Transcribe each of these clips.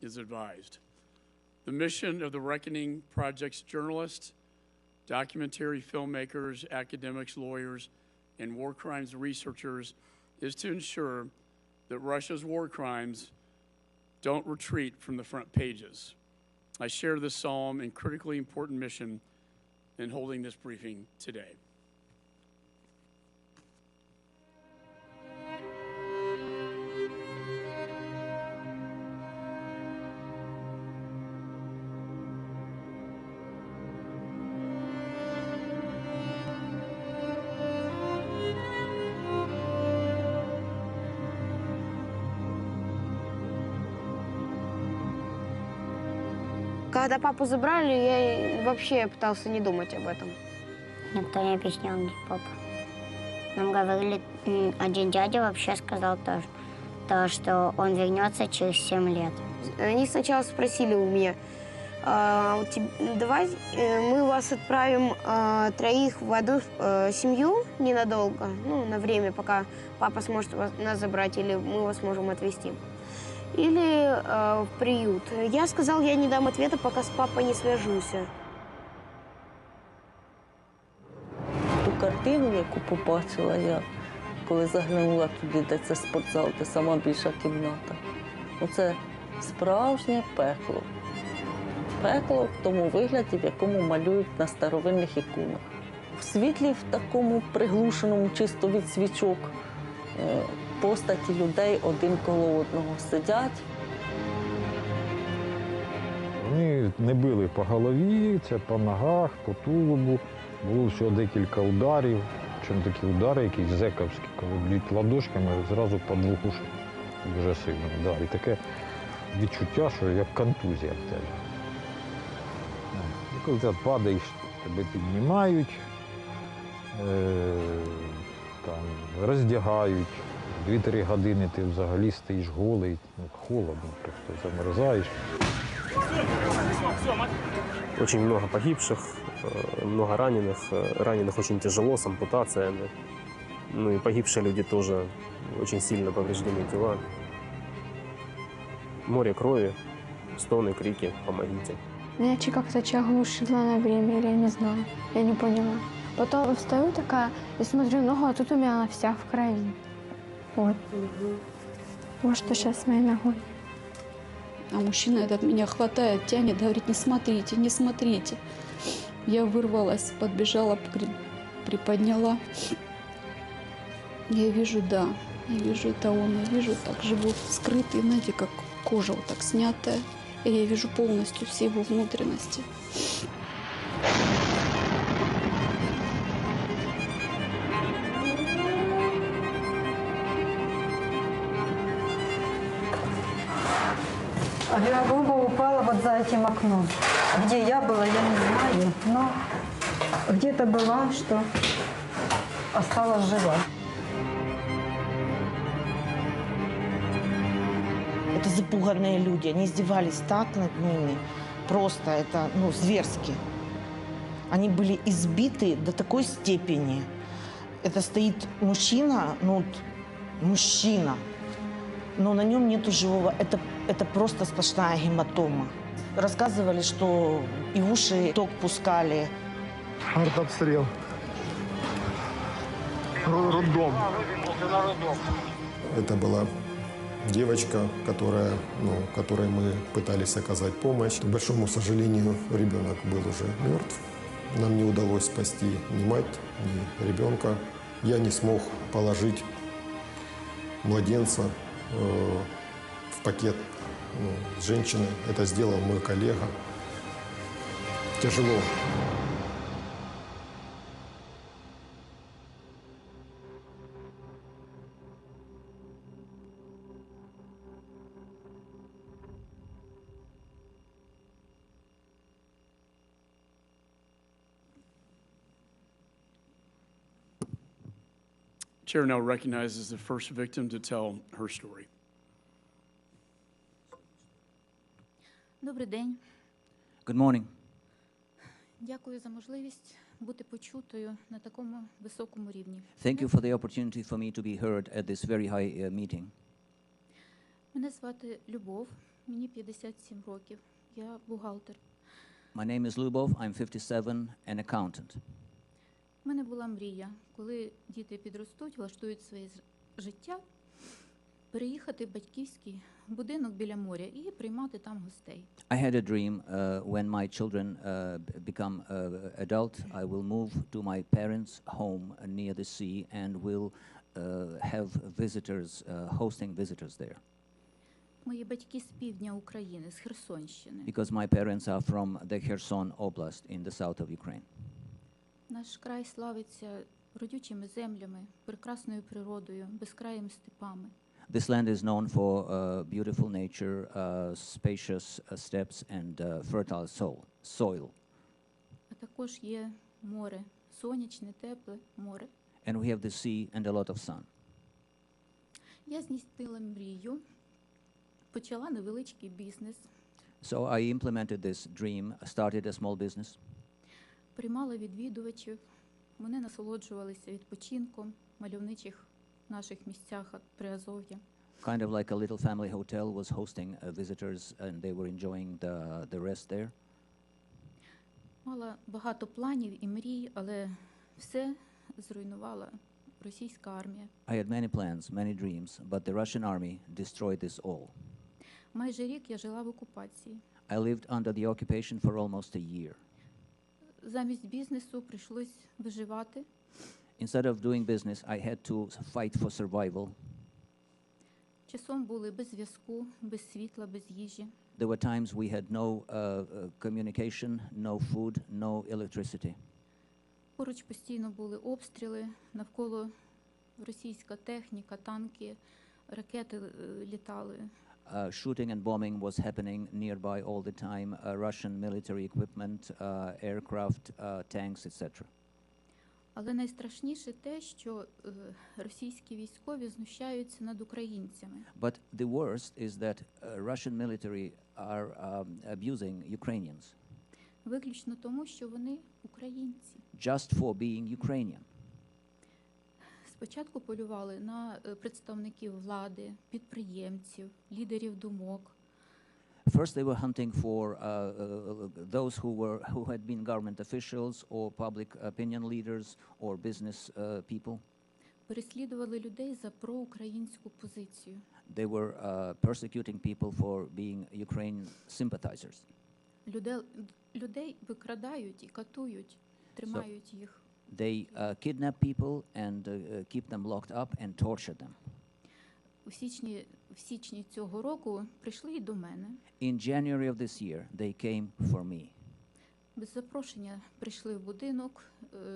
is advised. The mission of the Reckoning Project's journalists, documentary filmmakers, academics, lawyers, and war crimes researchers is to ensure that Russia's war crimes don't retreat from the front pages. I share this solemn and critically important mission in holding this briefing today. Когда папу забрали, я вообще пытался не думать об этом. Никто не объяснял, где папа. Нам говорили, один дядя вообще сказал то, что он вернется через 7 лет. Они сначала спросили у меня, давай мы вас отправим троих в одну семью ненадолго, ну, на время, пока папа сможет нас забрать, или мы вас можем отвезти. Или в приют. Я сказал, я не дам ответа, пока с папой не свяжусь. Ту картину, яку побачила я, коли заглянула туди, де це спортзал, де сама більша кімната. Оце справжнє пекло. Пекло в тому вигляді, в якому малюють на старовинних іконах. В світлі, в такому приглушеному, чисто від свічок, постаті людей один коло одного сидять. Вони не били по голові, це по ногах, по тулубу. Було всього декілька ударів. Чим такі удари, якісь зековські, коли б'ють ладошками, зразу по двох ушах. Дуже сильно. Да. І таке відчуття, що як контузія в тебе. І коли ти падаєш, тебе піднімають, там, роздягають. 2-3 години ти взагалі стоїш голий, холодно, просто замерзаєш. Очень много погибших, много раненых. Раненых очень тяжело, с ампутациями. Ну и погибшие люди тоже очень сильно повреждены тела. Море крови, стоны, крики «помогите». Меня как-то оглушило на время, или я не знаю, я не поняла. Потом встаю такая и смотрю ногу, а тут у меня она вся в крови. Вот. Вот что сейчас с моей ногой. А мужчина этот меня хватает, тянет, говорит, не смотрите, не смотрите. Я вырвалась, подбежала, приподняла. Я вижу, да, я вижу, это он, я вижу так живот скрытый, знаете, как кожа вот так снятая. И я вижу полностью все его внутренности. Авиабомба упала вот за этим окном. Где я была, я не знаю, но где-то была, что осталась жива. Это запуганные люди, они издевались так над ними, просто это, ну, зверски. Они были избиты до такой степени. Это стоит мужчина, ну, мужчина, но на нем нету живого, это просто сплошная гематома. Рассказывали, что и в уши ток пускали. Артобстрел. Роддом. Это была девочка, которой мы пытались оказать помощь. К большому сожалению, ребенок был уже мертв. Нам не удалось спасти ни мать, ни ребенка. Я не смог положить младенца в пакет с женщиной. Это сделал мой коллега. Тяжело. Chair now recognizes the first victim to tell her story. Добрий день. Good morning. Дякую за можливість бути почутою на такому високому рівні. Thank you for the opportunity for me to be heard at this very high meeting. Мене звати Любов. Мені 57 років. Я бухгалтер. My name is Lubov. I'm 57, an accountant. У мене була мрія, коли діти підростуть, влаштують своє життя, переїхати в батьківський будинок біля моря і приймати там гостей. I had a dream when my children become adult, I will move to my parents' home near the sea and will have visitors, hosting visitors there. Мої батьки з півдня України, з Херсонщини. Because my parents are from the Kherson Oblast in the south of Ukraine. Наш край славиться родючими землями, прекрасною природою, безкраїми степами. This land is known for beautiful nature, spacious steppes and fertile soil. А також є море, сонячне, тепле море. And we have the sea and a lot of sun. Я здійснила мрію, почала невеличкий бізнес, So I implemented this dream, started a small business. приймала відвідувачів, вони насолоджувалися відпочинком в мальовничих наших місцях Приазов'я. Kind of like a little family hotel was hosting visitors and they were enjoying the rest there. Мала багато планів і мрій, але все зруйнувала російська армія. I had many plans, many dreams, but the Russian army destroyed this all. Майже рік я жила в окупації. I lived under the occupation for almost a year. Замість бізнесу прийшлось виживати. Instead of doing business, I had to fight for survival. Часом були без зв'язку, без світла, без їжі. There were times we had no communication, no food, no electricity. Поруч постійно були обстріли, навколо російська техніка, танки, ракети літали. Shooting and bombing was happening nearby all the time, Russian military equipment, aircraft, tanks, etc. Але найстрашніше те, що російські військові знущаються над українцями. But the worst is that Russian military are abusing Ukrainians. Виключно тому, що вони українці. Just for being Ukrainian. Спочатку полювали на представників влади, підприємців, лідерів думок. First, they were hunting for those who had been government officials or public opinion leaders or business people. Переслідували людей за проукраїнську позицію. They were persecuting people for being Ukraine sympathizers. Людей викрадають і катують, тримають їх. They kidnap people and keep them locked up and torture them. В січні цього року прийшли і до мене. In January of this year, they came for me. Без запрошення прийшли в будинок,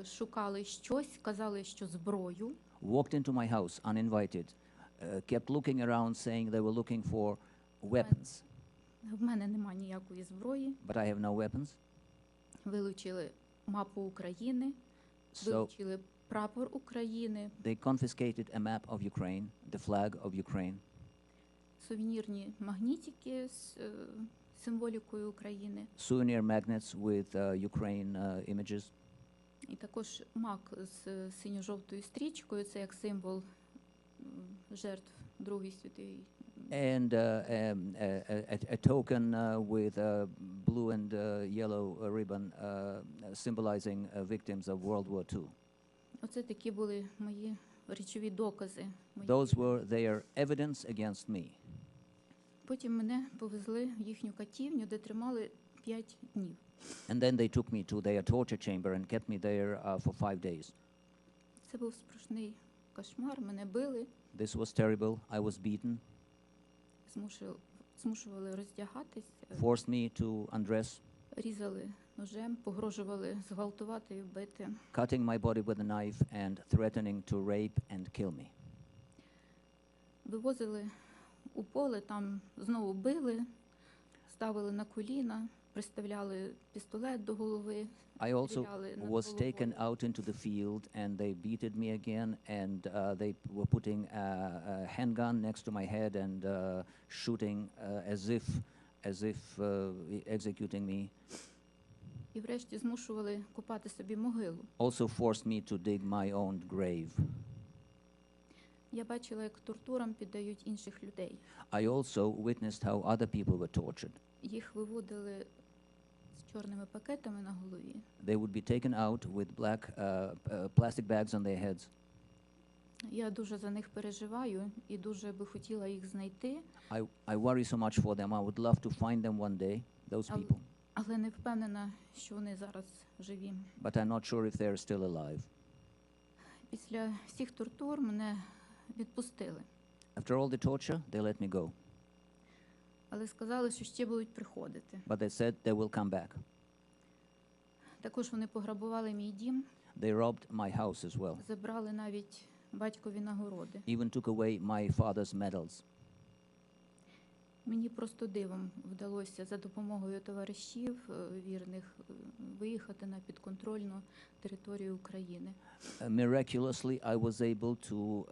шукали щось, казали, що зброю. Walked into my house uninvited, kept looking around saying they were looking for weapons. В мене нема ніякої зброї. But I have no weapons. Вилучили мапу України, вилучили прапор України. They confiscated a map of Ukraine, the flag of Ukraine. Сувенірні магнітики з символікою України. Souvenir magnets with Ukraine images. І також мак з синьо-жовтою стрічкою, це як символ жертв Другої світової. And a token with a blue and yellow ribbon symbolizing victims of World War II. Оце такі були мої речові докази. Those were their evidence against me. Потім мене повезли в їхню катівню, де тримали 5 днів. And then they took me to their torture chamber and kept me there for 5 days. Це був страшний кошмар, мене били. This was terrible. I was beaten. Змушували роздягатись. Forced me to undress. Різали ножем, погрожували зґвалтувати і вбити. Cutting my body with a knife and threatening to rape and kill me. Вивозили у поле, там знову били, ставили на коліна, приставляли пістолет до голови. I also was taken out into the field and they beated me again and they were putting a handgun next to my head and shooting as if executing me. І врешті змушували копати собі могилу. Also forced me to dig my own grave. Я бачила, як тортурам піддають інших людей. I also witnessed how other people were tortured. Їх виводили з чорними пакетами на голові. They would be taken out with black plastic bags on their heads. Я дуже за них переживаю і дуже би хотіла їх знайти. I worry so much for them. I would love to find them one day, those people. Але не впевнена, що вони зараз живі. But I'm not sure if they're still alive. Після всіх тортур мене відпустили. After all the torture, they let me go. Але сказали, що ще будуть приходити. But they said they will come back. Також вони пограбували мій дім. They robbed my house as well. Забрали навіть батькові нагороди. Even took away my father's medals. Мені просто дивом вдалося за допомогою товаришів вірних виїхати на підконтрольну територію України. Miraculously, I was able to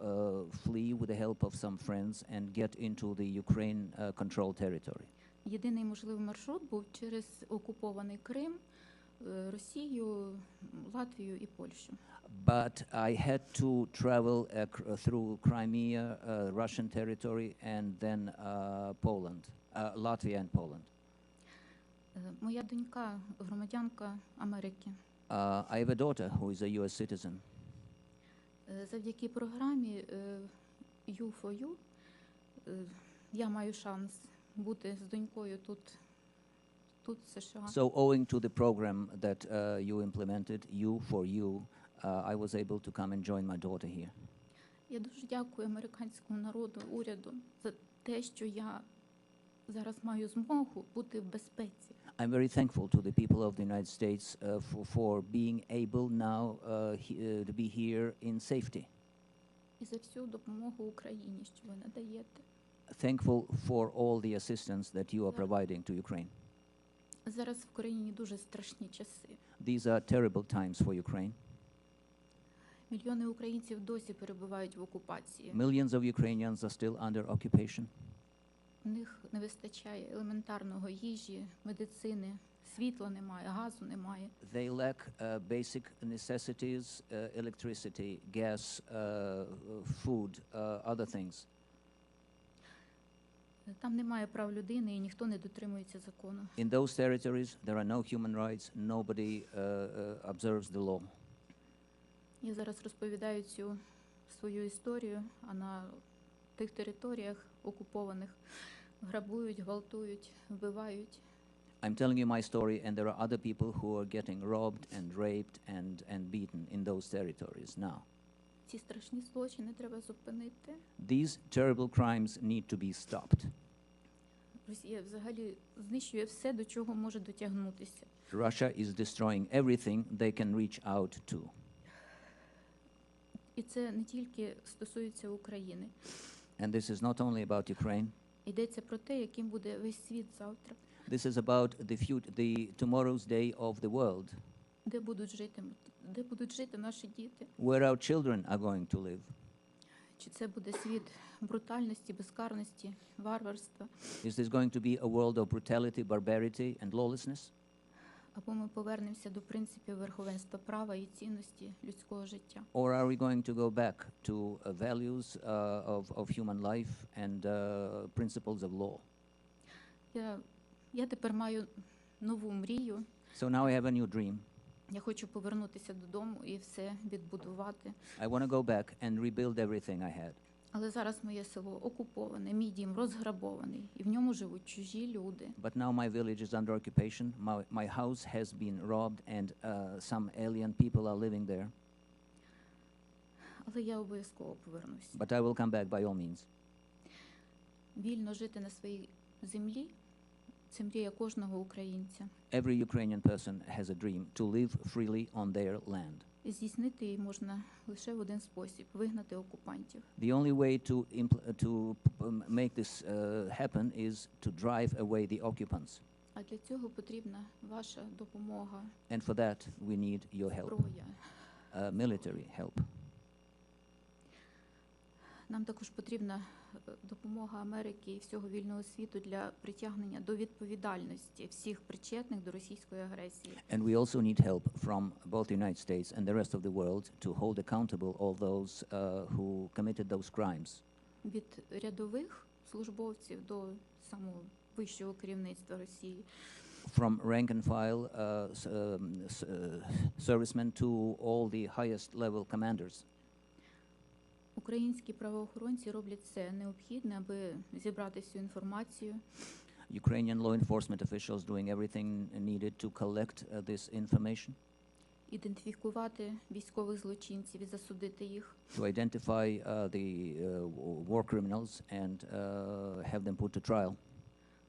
flee with the help of some friends and get into the Ukraine controlled territory. Єдиний можливий маршрут був через окупований Крим, Росію, Латвію і Польщу. But I had to travel through Crimea, Russian territory, and then Poland, Latvia and Poland. Моя донька громадянка Америки. I have a daughter who is a US citizen. Завдяки програмі U4U я маю шанс бути з донькою тут в США. So owing to the program that you implemented, U4U, I was able to come and join my daughter here. Я дуже дякую американському народу, уряду за те, що я зараз маю змогу бути в безпеці. I'm very thankful to the people of the United States for being able now to be here in safety. І за всю допомогу Україні, що ви надаєте. Thankful for all the assistance that you are providing to Ukraine. Зараз в Україні дуже страшні часи. These are terrible times for Ukraine. Мільйони українців досі перебувають в окупації. Millions of Ukrainians are still under occupation. У них не вистачає елементарного їжі, медицини, світла немає, газу немає. They lack basic necessities, electricity, gas, food, other things. Там немає прав людини і ніхто не дотримується закону. In those territories, there are no human rights. Nobody observes the law. Я зараз розповідаю цю свою історію, а на тих територіях окупованих грабують, гвалтують, вбивають. I'm telling you my story, and there are other people who are getting robbed and raped and beaten in those territories now. Ці страшні злочини треба зупинити. These terrible crimes need to be stopped. Росія взагалі знищує все, до чого може дотягнутися. Russia is destroying everything they can reach out to. І це не тільки стосується України. And this is not only about Ukraine. Йдеться про те, яким буде весь світ завтра. This is about the tomorrow's day of the world. Де будуть жити наші діти? Where our children are going to live. Чи це буде світ брутальності, безкарності, варварства? Is this going to be a world of brutality, barbarity and lawlessness? Або ми повернемося до принципів верховенства права і цінності людського життя? Or are we going to go back to values of human life and principles of law? Я тепер маю нову мрію. So now I have a new dream. Я хочу повернутися додому і все відбудувати. I want to go back and rebuild everything I had. Але зараз моє село окуповане, мій дім розграбований, і в ньому живуть чужі люди. But now my village is under occupation. My house has been robbed and some alien people are living there. Але я обов'язково повернусь. But I will come back by all means. Вільно жити на своїй землі – це мрія кожного українця. Every Ukrainian person has a dream to live freely on their land. Здійснити її можна лише в один спосіб – вигнати окупантів. The only way to make this happen is to drive away the occupants. А для цього потрібна ваша допомога. And for that we need your help. Зброя. Military help. Нам також потрібна допомога Америки і всього вільного світу для притягнення до відповідальності всіх причетних до російської агресії. And we also need help from both the United States and the rest of the world to hold accountable all those who committed those crimes. Від рядових службовців до самого вищого керівництва Росії. From rank and file servicemen to all the highest level commanders. Українські правоохоронці роблять все необхідне, аби зібрати всю інформацію. Ukrainian law enforcement officials doing everything needed to collect this information. Ідентифікувати військових злочинців і засудити їх. To identify the war criminals and have them put to trial.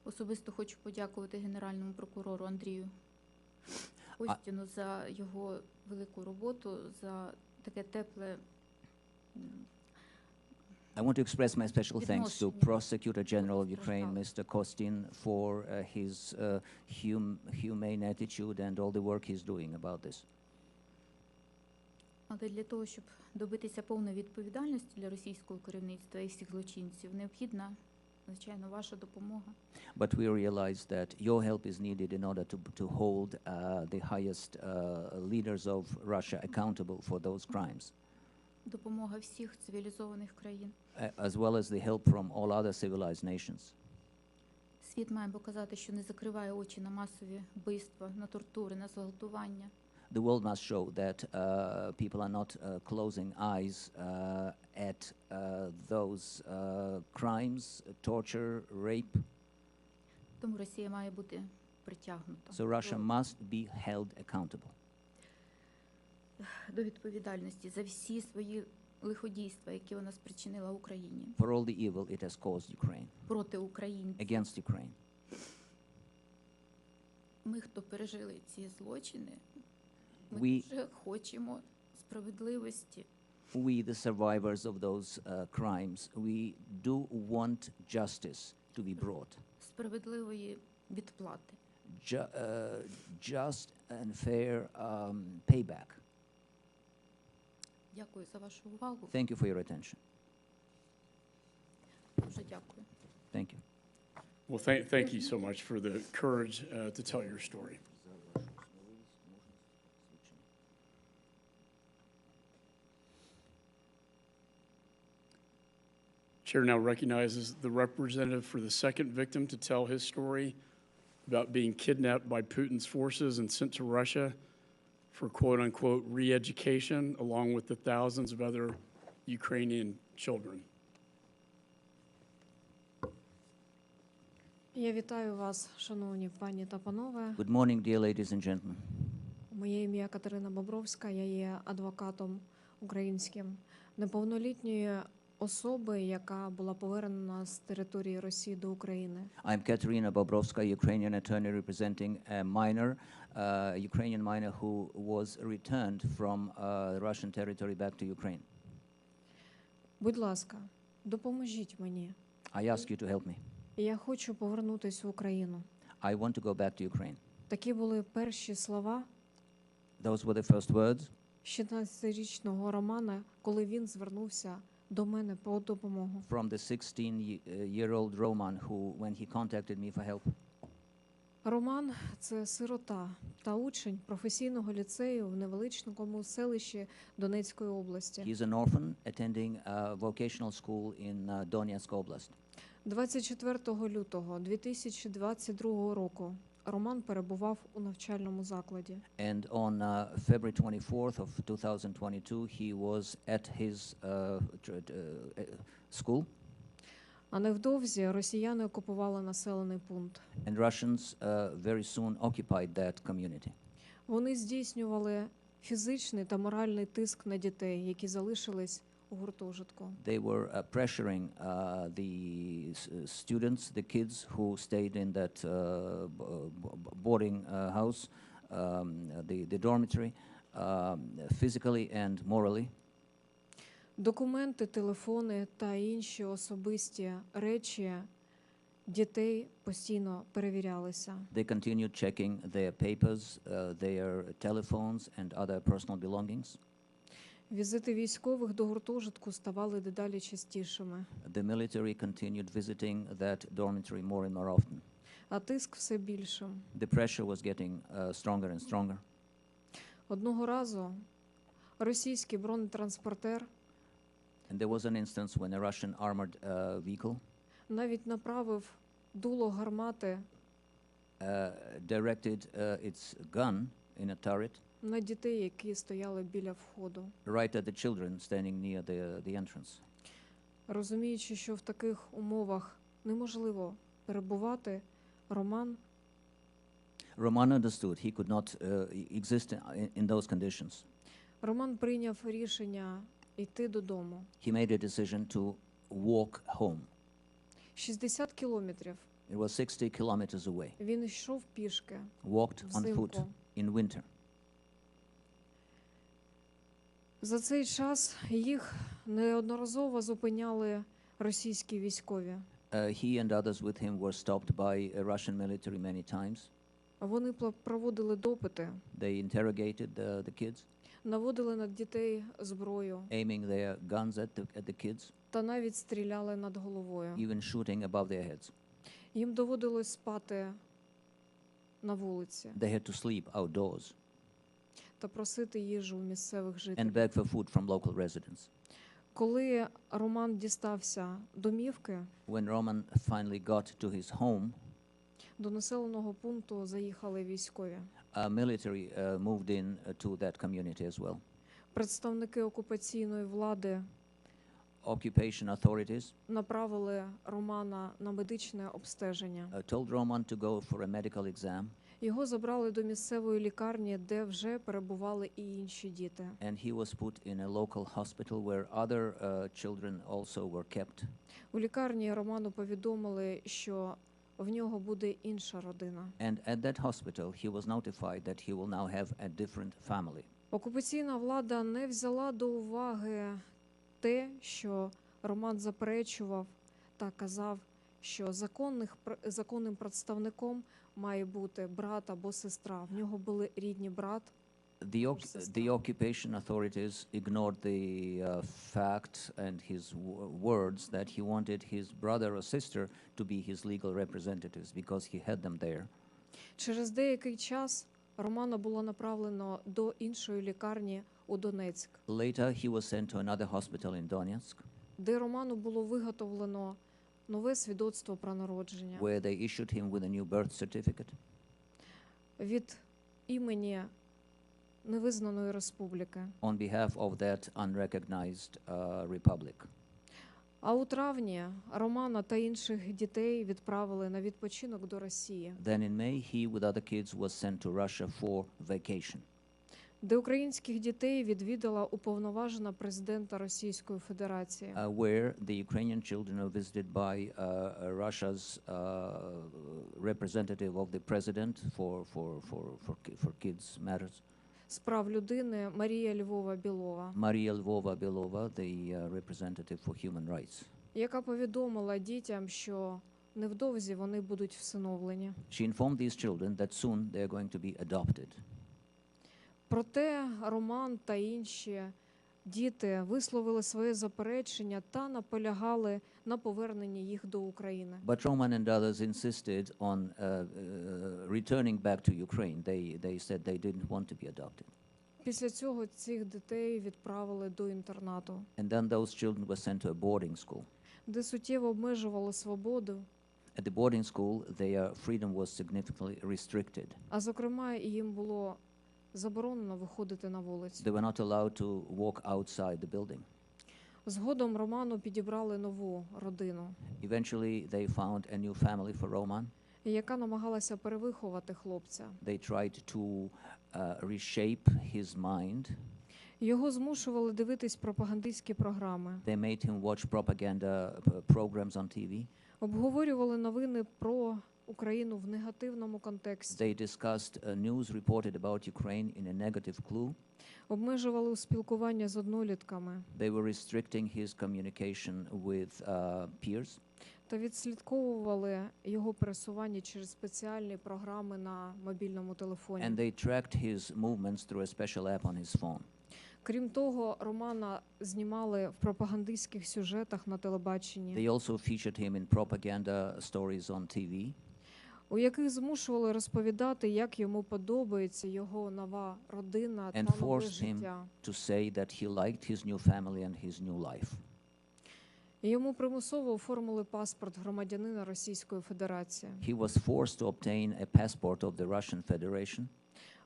Особисто хочу подякувати генеральному прокурору Андрію Костіну за його велику роботу, за таке тепле. I want to express my special thanks to Prosecutor General of Ukraine, Mr. Kostin, for his humane attitude and all the work he's doing about this. Але для того, щоб добитися повної відповідальності для російського керівництва і всіх злочинців, необхідна, звичайно, ваша допомога. But we realize that your help is needed in order to hold the highest leaders of Russia accountable for those crimes. Допомога всіх цивілізованих країн. As well as the help from all other civilized nations. Світ має показати, що не закриває очі на масові вбивства, на тортури, на зґвалтування. The world must show that people are not closing eyes at those crimes, torture, rape. Тому Росія має бути притягнута. So Russia must be held accountable. До відповідальності за всі свої лиходійства, які вона спричинила Україні. For all the evil it has caused Ukraine. Проти українців. Against Ukraine. Ми, хто пережили ці злочини, ми We- дуже хочемо справедливості. We, the survivors of those crimes, we do want justice to be brought. Справедливої відплати. Just and fair payback. Дякую за вашу увагу. Thank you for your attention. Дуже дякую. Thank you. Well, thank you so much for the courage to tell your story. Chair now recognizes the representative for the second victim to tell his story about being kidnapped by Putin's forces and sent to Russia for quote-unquote re-education, along with the thousands of other Ukrainian children. Я вітаю вас, шановні пані та панове. Good morning, dear ladies and gentlemen. Моє ім'я Катерина Бобровська, я є адвокатом українським неповнолітньої особи, яка була повернена з території Росії до України. I'm Katerina Bobrovska, Ukrainian attorney representing a minor, Ukrainian minor who was returned from Russian territory back to Ukraine. Будь ласка, допоможіть мені. I ask you to help me. Я хочу повернутися в Україну. I want to go back to Ukraine. Такі були перші слова Those were the first words 16-річного Романа, коли він звернувся до мене по допомогу. from the 16-year-old Roman who, when he contacted me for help. Роман – це сирота та учень професійного ліцею в невеличкому селищі Донецької області. He's an orphan attending a vocational school in Donetsk Oblast. 24 лютого 2022 року Роман перебував у навчальному закладі. And on February 24th of 2022, he was at his school. А невдовзі росіяни окупували населений пункт. And Russians very soon occupied that community. Вони здійснювали фізичний та моральний тиск на дітей, які залишились у гуртожитку. They were pressuring the students, the kids who stayed in that boarding house, the dormitory, physically and morally. Документи, телефони та інші особисті речі дітей постійно перевірялися. They continued checking their papers, their telephones and other personal belongings. Візити військових до гуртожитку ставали дедалі частішими, The military continued visiting that dormitory more and more often. а тиск все більшим. The pressure was getting stronger and stronger. Одного разу російський бронетранспортер And there was an instance when a Russian armored vehicle навіть направив дуло гармати directed its gun in a turret на дітей, які стояли біля входу. right at the children standing near the entrance. Розуміючи, що в таких умовах неможливо перебувати, Роман understood he could not exist in those conditions. Роман прийняв рішення йти додому. He made a decision to walk home. 60 кілометрів. It was 60 kilometers away. Він йшов пішки. Walked on foot in winter. За цей час їх неодноразово зупиняли російські військові. He and others with him were stopped by Russian military many times. Вони проводили допити. They interrogated the kids, наводили на дітей зброю. Aiming their guns at the kids. Та навіть стріляли над головою. Even shooting above their heads. Їм доводилось спати на вулиці. They had to sleep outdoors. Та просити їжу у місцевих жителів. And beg for food from local residents. Коли Роман дістався домівки, When Roman finally got to his home, до населеного пункту заїхали військові. Military moved in to that community as well. Представники окупаційної влади Occupation authorities направили Романа на медичне обстеження. Told Roman to go for a medical exam. Його забрали до місцевої лікарні, де вже перебували і інші діти. And he was put in a local hospital where other children also were kept. У лікарні Роману повідомили, що в нього буде інша родина. And at that hospital he was notified that he will now have a different family. Окупаційна влада не взяла до уваги те, що Роман заперечував та казав, що законним представником має бути брат або сестра. В нього були рідні брат. The occupation authorities ignored the fact and his words that he wanted his brother or sister to be his legal representatives because he had them there. Через деякий час Романа було направлено до іншої лікарні у Донецьк. Later he was sent to another hospital in Donetsk, де Роману було виготовлено нове свідоцтво про народження. Where they issued him with a new birth certificate. Від імені невизнаної республіки. On behalf of that unrecognized republic. А у травні Романа та інших дітей відправили на відпочинок до Росії. Then in May he with other kids was sent to Russia for vacation. Де українських дітей відвідала уповноважена президента Російської Федерації. Where the Ukrainian children are visited by Russia's representative of the president for kids matters. З прав людини Марія Львова-Білова. Maria Lvova-Belova, the representative for human rights. Яка повідомила дітям, що невдовзі вони будуть всиновлені. She informed these children that soon they are going to be adopted. Проте Роман та інші діти висловили своє заперечення та наполягали на поверненні їх до України. But Roman and others insisted on returning back to Ukraine. They said they didn't want to be adopted. Після цього цих дітей відправили до інтернату. And then those children were sent to a boarding school. Де суттєво обмежували свободу. At the boarding school, their freedom was significantly restricted. А зокрема, їм було заборонено виходити на вулицю. They were not allowed to walk outside the building. Згодом Роману підібрали нову родину. Eventually, they found a new family for Roman. Яка намагалася перевиховати хлопця. They tried to reshape his mind. Його змушували дивитись пропагандистські програми. They made him watch propaganda programs on TV. Обговорювали новини про Україну в негативному контексті. They discussed news reported about Ukraine in a negative clue. Обмежували спілкування з однолітками. They were restricting his communication with peers. Та відслідковували його пересування через спеціальні програми на мобільному телефоні. And they tracked his movements through a special app on his phone. Крім того, Романа знімали в пропагандистських сюжетах на телебаченні, They also featured him in propaganda stories on TV, у яких змушували розповідати, як йому подобається його нова родина та and нове forced him життя. to say that he liked his new family and his new life. І йому примусово оформили паспорт громадянина Російської Федерації. He was forced to obtain a passport of the Russian Federation,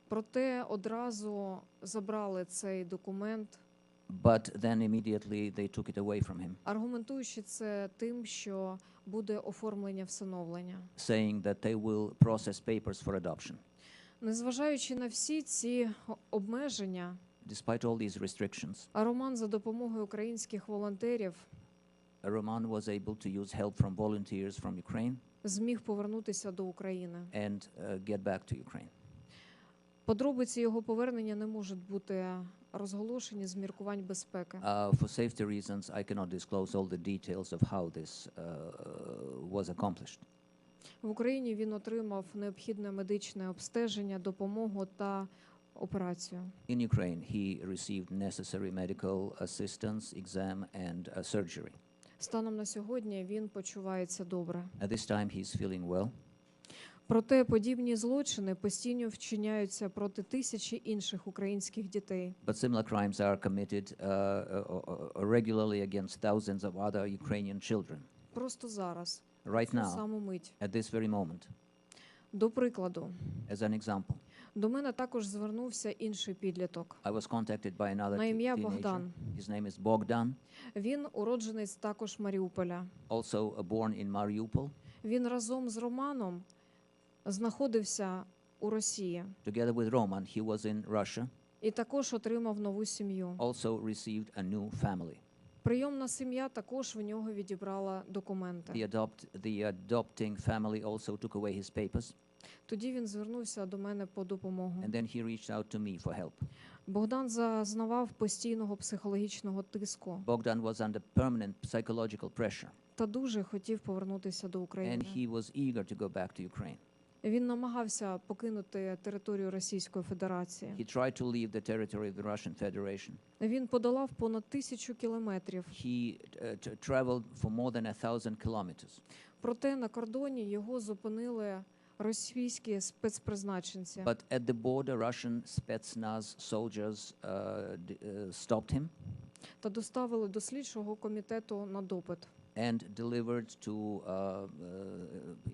Проте одразу забрали цей документ, but then immediately they took it away from him, аргументуючи це тим, що буде оформлення всиновлення. saying that they will process papers for adoption. Незважаючи на всі ці обмеження, Despite all these restrictions, Роман за допомогою українських волонтерів Roman was able to use help from volunteers from Ukraine зміг повернутися до України. and get back to Ukraine. Подробиці його повернення не можуть бути розголошені з міркувань безпеки. For safety reasons, I cannot disclose all the details of how this was accomplished. В Україні він отримав необхідне медичне обстеження, допомогу та операцію. In Ukraine, he received necessary medical assistance, exam, and surgery. Станом на сьогодні він почувається добре. At this time, he's feeling well. Проте подібні злочини постійно вчиняються проти тисячі інших українських дітей. But similar crimes are committed regularly against thousands of other Ukrainian children. Просто зараз, Right цю now, саму мить. at this very moment. До прикладу, As an example, до мене також звернувся інший підліток. I was contacted by another На ім'я teenager. Богдан. His name is Bogdan, Він уродженець також Маріуполя. also born in Mariupol. Він разом з Романом знаходився у Росії Together with Roman, he was in Russia, і також отримав нову сім'ю. also received a new family. Прийомна сім'я також в нього відібрала документи. The adopting family also took away his papers, Тоді він звернувся до мене по допомогу. and then he reached out to me for help. Богдан зазнавав постійного психологічного тиску Bogdan was under permanent psychological pressure, та дуже хотів повернутися до and України. he was eager to go back to Ukraine. Він намагався покинути територію Російської Федерації. He tried to leave the territory of the Russian Federation. Він подолав понад 1000 кілометрів. He traveled for more than 1,000 kilometers. Проте на кордоні його зупинили російські спецпризначенці. But at the border, Russian Spetsnaz soldiers stopped him Та доставили до слідчого комітету на допит. and delivered to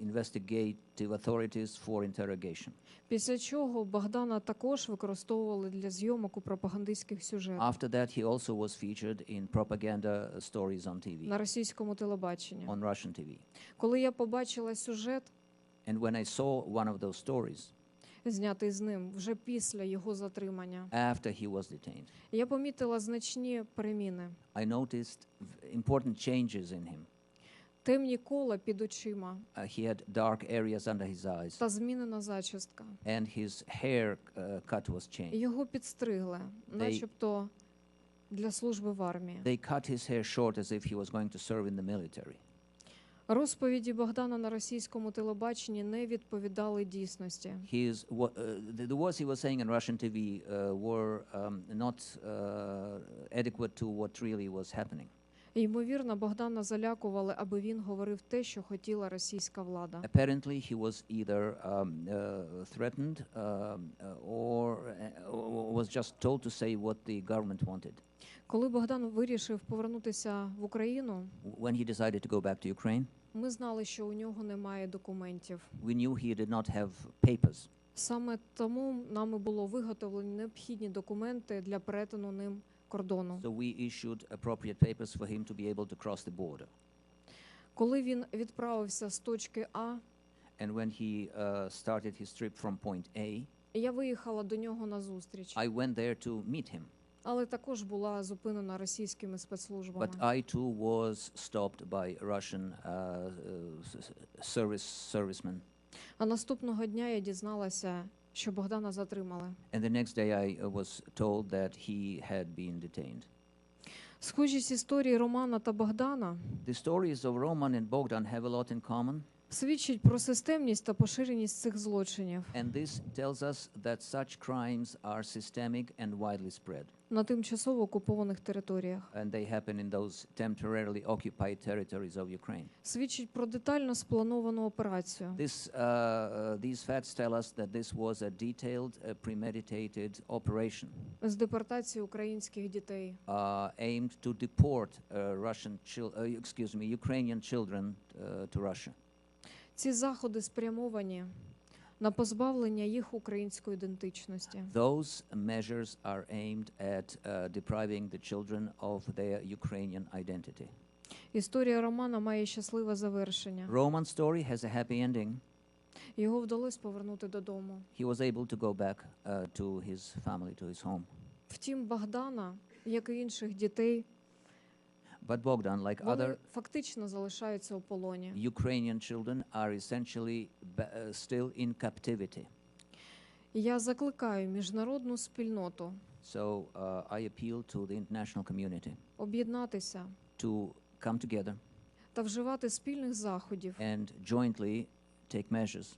investigative authorities for interrogation. Після чого Богдана також використовували для зйомок у пропагандистських сюжетах After that, he also was featured in propaganda stories on TV, на російському телебаченні. on Russian TV. Коли я побачила сюжет, And when I saw one of those stories, знятий з ним вже після його затримання, after he was detained, я помітила значні переміни. I noticed important changes in him. Темні кола під очима He had dark areas under his eyes, та змінена зачіска. and his hair cut was changed. Його підстригли, начебто для служби в армії. They cut his hair short as if he was going to serve in the military. Розповіді Богдана на російському телебаченні не відповідали дійсності. The words he was saying on Russian TV were not adequate to what really was happening. Ймовірно, Богдана залякували, аби він говорив те, що хотіла російська влада. Apparently, he was either threatened or was just told to say what the government wanted. Коли Богдан вирішив повернутися в Україну, When he decided to go back to Ukraine, ми знали, що у нього немає документів. we knew he did not have papers. Саме тому нами було виготовлені необхідні документи для перетину ним кордону. So we issued appropriate papers for him to be able to cross the border. Коли він відправився з точки А, And when he started his trip from point A, я виїхала до нього на зустріч, I went there to meet him. але також була зупинена російськими спецслужбами. But I too was stopped by Russian servicemen. А наступного дня я дізналася, що Богдана затримали. And the next day I was told that he had been detained. Схожість історії Романа та Богдана The stories of Roman and Bogdan have a lot in common. свідчить про системність та поширеність цих злочинів And this tells us that such crimes are systemic and widely spread. на тимчасово окупованих територіях. And they happen in those temporarily occupied territories of Ukraine. Свідчить про детально сплановану операцію. These facts tell us that this was a detailed, premeditated operation З депортації українських дітей. Aimed to deport Ukrainian children to Russia. Ці заходи спрямовані на позбавлення їх української ідентичності. Those measures are aimed at depriving the children of their Ukrainian identity. Історія Романа має щасливе завершення. Roman's story has a happy ending. Його вдалося повернути додому. He was able to go back to his family, to his home. Втім, Богдана, як і інших дітей, But Bogdan, like вони other фактично залишаються у полоні. Ukrainian children, are essentially still in captivity. Я закликаю міжнародну спільноту So I appeal to the international community об'єднатися to come together та вживати спільних заходів and jointly take measures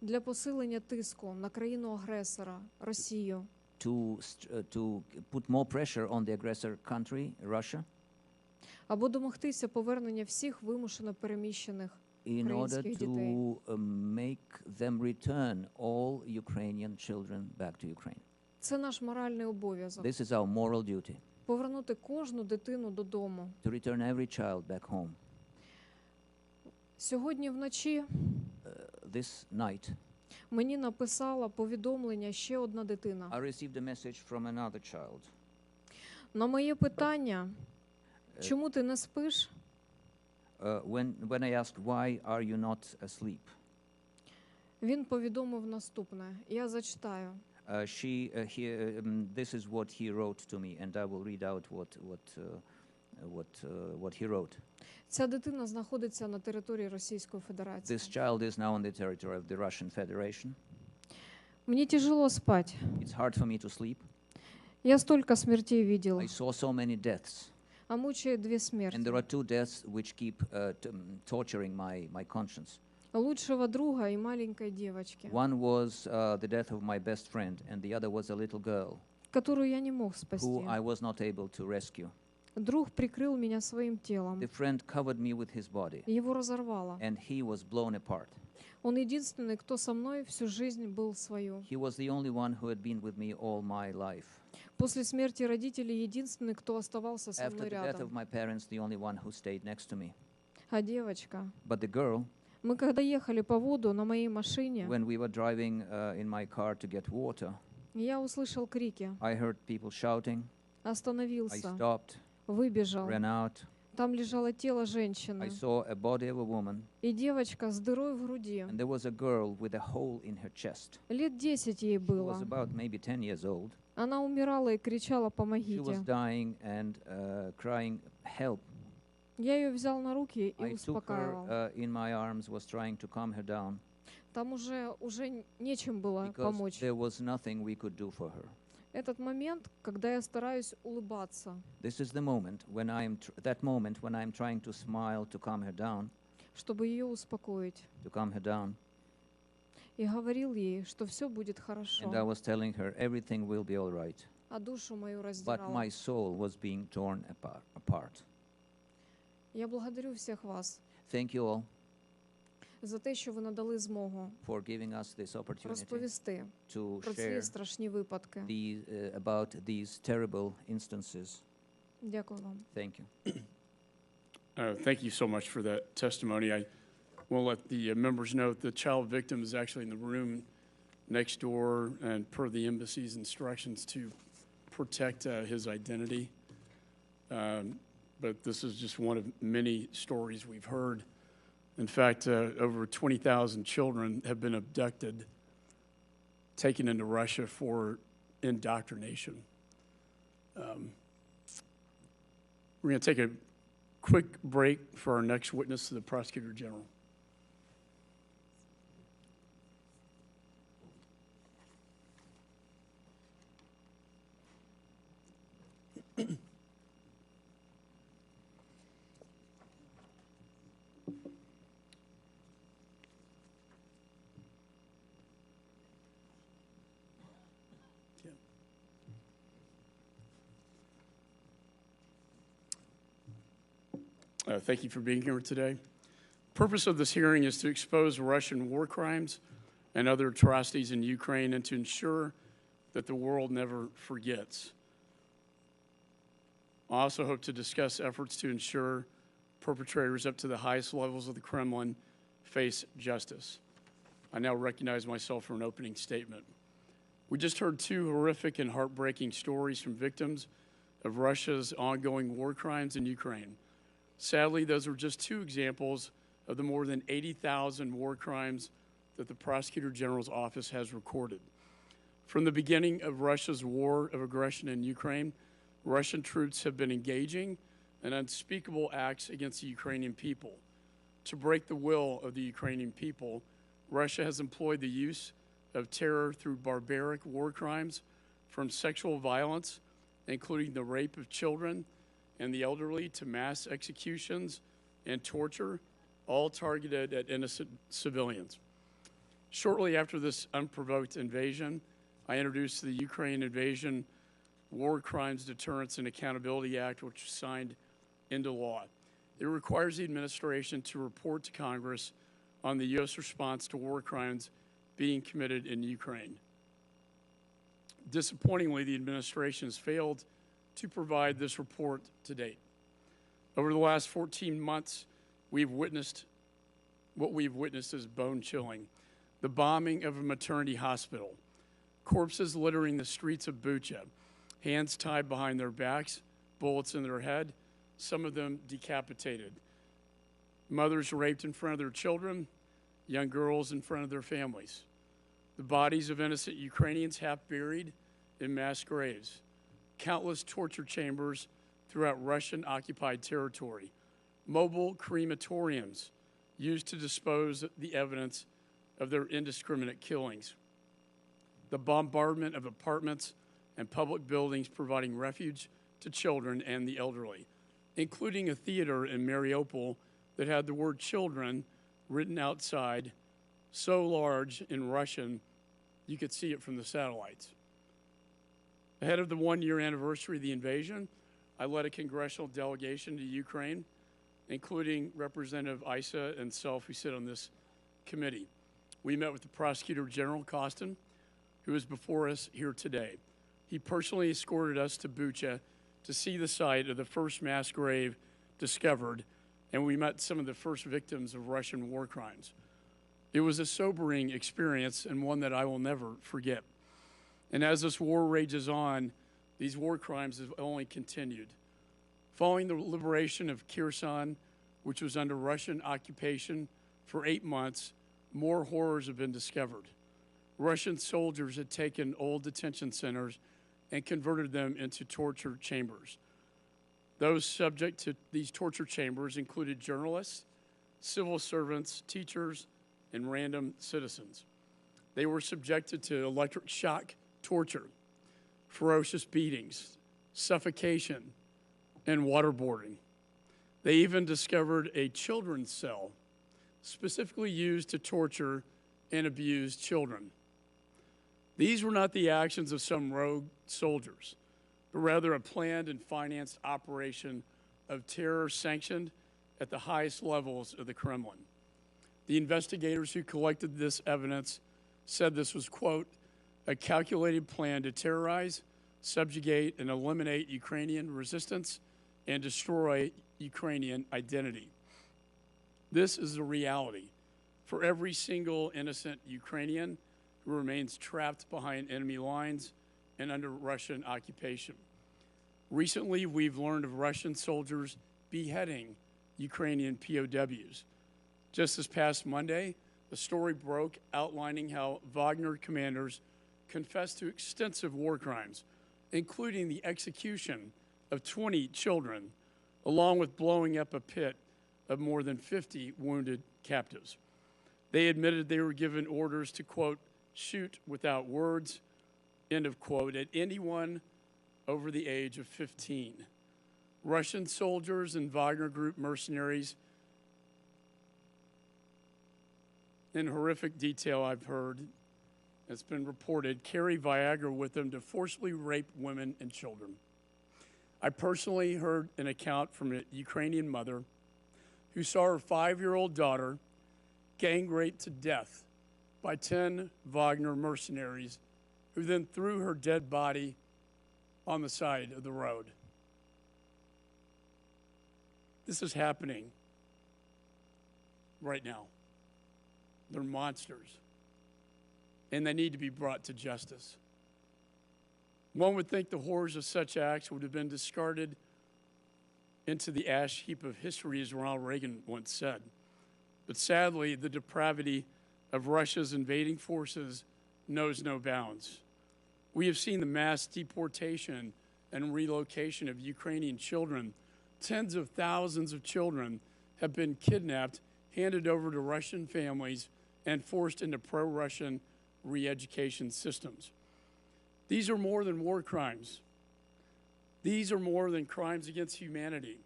для посилення тиску на країну-агресора Росію, to put more pressure on the aggressor country, Russia, або домогтися повернення всіх вимушено переміщених in order українських дітей. to make them return all Ukrainian children back to Ukraine. Це наш моральний обов'язок. This is our moral duty, Повернути кожну дитину додому. to return every child back home. Сьогодні вночі This night, мені написала повідомлення ще одна дитина. I received a message from another child. На моє питання, чому ти не спиш? When I asked, why are you not asleep? Він повідомив наступне. Я зачитаю. This is what he wrote to me, and I will read out what he wrote. Ця дитина знаходиться на території Російської Федерації. This child is now on the territory of the Russian Federation. Мені тяжело спать. It's hard for me to sleep. Я столько смертей видел. I saw so many deaths. А мучает две смерти. And there are two deaths which keep torturing my conscience. Лучшего друга и маленькой девочки. One was the death of my best friend, and the other was a little girl которую я не мог спасти. who I was not able to rescue. Друг прикрыл меня своим телом. The friend covered me with his body, Его разорвало. and he was blown apart. Он единственный, кто со мной всю жизнь был свою. He was the only one who had been with me all my life. После смерти родителей единственный, кто оставался со After мной the death of рядом. my parents, the only one who stayed next to me. А девочка? But the girl, Мы когда ехали по воду на моей машине, when we were driving in my car to get water, я услышал крики. I heard people shouting. I Остановился. stopped, Выбежал. ran out. Там лежало тело I женщины. saw a body of a woman, И девочка с дырой в груди. and there was a girl with a hole in her chest. Лет 10 ей She was было. about maybe 10 years old. Она умирала и кричала She was «помогите». dying and crying, help. Я ее взял на руки и I took успокаивал. her in my arms, was trying to calm her down, Там уже нечем было because помочь. there was nothing we could do for her. Этот момент, когда я стараюсь улыбаться, This is the moment when that moment when I'm trying to smile to calm her down, чтобы ее успокоить. И говорил ей, что все будет хорошо. And I was telling her everything will be all right. А душу мою But раздирало. my soul was being torn apart. Я благодарю всех вас Thank you all за те, що ви надали змогу for giving us this opportunity розповісти to про ці share страшні випадки. About these terrible instances. Дякую вам. Thank you. Thank you so much for that testimony. I will let the members know the child victim is actually in the room next door and per the embassy's instructions to protect his identity. But this is just one of many stories we've heard. In fact, over 20,000 children have been abducted, taken into Russia for indoctrination. We're going to take a quick break for our next witness to the Prosecutor General. Thank you for being here today. Purpose of this hearing is to expose Russian war crimes and other atrocities in Ukraine and to ensure that the world never forgets. I also hope to discuss efforts to ensure perpetrators up to the highest levels of the Kremlin face justice. I now recognize myself for an opening statement. We just heard two horrific and heartbreaking stories from victims of Russia's ongoing war crimes in Ukraine. Sadly, those are just two examples of the more than 80,000 war crimes that the Prosecutor General's office has recorded. From the beginning of Russia's war of aggression in Ukraine, Russian troops have been engaging in unspeakable acts against the Ukrainian people. To break the will of the Ukrainian people, Russia has employed the use of terror through barbaric war crimes, from sexual violence, including the rape of children and the elderly, to mass executions and torture, all targeted at innocent civilians. Shortly after this unprovoked invasion, I introduced the Ukraine Invasion War Crimes Deterrence and Accountability Act, which was signed into law. It requires the administration to report to Congress on the U.S. response to war crimes being committed in Ukraine. Disappointingly, the administration has failed to provide this report to date. Over the last 14 months, what we've witnessed is bone-chilling. The bombing of a maternity hospital, corpses littering the streets of Bucha, hands tied behind their backs, bullets in their head, some of them decapitated. Mothers raped in front of their children, young girls in front of their families. The bodies of innocent Ukrainians half buried in mass graves. Countless torture chambers throughout Russian-occupied territory. Mobile crematoriums used to dispose of the evidence of their indiscriminate killings. The bombardment of apartments and public buildings providing refuge to children and the elderly, including a theater in Mariupol that had the word children written outside, so large in Russian you could see it from the satellites. Ahead of the one-year anniversary of the invasion, I led a congressional delegation to Ukraine, including Representative Isa and self, who sit on this committee. We met with the Prosecutor General Kostin, who is before us here today. He personally escorted us to Bucha to see the site of the first mass grave discovered, and we met some of the first victims of Russian war crimes. It was a sobering experience and one that I will never forget. And as this war rages on, these war crimes have only continued. Following the liberation of Kherson, which was under Russian occupation for 8 months, more horrors have been discovered. Russian soldiers had taken old detention centers and converted them into torture chambers. Those subject to these torture chambers included journalists, civil servants, teachers, and random citizens. They were subjected to electric shock torture, ferocious beatings, suffocation, and waterboarding. They even discovered a children's cell specifically used to torture and abuse children. These were not the actions of some rogue soldiers, but rather a planned and financed operation of terror sanctioned at the highest levels of the Kremlin. The investigators who collected this evidence said this was, quote, a calculated plan to terrorize, subjugate, and eliminate Ukrainian resistance and destroy Ukrainian identity. This is the reality for every single innocent Ukrainian who remains trapped behind enemy lines and under Russian occupation. Recently, we've learned of Russian soldiers beheading Ukrainian POWs. Just this past Monday, a story broke outlining how Wagner commanders confessed to extensive war crimes, including the execution of 20 children, along with blowing up a pit of more than 50 wounded captives. They admitted they were given orders to, quote, shoot without words, end of quote, at anyone over the age of 15. Russian soldiers and Wagner Group mercenaries, in horrific detail I've heard, it's been reported, carry Viagra with them to forcibly rape women and children. I personally heard an account from a Ukrainian mother who saw her 5-year-old daughter gang raped to death by 10 Wagner mercenaries who then threw her dead body on the side of the road. This is happening right now. They're monsters, and they need to be brought to justice. One would think the horrors of such acts would have been discarded into the ash heap of history, as Ronald Reagan once said. But sadly, the depravity of Russia's invading forces knows no bounds. We have seen the mass deportation and relocation of Ukrainian children. Tens of thousands of children have been kidnapped, handed over to Russian families, and forced into pro-Russian re-education systems. These are more than war crimes. These are more than crimes against humanity.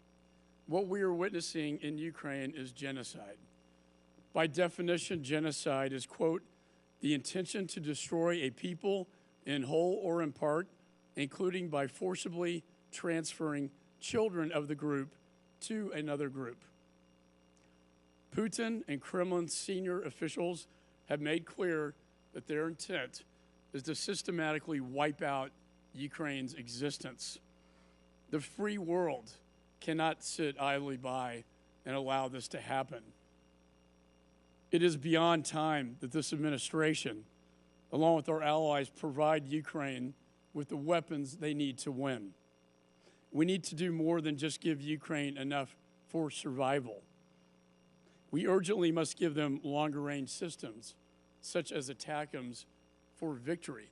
What we are witnessing in Ukraine is genocide. By definition, genocide is, quote, the intention to destroy a people in whole or in part, including by forcibly transferring children of the group to another group. Putin and Kremlin's senior officials have made clear that their intent is to systematically wipe out Ukraine's existence. The free world cannot sit idly by and allow this to happen. It is beyond time that this administration, along with our allies, provide Ukraine with the weapons they need to win. We need to do more than just give Ukraine enough for survival. We urgently must give them longer-range systems, such as ATACMS, for victory.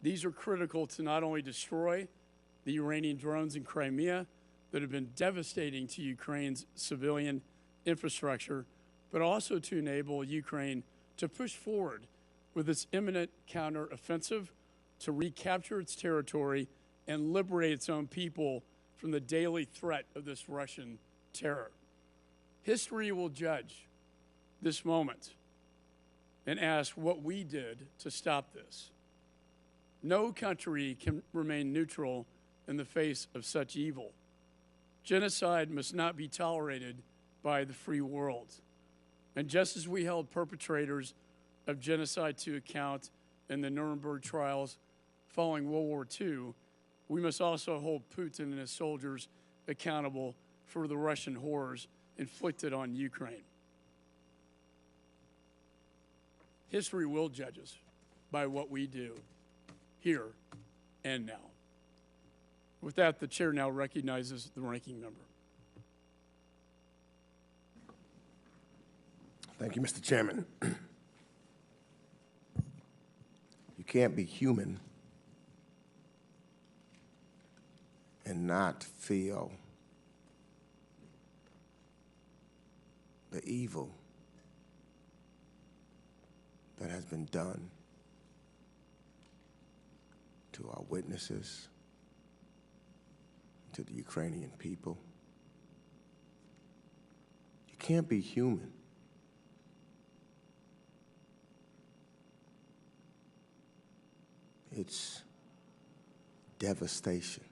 These are critical to not only destroy the Iranian drones in Crimea that have been devastating to Ukraine's civilian infrastructure, but also to enable Ukraine to push forward with its imminent counteroffensive to recapture its territory and liberate its own people from the daily threat of this Russian terror. History will judge this moment and ask what we did to stop this. No country can remain neutral in the face of such evil. Genocide must not be tolerated by the free world. And just as we held perpetrators of genocide to account in the Nuremberg trials following World War II, we must also hold Putin and his soldiers accountable for the Russian horrors inflicted on Ukraine. History will judge us by what we do here and now. With that, the chair now recognizes the ranking member. Thank you, Mr. Chairman. You can't be human and not feel the evil that has been done to our witnesses, to the Ukrainian people. You can't be human it's devastation.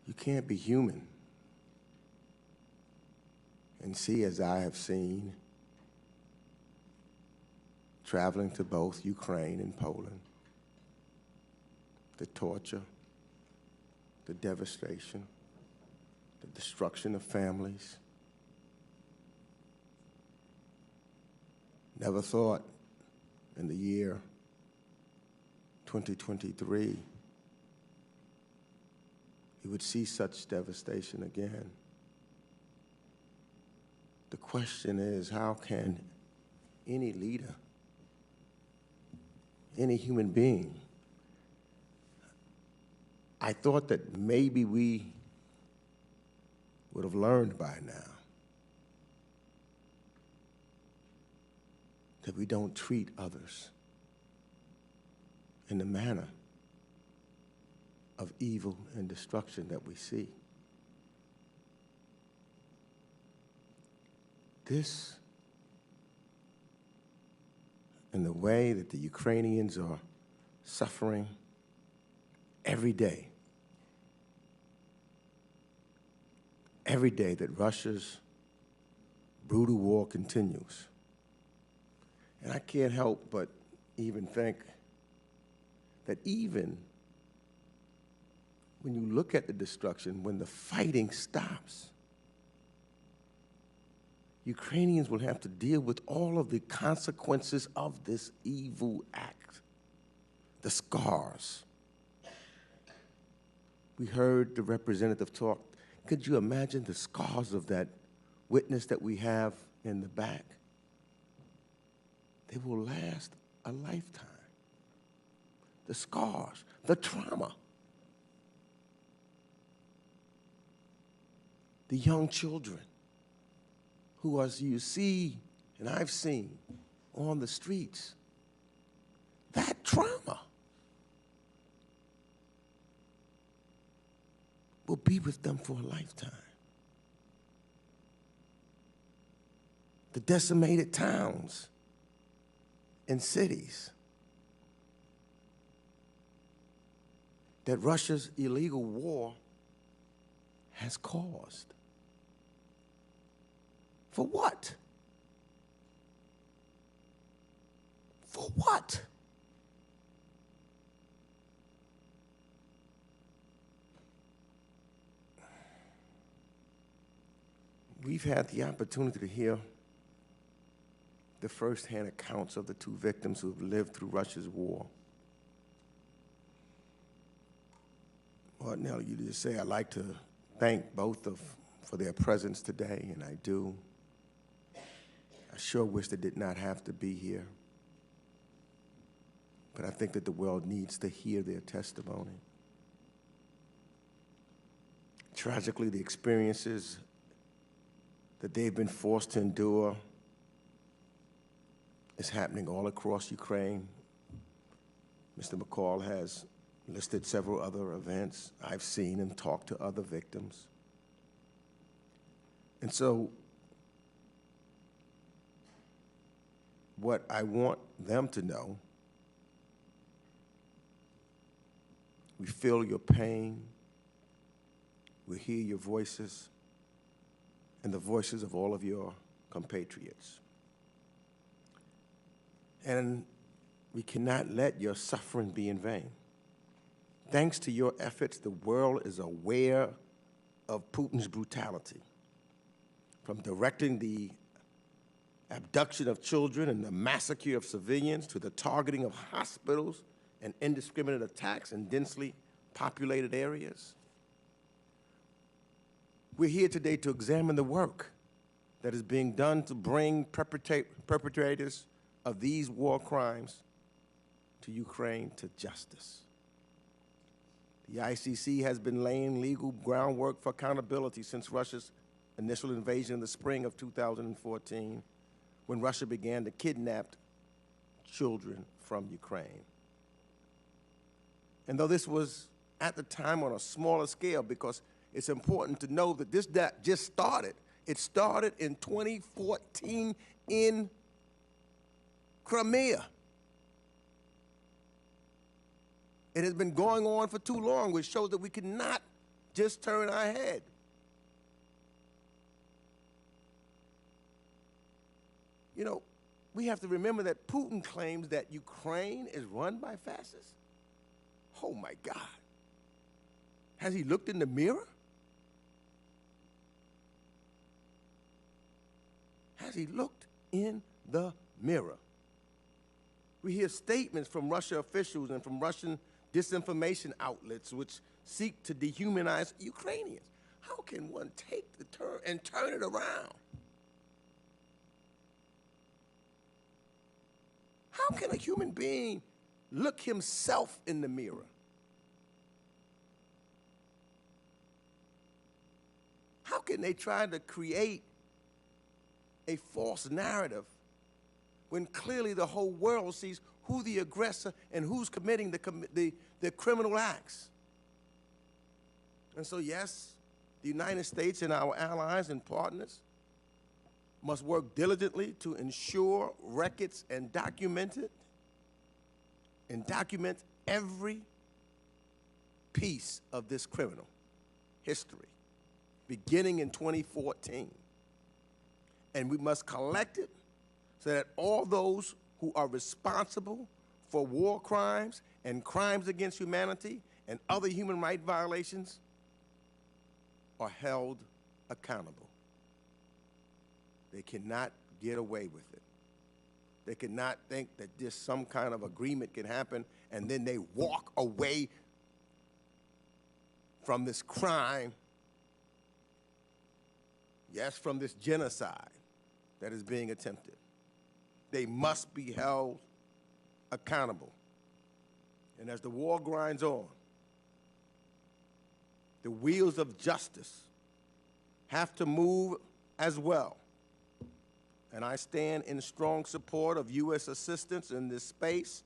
You can't be human and see, as I have seen, traveling to both Ukraine and Poland, the torture, the devastation, the destruction of families. Never thought in the year 2023 you would see such devastation again. The question is, how can any leader, any human being, I thought that maybe we would have learned by now that we don't treat others in the manner of evil and destruction that we see. This, and the way that the Ukrainians are suffering every day, every day that Russia's brutal war continues. And I can't help but even think that even when you look at the destruction, when the fighting stops, Ukrainians will have to deal with all of the consequences of this evil act, the scars. We heard the representative talk. Could you imagine the scars of that witness that we have in the back? They will last a lifetime. The scars, the trauma. The young children who, as you see, and I've seen on the streets, that trauma will be with them for a lifetime. The decimated towns and cities that Russia's illegal war has caused. For what? For what? We've had the opportunity to hear the first-hand accounts of the two victims who have lived through Russia's war. Ordinarily, you just say, I'd like to thank both for their presence today, and I do. I sure wish they did not have to be here. But I think that the world needs to hear their testimony. Tragically, the experiences that they've been forced to endure is happening all across Ukraine. Mr. McCall has listed several other events. I've seen and talked to other victims. And so what I want them to know, we feel your pain, we hear your voices, and the voices of all of your compatriots. And we cannot let your suffering be in vain. Thanks to your efforts, the world is aware of Putin's brutality, from directing the abduction of children and the massacre of civilians to the targeting of hospitals and indiscriminate attacks in densely populated areas. We're here today to examine the work that is being done to bring perpetrators of these war crimes to Ukraine to justice. The ICC has been laying legal groundwork for accountability since Russia's initial invasion in the spring of 2014, when Russia began to kidnap children from Ukraine. And though this was at the time on a smaller scale, because it's important to know that this just started. It started in 2014 in Crimea. It has been going on for too long, which shows that we cannot just turn our head. You know, we have to remember that Putin claims that Ukraine is run by fascists. Oh my God. Has he looked in the mirror? Has he looked in the mirror? We hear statements from Russian officials and from Russian disinformation outlets which seek to dehumanize Ukrainians. How can one take the turn and turn it around? How can a human being look himself in the mirror? How can they try to create a false narrative when clearly the whole world sees who the aggressor and who's committing the criminal acts? And so, yes, the United States and our allies and partners must work diligently to ensure records and document every piece of this criminal history, beginning in 2014. And we must collect it so that all those who are responsible for war crimes and crimes against humanity and other human rights violations are held accountable. They cannot get away with it. They cannot think that just some kind of agreement can happen and then they walk away from this crime, yes, from this genocide that is being attempted. They must be held accountable. And as the war grinds on, the wheels of justice have to move as well. And I stand in strong support of U.S. assistance in this space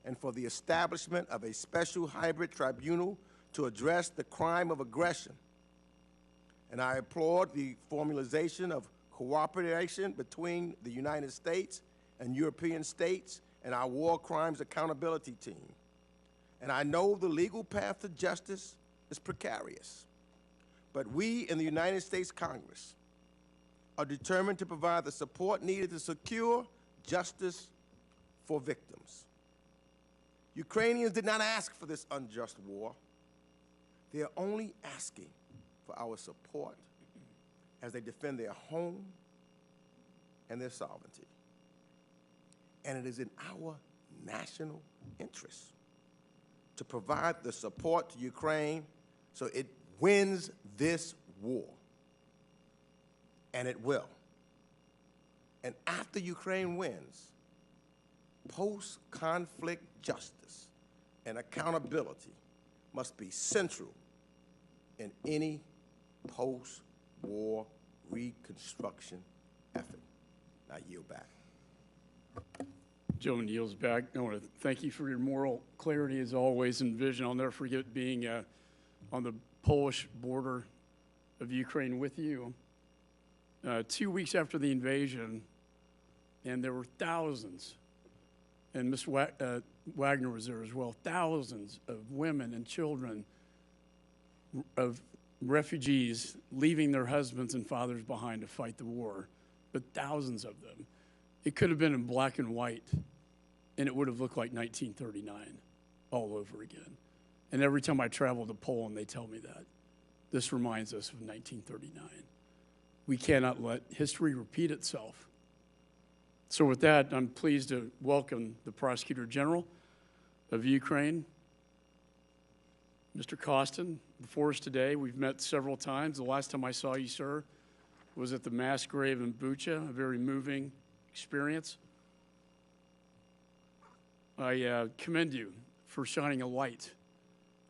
and for the establishment of a special hybrid tribunal to address the crime of aggression. And I applaud the formalization of cooperation between the United States and European states and our war crimes accountability team. And I know the legal path to justice is precarious, but we in the United States Congress are determined to provide the support needed to secure justice for victims. Ukrainians did not ask for this unjust war. They are only asking for our support as they defend their home and their sovereignty. And it is in our national interest to provide the support to Ukraine so it wins this war. And it will. And after Ukraine wins, post-conflict justice and accountability must be central in any post-war reconstruction effort. I yield back. Joe yields back. I want to thank you for your moral clarity as always and vision. I'll never forget being on the Polish border of Ukraine with you 2 weeks after the invasion, and there were thousands, and Ms. Wagner was there as well, thousands of women and children of refugees leaving their husbands and fathers behind to fight the war, but thousands of them. It could have been in black and white, and it would have looked like 1939 all over again. And every time I travel to Poland, they tell me that. This reminds us of 1939. We cannot let history repeat itself. So with that, I'm pleased to welcome the Prosecutor General of Ukraine, Mr. Kostin, before us today. We've met several times. The last time I saw you, sir, was at the mass grave in Bucha, a very moving experience. I commend you for shining a light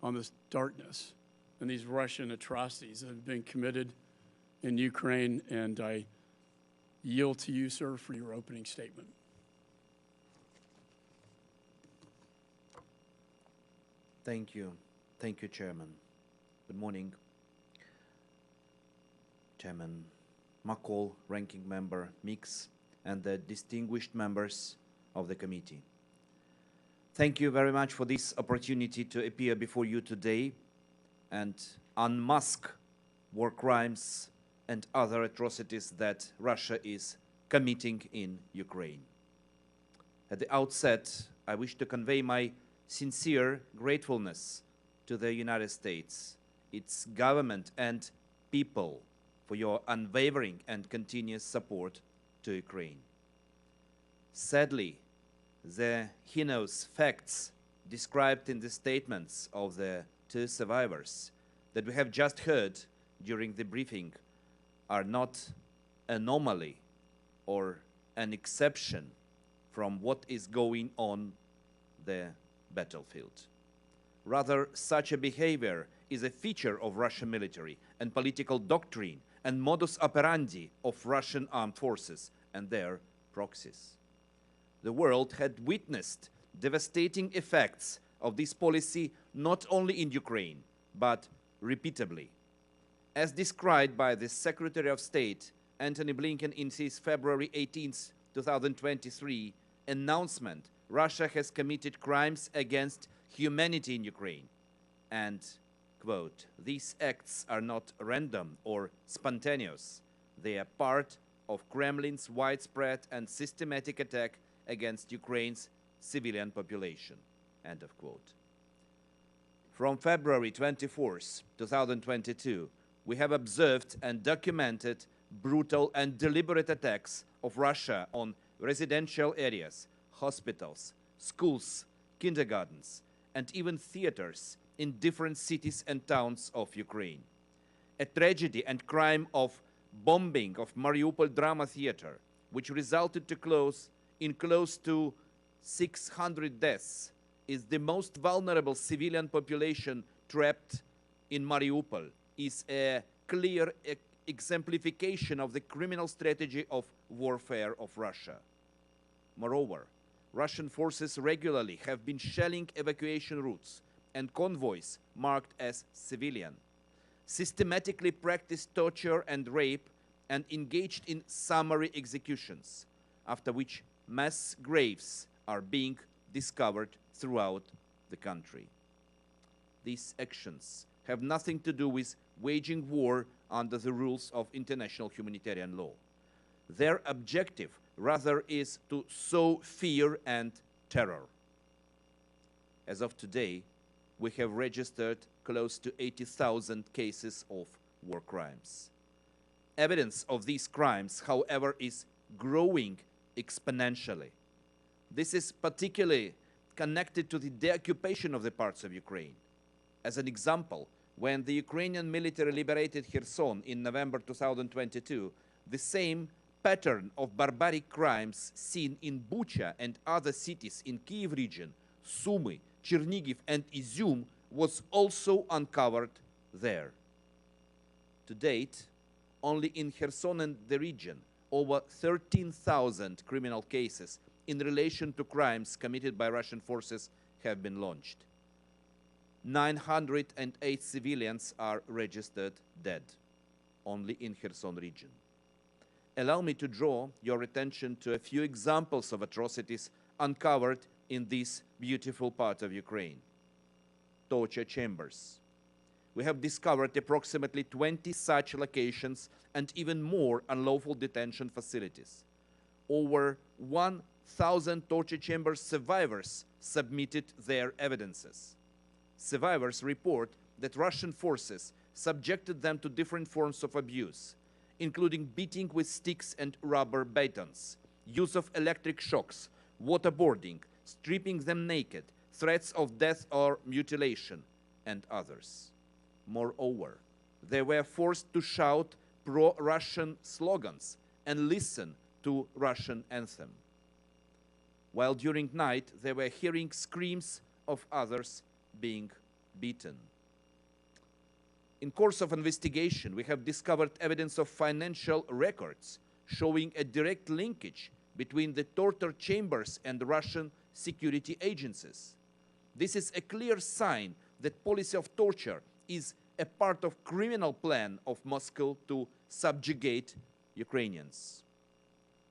on this darkness and these Russian atrocities that have been committed in Ukraine, and I yield to you, sir, for your opening statement. Thank you. Thank you, Chairman. Good morning. Chairman McCall, Ranking Member Mix, and the distinguished members of the committee. Thank you very much for this opportunity to appear before you today and unmask war crimes and other atrocities that Russia is committing in Ukraine. At the outset, I wish to convey my sincere gratefulness to the United States, its government and people for your unwavering and continuous support to Ukraine. Sadly, the heinous facts described in the statements of the two survivors that we have just heard during the briefing are not anomaly or an exception from what is going on the battlefield. Rather, such a behavior is a feature of Russian military and political doctrine and modus operandi of Russian armed forces and their proxies. The world had witnessed devastating effects of this policy not only in Ukraine, but repeatedly. As described by the Secretary of State, Antony Blinken, in his February 18, 2023 announcement, Russia has committed crimes against humanity in Ukraine and quote, "These acts are not random or spontaneous. They are part of Kremlin's widespread and systematic attack against Ukraine's civilian population," end of quote. From February 24th, 2022, we have observed and documented brutal and deliberate attacks of Russia on residential areas, hospitals, schools, kindergartens, and even theaters in different cities and towns of Ukraine. A tragedy and crime of bombing of Mariupol Drama Theater, which resulted in close to 600 deaths, is the most vulnerable civilian population trapped in Mariupol, is a clear exemplification of the criminal strategy of warfare of Russia. Moreover, Russian forces regularly have been shelling evacuation routes and convoys marked as civilian, systematically practiced torture and rape, and engaged in summary executions, after which mass graves are being discovered throughout the country. These actions have nothing to do with waging war under the rules of international humanitarian law. Their objective rather is to sow fear and terror. As of today, we have registered close to 80,000 cases of war crimes. Evidence of these crimes, however, is growing exponentially. This is particularly connected to the deoccupation of the parts of Ukraine. As an example, when the Ukrainian military liberated Kherson in November 2022, the same pattern of barbaric crimes seen in Bucha and other cities in Kyiv region, Sumy, Chernigiv, and Izium was also uncovered there. To date, only in Kherson and the region, over 13,000 criminal cases in relation to crimes committed by Russian forces have been launched. 908 civilians are registered dead, only in Kherson region. Allow me to draw your attention to a few examples of atrocities uncovered in this beautiful part of Ukraine. Torture chambers. We have discovered approximately 20 such locations and even more unlawful detention facilities. Over 1,000 torture chamber survivors submitted their evidences. Survivors report that Russian forces subjected them to different forms of abuse, including beating with sticks and rubber batons, use of electric shocks, waterboarding, stripping them naked, threats of death or mutilation, and others. Moreover, they were forced to shout pro-Russian slogans and listen to Russian anthem. While during night, they were hearing screams of others being beaten. In course of investigation, we have discovered evidence of financial records showing a direct linkage between the torture chambers and the Russian security agencies. This is a clear sign that policy of torture is a part of criminal plan of Moscow to subjugate Ukrainians.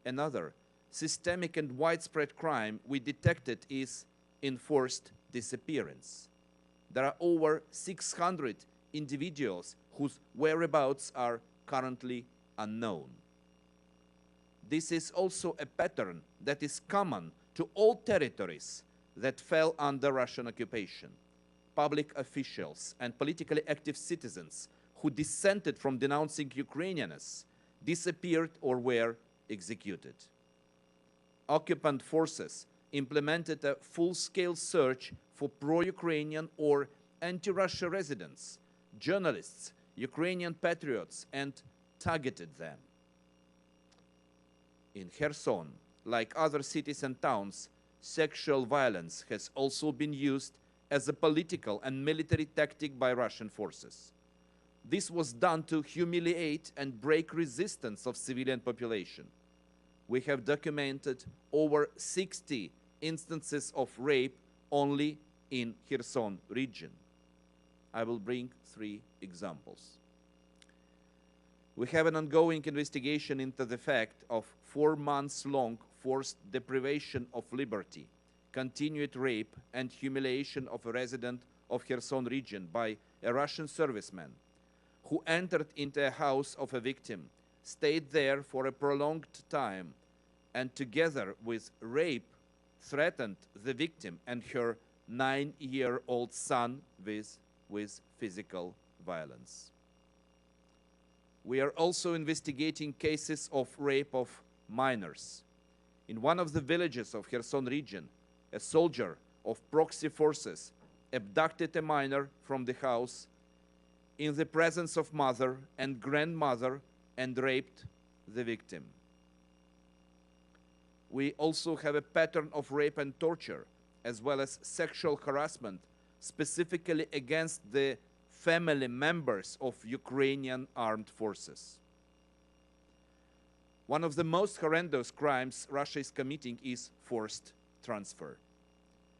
Another systemic and widespread crime we detected is enforced disappearance. There are over 600 individuals whose whereabouts are currently unknown. This is also a pattern that is common to all territories that fell under Russian occupation. Public officials and politically active citizens who dissented from denouncing Ukrainianness disappeared or were executed. Occupant forces implemented a full-scale search for pro-Ukrainian or anti-Russia residents, journalists, Ukrainian patriots, and targeted them. In Kherson, like other cities and towns, sexual violence has also been used as a political and military tactic by Russian forces. This was done to humiliate and break resistance of civilian population. We have documented over 60 instances of rape only in Kherson region. I will bring 3 examples. We have an ongoing investigation into the fact of 4 months-long forced deprivation of liberty, continued rape and humiliation of a resident of Kherson region by a Russian serviceman who entered into a house of a victim, stayed there for a prolonged time, and together with rape, threatened the victim and her 9-year-old son with physical violence. We are also investigating cases of rape of minors. In one of the villages of Kherson region, a soldier of proxy forces abducted a minor from the house in the presence of mother and grandmother and raped the victim. We also have a pattern of rape and torture, as well as sexual harassment, specifically against the family members of Ukrainian armed forces. One of the most horrendous crimes Russia is committing is forced transfer.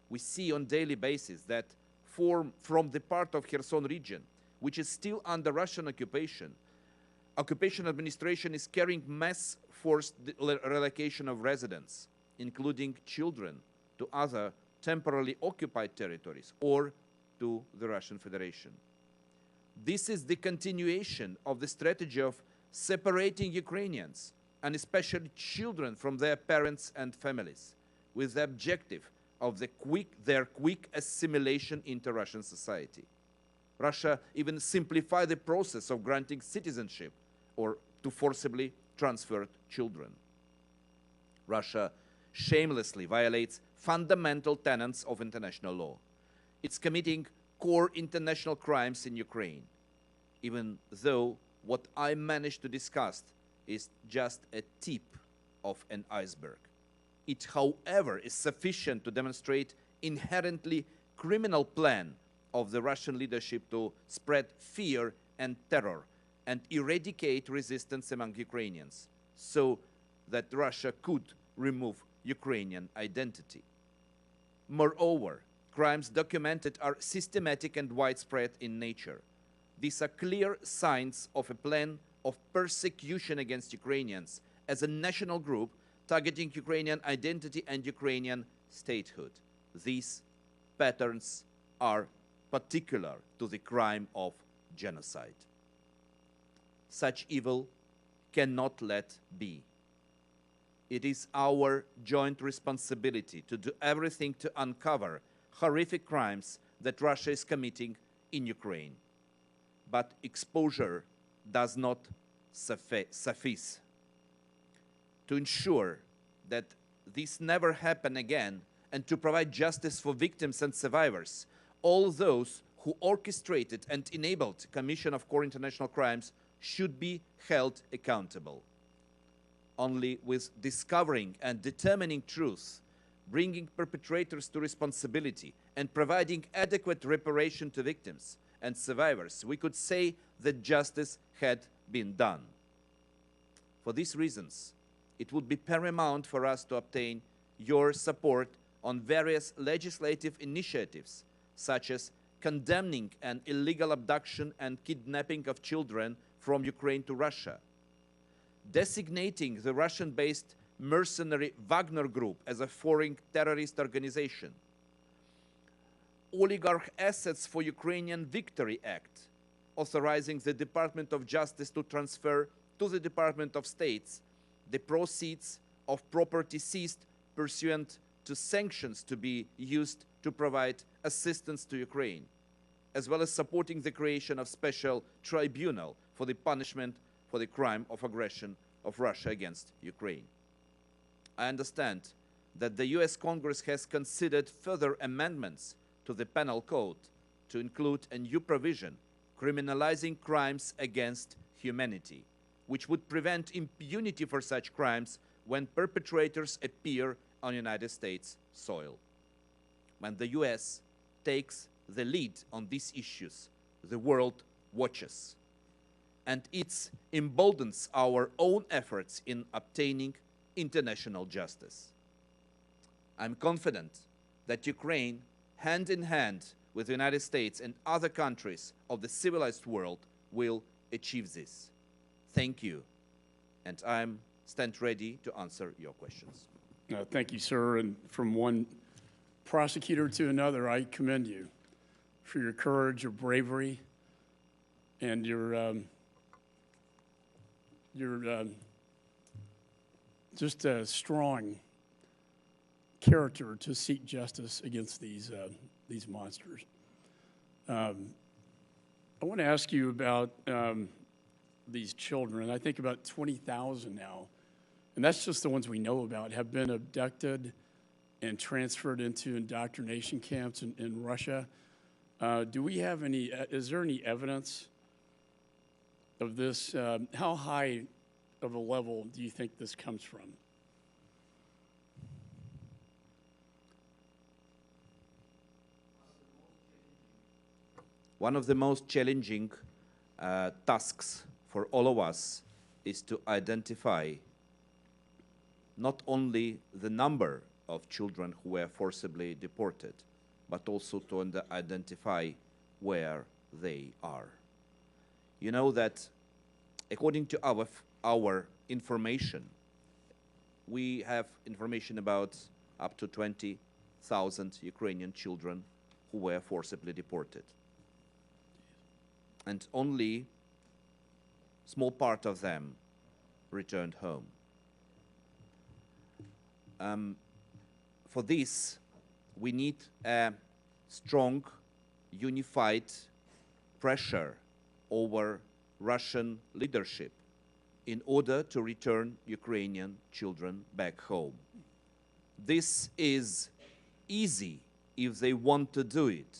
We see on a daily basis that from the part of Kherson region, which is still under Russian occupation administration is carrying mass forced relocation of residents, including children, to other temporarily occupied territories or to the Russian Federation. This is the continuation of the strategy of separating Ukrainians, and especially children, from their parents and families, with the objective of their quick assimilation into Russian society. Russia even simplified the process of granting citizenship or to forcibly transfer children. Russia shamelessly violates fundamental tenets of international law. It's committing core international crimes in Ukraine, even though what I managed to discuss is just a tip of an iceberg. It, however, is sufficient to demonstrate inherently criminal plan of the Russian leadership to spread fear and terror and eradicate resistance among Ukrainians so that Russia could remove Ukrainian identity. Moreover, crimes documented are systematic and widespread in nature. These are clear signs of a plan of persecution against Ukrainians as a national group targeting Ukrainian identity and Ukrainian statehood. These patterns are particular to the crime of genocide. Such evil cannot let be. It is our joint responsibility to do everything to uncover horrific crimes that Russia is committing in Ukraine. But exposure does not suffice. To ensure that this never happen again and to provide justice for victims and survivors, all those who orchestrated and enabled commission of core international crimes should be held accountable. Only with discovering and determining truth, bringing perpetrators to responsibility, and providing adequate reparation to victims and survivors, we could say that justice had been done. For these reasons, it would be paramount for us to obtain your support on various legislative initiatives, such as condemning an illegal abduction and kidnapping of children from Ukraine to Russia, designating the Russian-based mercenary Wagner Group as a foreign terrorist organization, Oligarch Assets for Ukrainian Victory Act, authorizing the Department of Justice to transfer to the Department of States the proceeds of property seized pursuant to sanctions to be used to provide assistance to Ukraine, as well as supporting the creation of special tribunal for the punishment for the crime of aggression of Russia against Ukraine. I understand that the US Congress has considered further amendments to the Penal Code to include a new provision criminalizing crimes against humanity, which would prevent impunity for such crimes when perpetrators appear on United States soil. When the US takes the lead on these issues, the world watches, and it emboldens our own efforts in obtaining international justice. I'm confident that Ukraine, hand in hand with the United States and other countries of the civilized world, will achieve this. Thank you, and I stand ready to answer your questions. Thank you, sir. And from one prosecutor to another, I commend you. for your courage, your bravery, and your just a strong character to seek justice against these monsters. I want to ask you about these children. I think about 20,000 now, and that's just the ones we know about, have been abducted and transferred into indoctrination camps in Russia. Do we have any, is there any evidence of this? How high of a level do you think this comes from? One of the most challenging tasks for all of us is to identify not only the number of children who were forcibly deported, but also to identify where they are. You know that according to our information, we have information about up to 20,000 Ukrainian children who were forcibly deported. And only a small part of them returned home. For this, we need a strong, unified pressure over Russian leadership in order to return Ukrainian children back home. This is easy if they want to do it.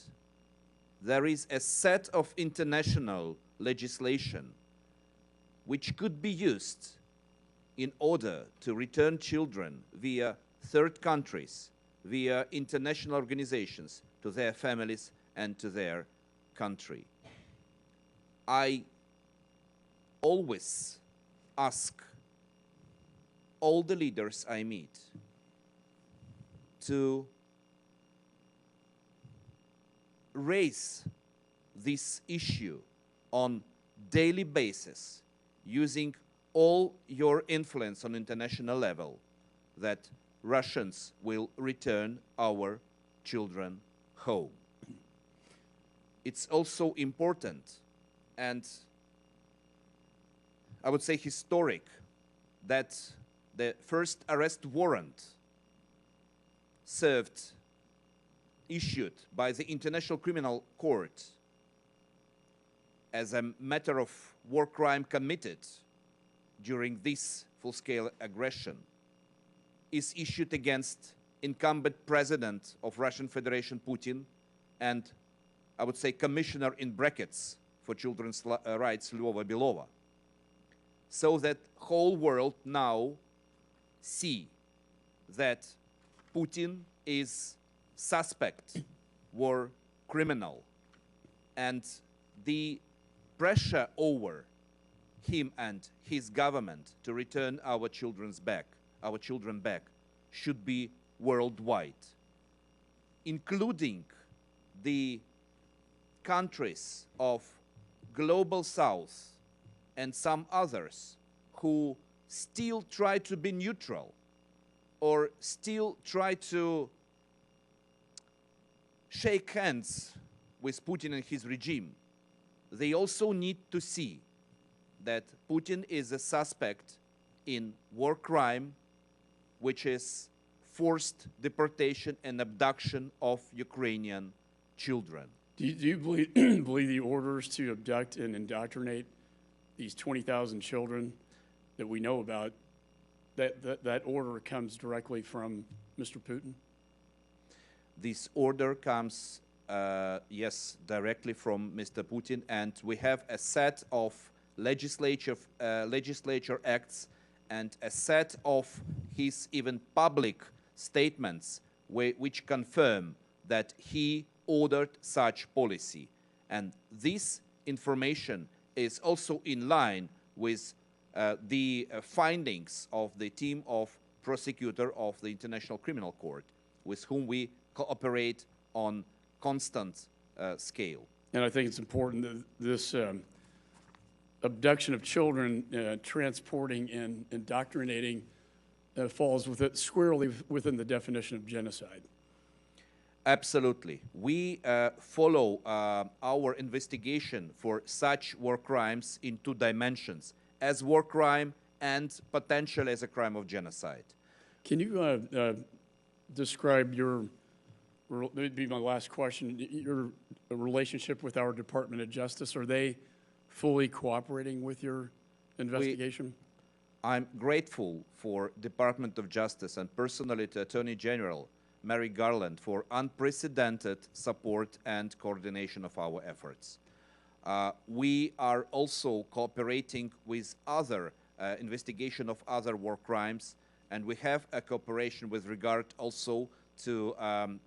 There is a set of international legislation which could be used in order to return children via third countries, via international organizations, to their families and to their country. I always ask all the leaders I meet to raise this issue on daily basis, using all your influence on international level, that Russians will return our children home. It's also important and I would say historic that the first arrest warrant issued by the International Criminal Court as a matter of war crime committed during this full-scale aggression is issued against incumbent president of Russian Federation, Putin, and I would say commissioner in brackets for children's rights, Lyova Belova, so that whole world now see that Putin is suspect, war criminal, and the pressure over him and his government to return our children back should be worldwide, including the countries of global south and some others who still try to be neutral or still try to shake hands with Putin and his regime. They also need to see that Putin is a suspect in war crime, which is forced deportation and abduction of Ukrainian children. Do you believe, believe the orders to abduct and indoctrinate these 20,000 children that we know about, that order comes directly from Mr. Putin? This order comes, yes, directly from Mr. Putin, and we have a set of legislature acts and a set of his even public statements which confirm that he ordered such policy. And this information is also in line with the findings of the team of prosecutor of the International Criminal Court, with whom we cooperate on constant scale. And I think it's important that this abduction of children, transporting and indoctrinating falls squarely within the definition of genocide. Absolutely. We follow our investigation for such war crimes in two dimensions, as war crime and potentially as a crime of genocide. Can you describe your, that would be my last question, your relationship with our Department of Justice? Are they fully cooperating with your investigation? I'm grateful for Department of Justice and personally to Attorney General Mary Garland for unprecedented support and coordination of our efforts. We are also cooperating with other investigation of other war crimes, and we have a cooperation with regard also to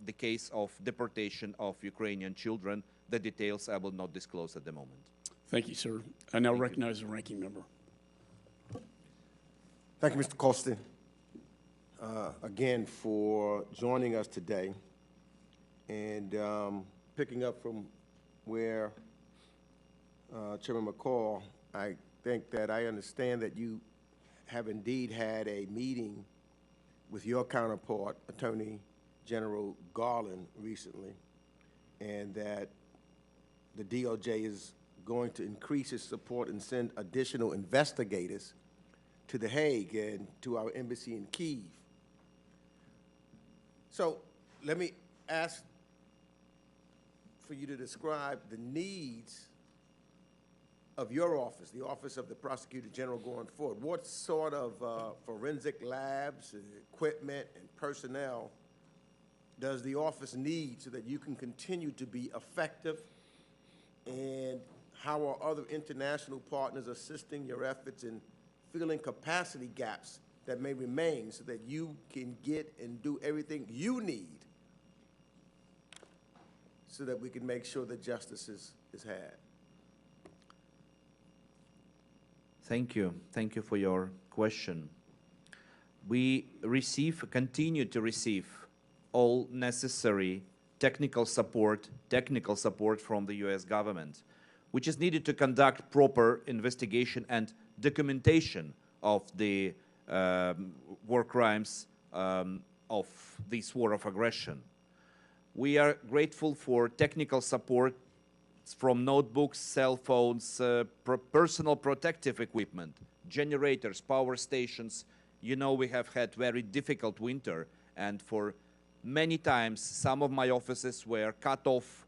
the case of deportation of Ukrainian children. The details I will not disclose at the moment. Thank you, sir. I now recognize the ranking member. Thank you, Mr. Kostin, again for joining us today and picking up from where Chairman McCall, I think that I understand that you have indeed had a meeting with your counterpart, Attorney General Garland, recently, and that the DOJ is going to increase its support and send additional investigators to The Hague and to our embassy in Kyiv. So let me ask for you to describe the needs of your office, the Office of the Prosecutor General going forward. What sort of forensic labs and equipment and personnel does the office need so that you can continue to be effective? And how are other international partners assisting your efforts in filling capacity gaps that may remain so that you can get and do everything you need so that we can make sure that justice is had? Thank you. Thank you for your question. We continue to receive all necessary technical support from the US government, which is needed to conduct proper investigation and documentation of the war crimes of this war of aggression. We are grateful for technical support from notebooks, cell phones, personal protective equipment, generators, power stations. You know, we have had very difficult winter, and for many times some of my offices were cut off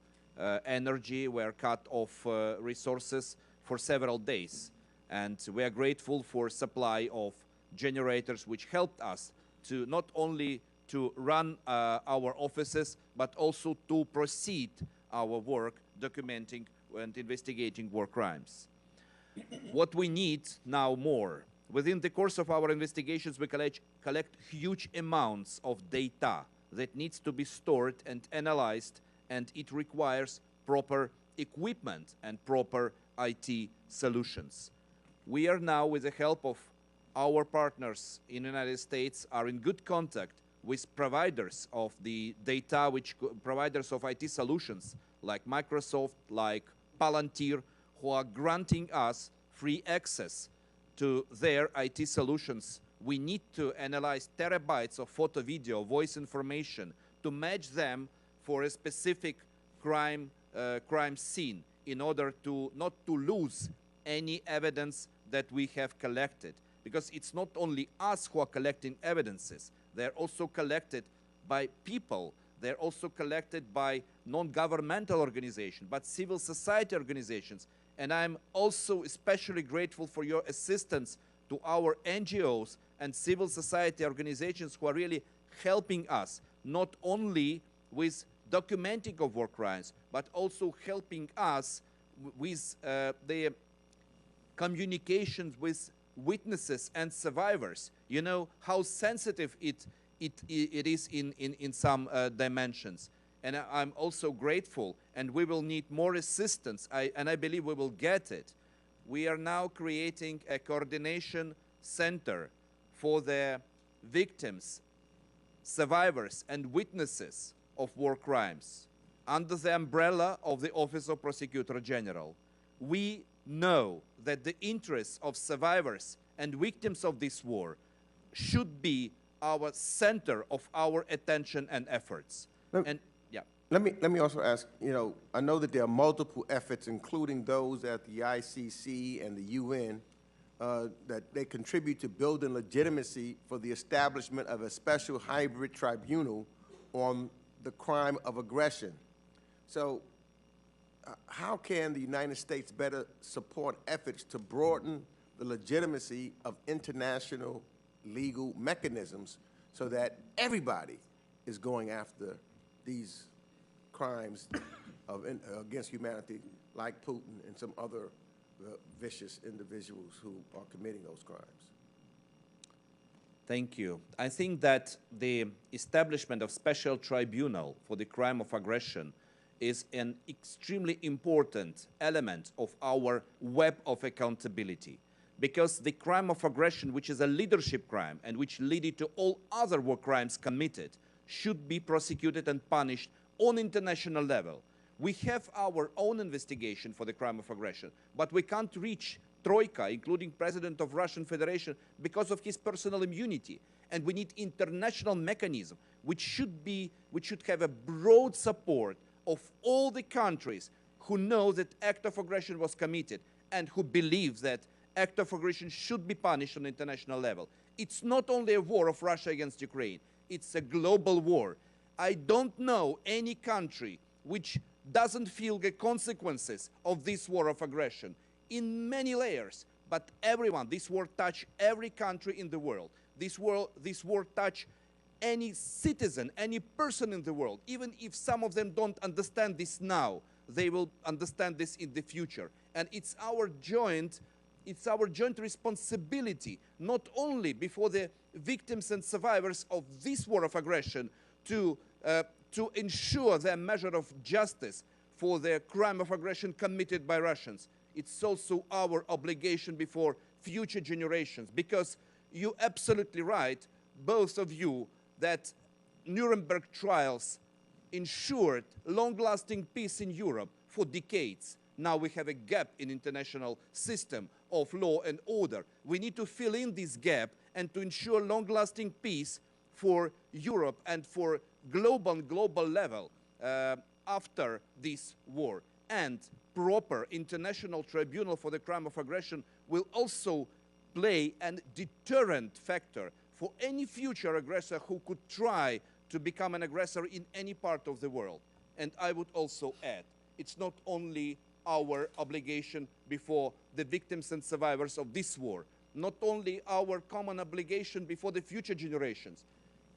energy, were cut off resources for several days. And we are grateful for supply of generators, which helped us to not only to run our offices, but also to proceed our work documenting and investigating war crimes. What we need now more, within the course of our investigations, we collect huge amounts of data that needs to be stored and analyzed, and it requires proper equipment and proper IT solutions. We are now, with the help of our partners in the United States, are in good contact with providers of the data, providers of IT solutions like Microsoft, like Palantir, who are granting us free access to their IT solutions. We need to analyze terabytes of photo, video, voice information to match them for a specific crime scene in order to not to lose any evidence that we have collected. Because it's not only us who are collecting evidences, they're also collected by people, they're also collected by non-governmental organizations, but civil society organizations. And I'm also especially grateful for your assistance to our NGOs and civil society organizations who are really helping us, not only with documenting of war crimes, but also helping us with the communications with witnesses and survivors. You know how sensitive it is in some dimensions. And I'm also grateful, and we will need more assistance, and I believe we will get it. We are now creating a coordination center for the victims, survivors, and witnesses of war crimes under the umbrella of the Office of Prosecutor General. We know that the interests of survivors and victims of this war should be our center of our attention and efforts. Let Let me also ask, I know that there are multiple efforts, including those at the ICC and the UN, that they contribute to building legitimacy for the establishment of a special hybrid tribunal on the crime of aggression. So how can the United States better support efforts to broaden the legitimacy of international legal mechanisms so that everybody is going after these crimes against humanity, like Putin and some other vicious individuals who are committing those crimes? Thank you. I think that the establishment of special tribunal for the crime of aggression is an extremely important element of our web of accountability, because the crime of aggression, which is a leadership crime and which led to all other war crimes committed, should be prosecuted and punished on international level. We have our own investigation for the crime of aggression, but we can't reach Troika, including President of Russian Federation, because of his personal immunity. And we need international mechanism which should have a broad support of all the countries who know that act of aggression was committed and who believe that act of aggression should be punished on international level. It's not only a war of Russia against Ukraine, it's a global war. I don't know any country which doesn't feel the consequences of this war of aggression in many layers, but everyone, this war touched every country in the world. This war touched any citizen, any person in the world. Even if some of them don't understand this now, they will understand this in the future. And it's our joint responsibility, not only before the victims and survivors of this war of aggression, to ensure their measure of justice for the crime of aggression committed by Russians. It's also our obligation before future generations, because you're absolutely right, both of you, that Nuremberg trials ensured long-lasting peace in Europe for decades. Now we have a gap in international system of law and order. We need to fill in this gap and to ensure long-lasting peace for Europe and for global level after this war. And proper international tribunal for the crime of aggression will also play a deterrent factor for any future aggressor who could try to become an aggressor in any part of the world. And I would also add, it's not only our obligation before the victims and survivors of this war, not only our common obligation before the future generations,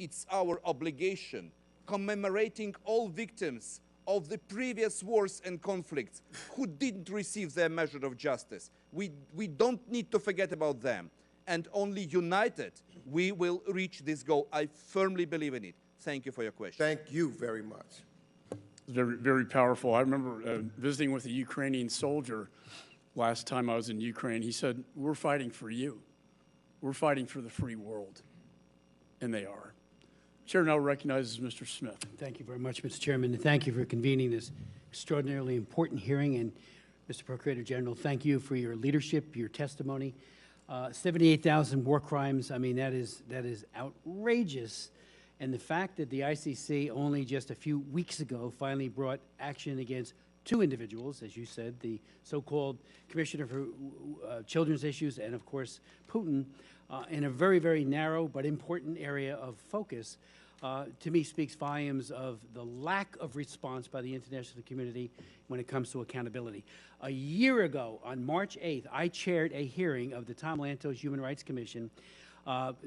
it's our obligation commemorating all victims of the previous wars and conflicts who didn't receive their measure of justice. We don't need to forget about them. And only united, we will reach this goal. I firmly believe in it. Thank you for your question. Thank you very much. Very, very powerful. I remember visiting with a Ukrainian soldier last time I was in Ukraine. He said, "We're fighting for you. We're fighting for the free world." And they are. Chair now recognizes Mr. Smith. Thank you very much, Mr. Chairman, and thank you for convening this extraordinarily important hearing. And Mr. Procurator General, thank you for your leadership, your testimony. 78,000 war crimes, I mean, that is outrageous. And the fact that the ICC only just a few weeks ago finally brought action against 2 individuals, as you said, the so-called Commissioner for Children's Issues and, of course, Putin, in a very, very narrow but important area of focus, to me speaks volumes of the lack of response by the international community when it comes to accountability. A year ago, on March 8th, I chaired a hearing of the Tom Lantos Human Rights Commission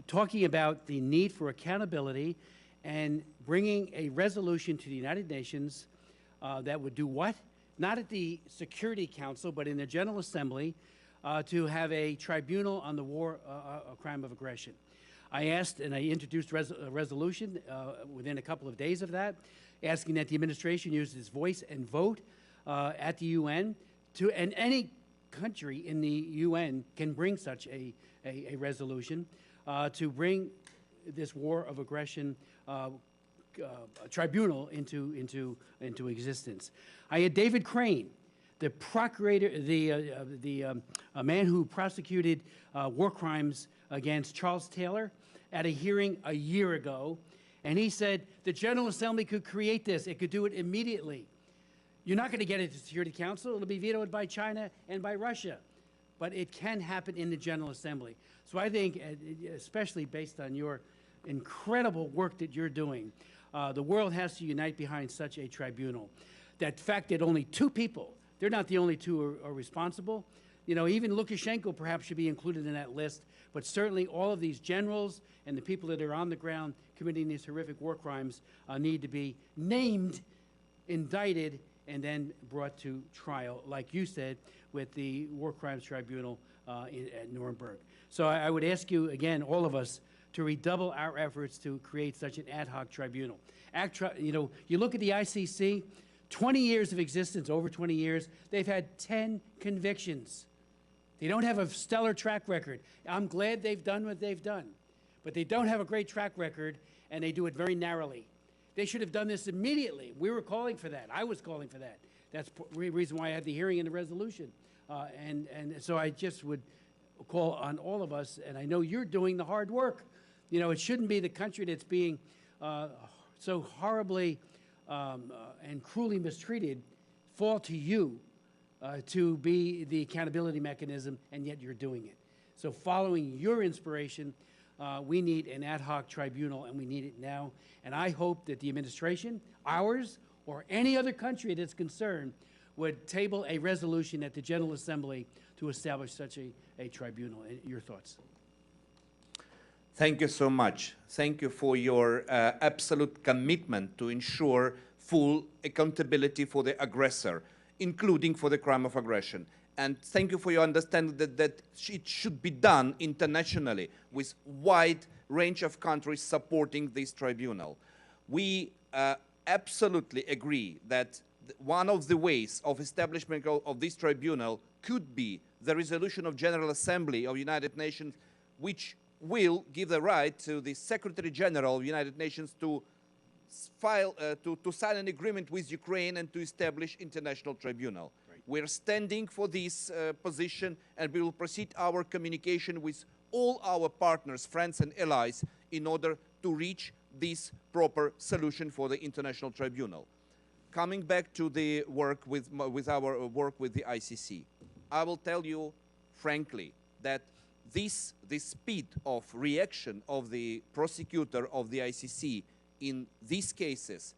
talking about the need for accountability and bringing a resolution to the United Nations that would do what? Not at the Security Council, but in the General Assembly, to have a tribunal on the war crime of aggression. I asked and I introduced a resolution within a couple of days of that, asking that the administration use its voice and vote at the UN, and any country in the UN can bring such a resolution to bring this war of aggression tribunal into existence. I had David Crane, the procurator, a man who prosecuted war crimes against Charles Taylor, at a hearing a year ago, And he said the General Assembly could create this. It could do it immediately. You're not going to get it to the Security Council. It'll be vetoed by China and by Russia. But it can happen in the General Assembly. So I think, especially based on your incredible work that you're doing, the world has to unite behind such a tribunal. That fact that only 2 people, they're not the only 2 are responsible. You know, even Lukashenko perhaps should be included in that list, but certainly all of these generals and the people that are on the ground committing these horrific war crimes need to be named, indicted, and then brought to trial, like you said, with the War Crimes Tribunal at Nuremberg. So I would ask you, again, all of us, to redouble our efforts to create such an ad hoc tribunal. You know, you look at the ICC, 20 years of existence, over 20 years, they've had 10 convictions. They don't have a stellar track record. I'm glad they've done what they've done, but they don't have a great track record, and they do it very narrowly. They should have done this immediately. We were calling for that. I was calling for that. That's the reason why I had the hearing and the resolution. And so I just would call on all of us, and I know you're doing the hard work. You know, it shouldn't be the country that's being so horribly and cruelly mistreated fall to you to be the accountability mechanism, and yet you're doing it. So following your inspiration, we need an ad hoc tribunal, and we need it now. And I hope that the administration, ours, or any other country that's concerned, would table a resolution at the General Assembly to establish such a tribunal. Your thoughts? Thank you so much. Thank you for your absolute commitment to ensure full accountability for the aggressor, including for the crime of aggression. And thank you for your understanding that it should be done internationally with wide range of countries supporting this tribunal. We absolutely agree that one of the ways of establishment of this tribunal could be the resolution of General Assembly of United Nations, which will give the right to the Secretary General of United Nations to file, to sign an agreement with Ukraine and to establish international tribunal. Right. We're standing for this position, and we will proceed our communication with all our partners, friends and allies in order to reach this proper solution for the international tribunal. Coming back to the work with our work with the ICC, I will tell you frankly that the speed of reaction of the prosecutor of the ICC in these cases,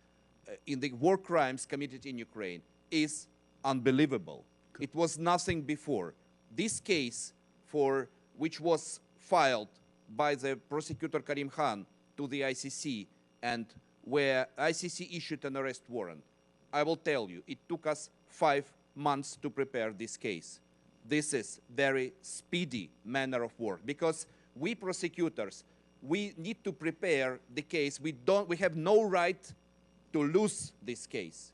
in the war crimes committed in Ukraine, is unbelievable. It was nothing before. This case, for which was filed by the prosecutor Karim Khan to the ICC, and where ICC issued an arrest warrant, I will tell you, it took us 5 months to prepare this case. This is very speedy manner of work, because we prosecutors, we need to prepare the case. We have no right to lose this case.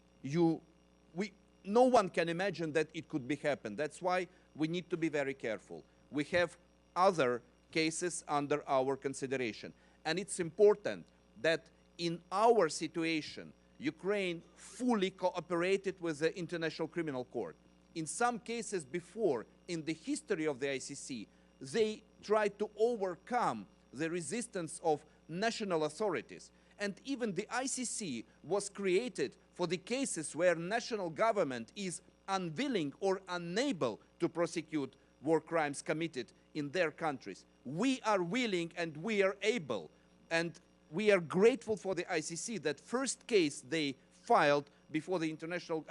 No one can imagine that it could be happen. That's why we need to be very careful. We have other cases under our consideration. And it's important that in our situation, Ukraine fully cooperated with the International Criminal Court. In some cases before, in the history of the ICC, they tried to overcome the resistance of national authorities. And even the ICC was created for the cases where national government is unwilling or unable to prosecute war crimes committed in their countries. We are willing and we are able. And we are grateful for the ICC that first case they filed before the international,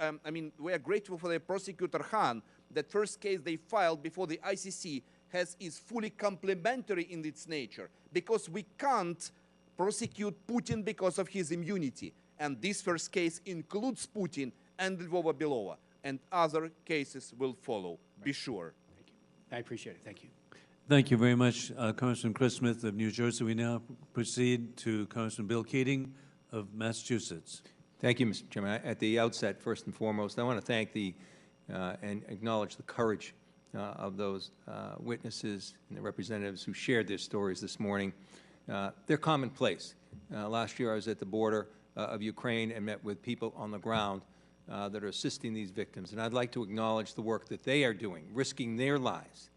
we are grateful for the prosecutor Khan that first case they filed before the ICC is fully complementary in its nature, because we can't prosecute Putin because of his immunity. And this first case includes Putin and Lvova Belova, and other cases will follow, be sure. Thank you. I appreciate it. Thank you. Thank you very much, Congressman Chris Smith of New Jersey. We now proceed to Congressman Bill Keating of Massachusetts. Thank you, Mr. Chairman. At the outset, first and foremost, I want to thank and acknowledge the courage of those witnesses and the representatives who shared their stories this morning. They're commonplace. Last year I was at the border of Ukraine and met with people on the ground that are assisting these victims. And I'd like to acknowledge the work that they are doing, risking their lives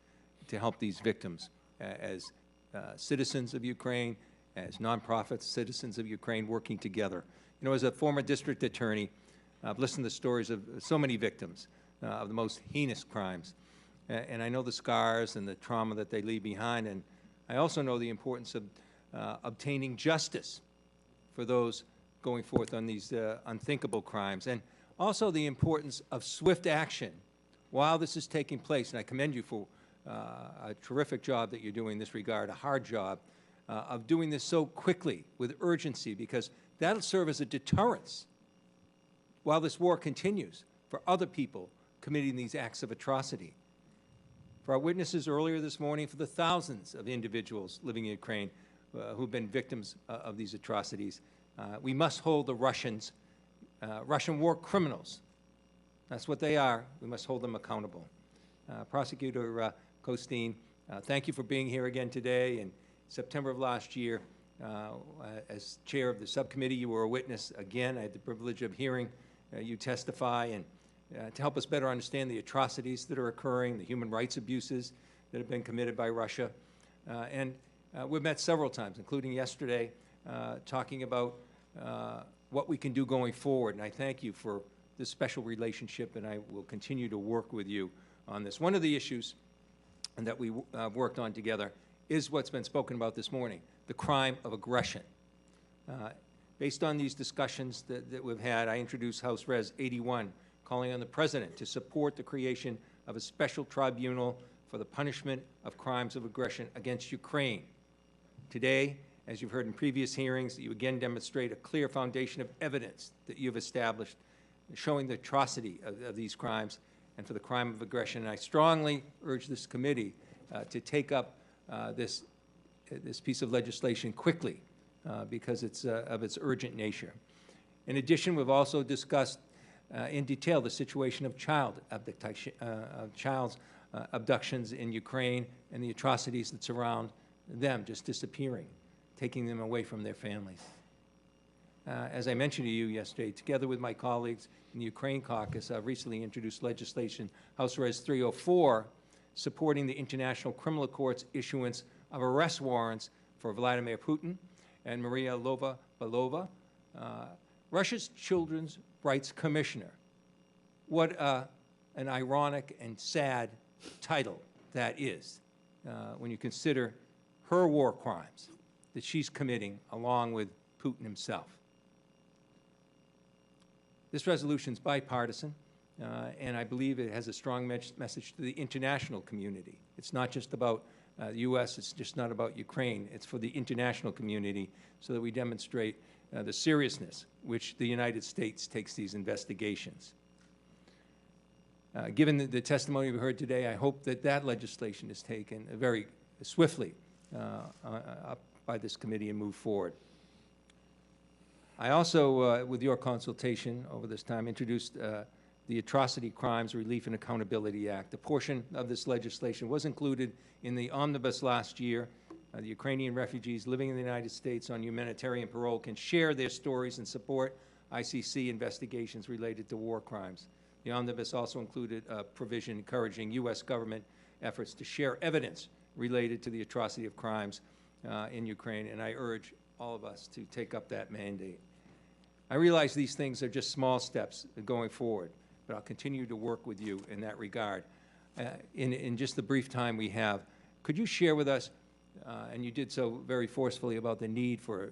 to help these victims as citizens of Ukraine as nonprofits, citizens of Ukraine working together. You know, as a former district attorney, I've listened to stories of so many victims of the most heinous crimes. And I know the scars and the trauma that they leave behind. And I also know the importance of obtaining justice for those going forth on these unthinkable crimes. And also the importance of swift action while this is taking place. And I commend you for a terrific job that you're doing in this regard, a hard job of doing this so quickly with urgency, because that'll serve as a deterrence while this war continues for other people committing these acts of atrocity. For our witnesses earlier this morning, for the thousands of individuals living in Ukraine who've been victims of these atrocities, we must hold the Russians, Russian war criminals. That's what they are. We must hold them accountable. Prosecutor Kostin, thank you for being here again today. In September of last year, as chair of the subcommittee, you were a witness again. I had the privilege of hearing you testify, and to help us better understand the atrocities that are occurring, the human rights abuses that have been committed by Russia. We've met several times, including yesterday, talking about what we can do going forward. And I thank you for this special relationship, and I will continue to work with you on this. One of the issues that we worked on together is what's been spoken about this morning, the crime of aggression. Based on these discussions that we've had, I introduced House Res 81, calling on the President to support the creation of a special tribunal for the punishment of crimes of aggression against Ukraine. Today, as you've heard in previous hearings, you again demonstrate a clear foundation of evidence that you've established showing the atrocity of these crimes and for the crime of aggression. And I strongly urge this committee to take up this piece of legislation quickly because it's of its urgent nature. In addition, we've also discussed in detail the situation of child abductions in Ukraine and the atrocities that surround them just disappearing, taking them away from their families. As I mentioned to you yesterday, together with my colleagues in the Ukraine caucus, I've recently introduced legislation, House Res 304, supporting the International Criminal Court's issuance of arrest warrants for Vladimir Putin and Maria Lvova-Belova, Russia's Children's Rights Commissioner. What an ironic and sad title that is when you consider her war crimes that she's committing along with Putin himself. This resolution is bipartisan, and I believe it has a strong message to the international community. It's not just about the U.S., it's just not about Ukraine. It's for the international community so that we demonstrate the seriousness which the United States takes these investigations. Given the testimony we heard today, I hope that that legislation is taken very swiftly up by this committee and move forward. I also, with your consultation over this time, introduced the Atrocity Crimes Relief and Accountability Act. A portion of this legislation was included in the omnibus last year. The Ukrainian refugees living in the United States on humanitarian parole can share their stories and support ICC investigations related to war crimes. The omnibus also included a provision encouraging U.S. government efforts to share evidence related to the atrocity of crimes in Ukraine, and I urge all of us to take up that mandate. I realize these things are just small steps going forward, but I'll continue to work with you in that regard. In just the brief time we have, could you share with us, and you did so very forcefully, about the need for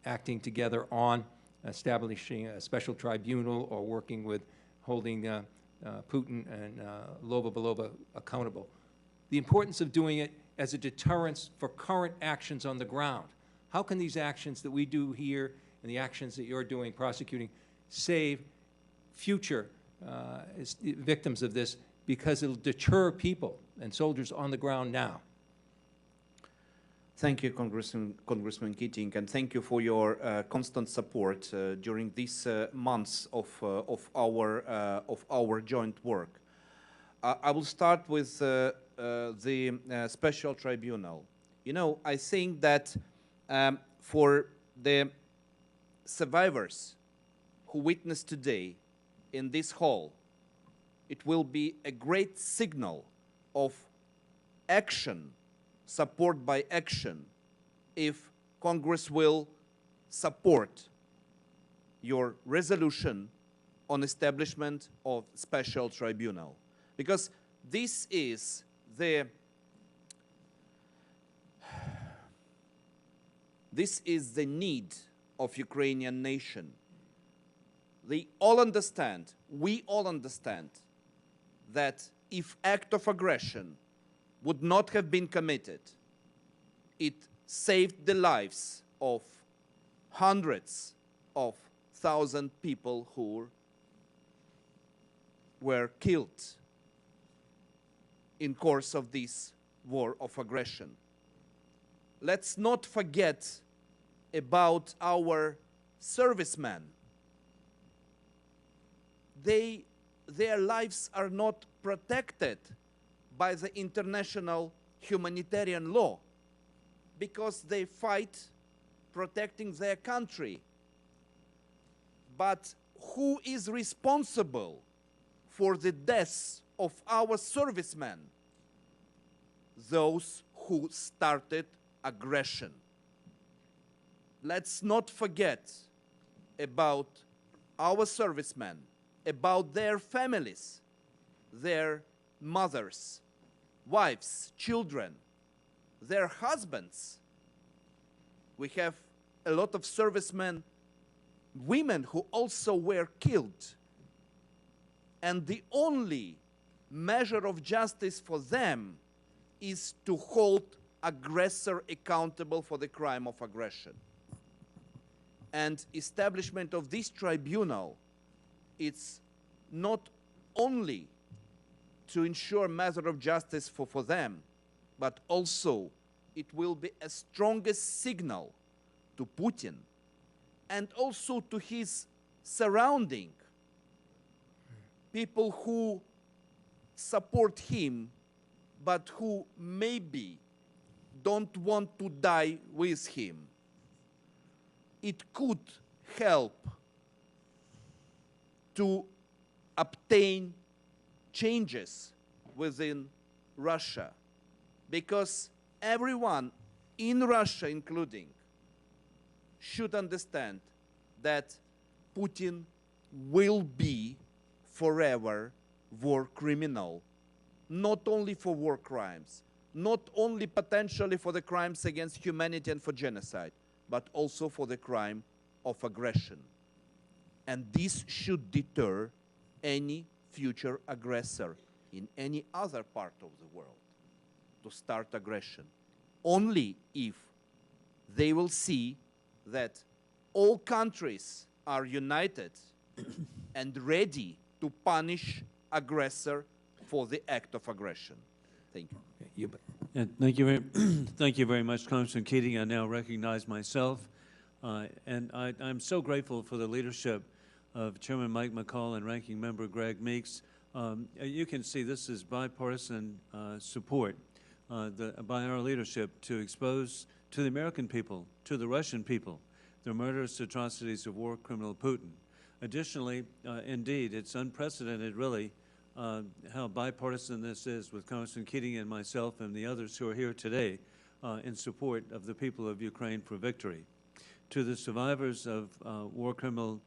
acting together on establishing a special tribunal or working with holding Putin and Lvova-Belova accountable. The importance of doing it as a deterrence for current actions on the ground. How can these actions that we do here and the actions that you're doing, prosecuting, save future victims of this, because it'll deter people and soldiers on the ground now? Thank you, Congressman Keating, and thank you for your constant support during these months of our joint work. I will start with the special tribunal. You know, I think that for the survivors who witnessed today in this hall, it will be a great signal of action, support by action, if Congress will support your resolution on establishment of special tribunal, because this is the need of Ukrainian nation. They all understand, we all understand, that if act of aggression would not have been committed, it saved the lives of hundreds of thousands of people who were killed in course of this war of aggression. Let's not forget about our servicemen. Their lives are not protected by the international humanitarian law because they fight protecting their country. But who is responsible for the deaths of our servicemen? Those who started aggression. Let's not forget about our servicemen, about their families, their mothers, wives, children, their husbands. We have a lot of servicemen, women who also were killed. And the only measure of justice for them is to hold aggressor accountable for the crime of aggression. And establishment of this tribunal, it's not only to ensure measure of justice for them, but also it will be a strongest signal to Putin and also to his surrounding, people who support him, but who maybe don't want to die with him. It could help to obtain changes within Russia, because everyone in Russia, including, should understand that Putin will be forever war criminal, not only for war crimes, not only potentially for the crimes against humanity and for genocide, but also for the crime of aggression. And this should deter any future aggressor in any other part of the world to start aggression, only if they will see that all countries are united and ready to punish aggressor for the act of aggression. Thank you. And thank you very much, Congressman Keating. I now recognize myself, and I'm so grateful for the leadership of Chairman Mike McCall and Ranking Member Greg Meeks. You can see this is bipartisan support by our leadership to expose to the American people, to the Russian people, the murderous atrocities of war criminal Putin. Additionally, indeed, it's unprecedented, really, how bipartisan this is with Congressman Keating and myself and the others who are here today in support of the people of Ukraine for victory. To the survivors of war criminal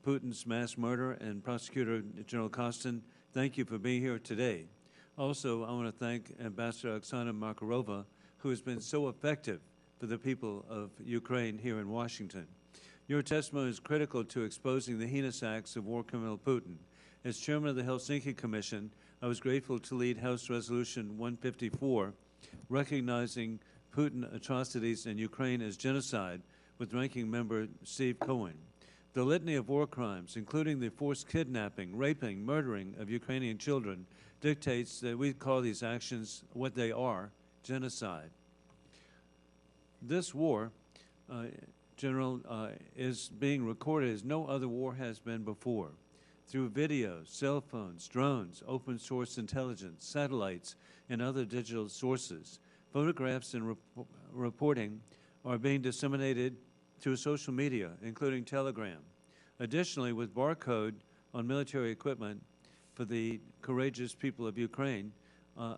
Putin's mass murder and Prosecutor General Kostin, thank you for being here today. Also, I want to thank Ambassador Oksana Markarova, who has been so effective for the people of Ukraine here in Washington. Your testimony is critical to exposing the heinous acts of war criminal Putin. As chairman of the Helsinki Commission, I was grateful to lead House Resolution 154, recognizing Putin atrocities in Ukraine as genocide, with Ranking Member Steve Cohen. The litany of war crimes, including the forced kidnapping, raping, murdering of Ukrainian children, dictates that we call these actions what they are, genocide. This war, General, is being recorded as no other war has been before. Through videos, cell phones, drones, open source intelligence, satellites, and other digital sources, photographs and reporting are being disseminated through social media, including Telegram. Additionally, with barcode on military equipment for the courageous people of Ukraine,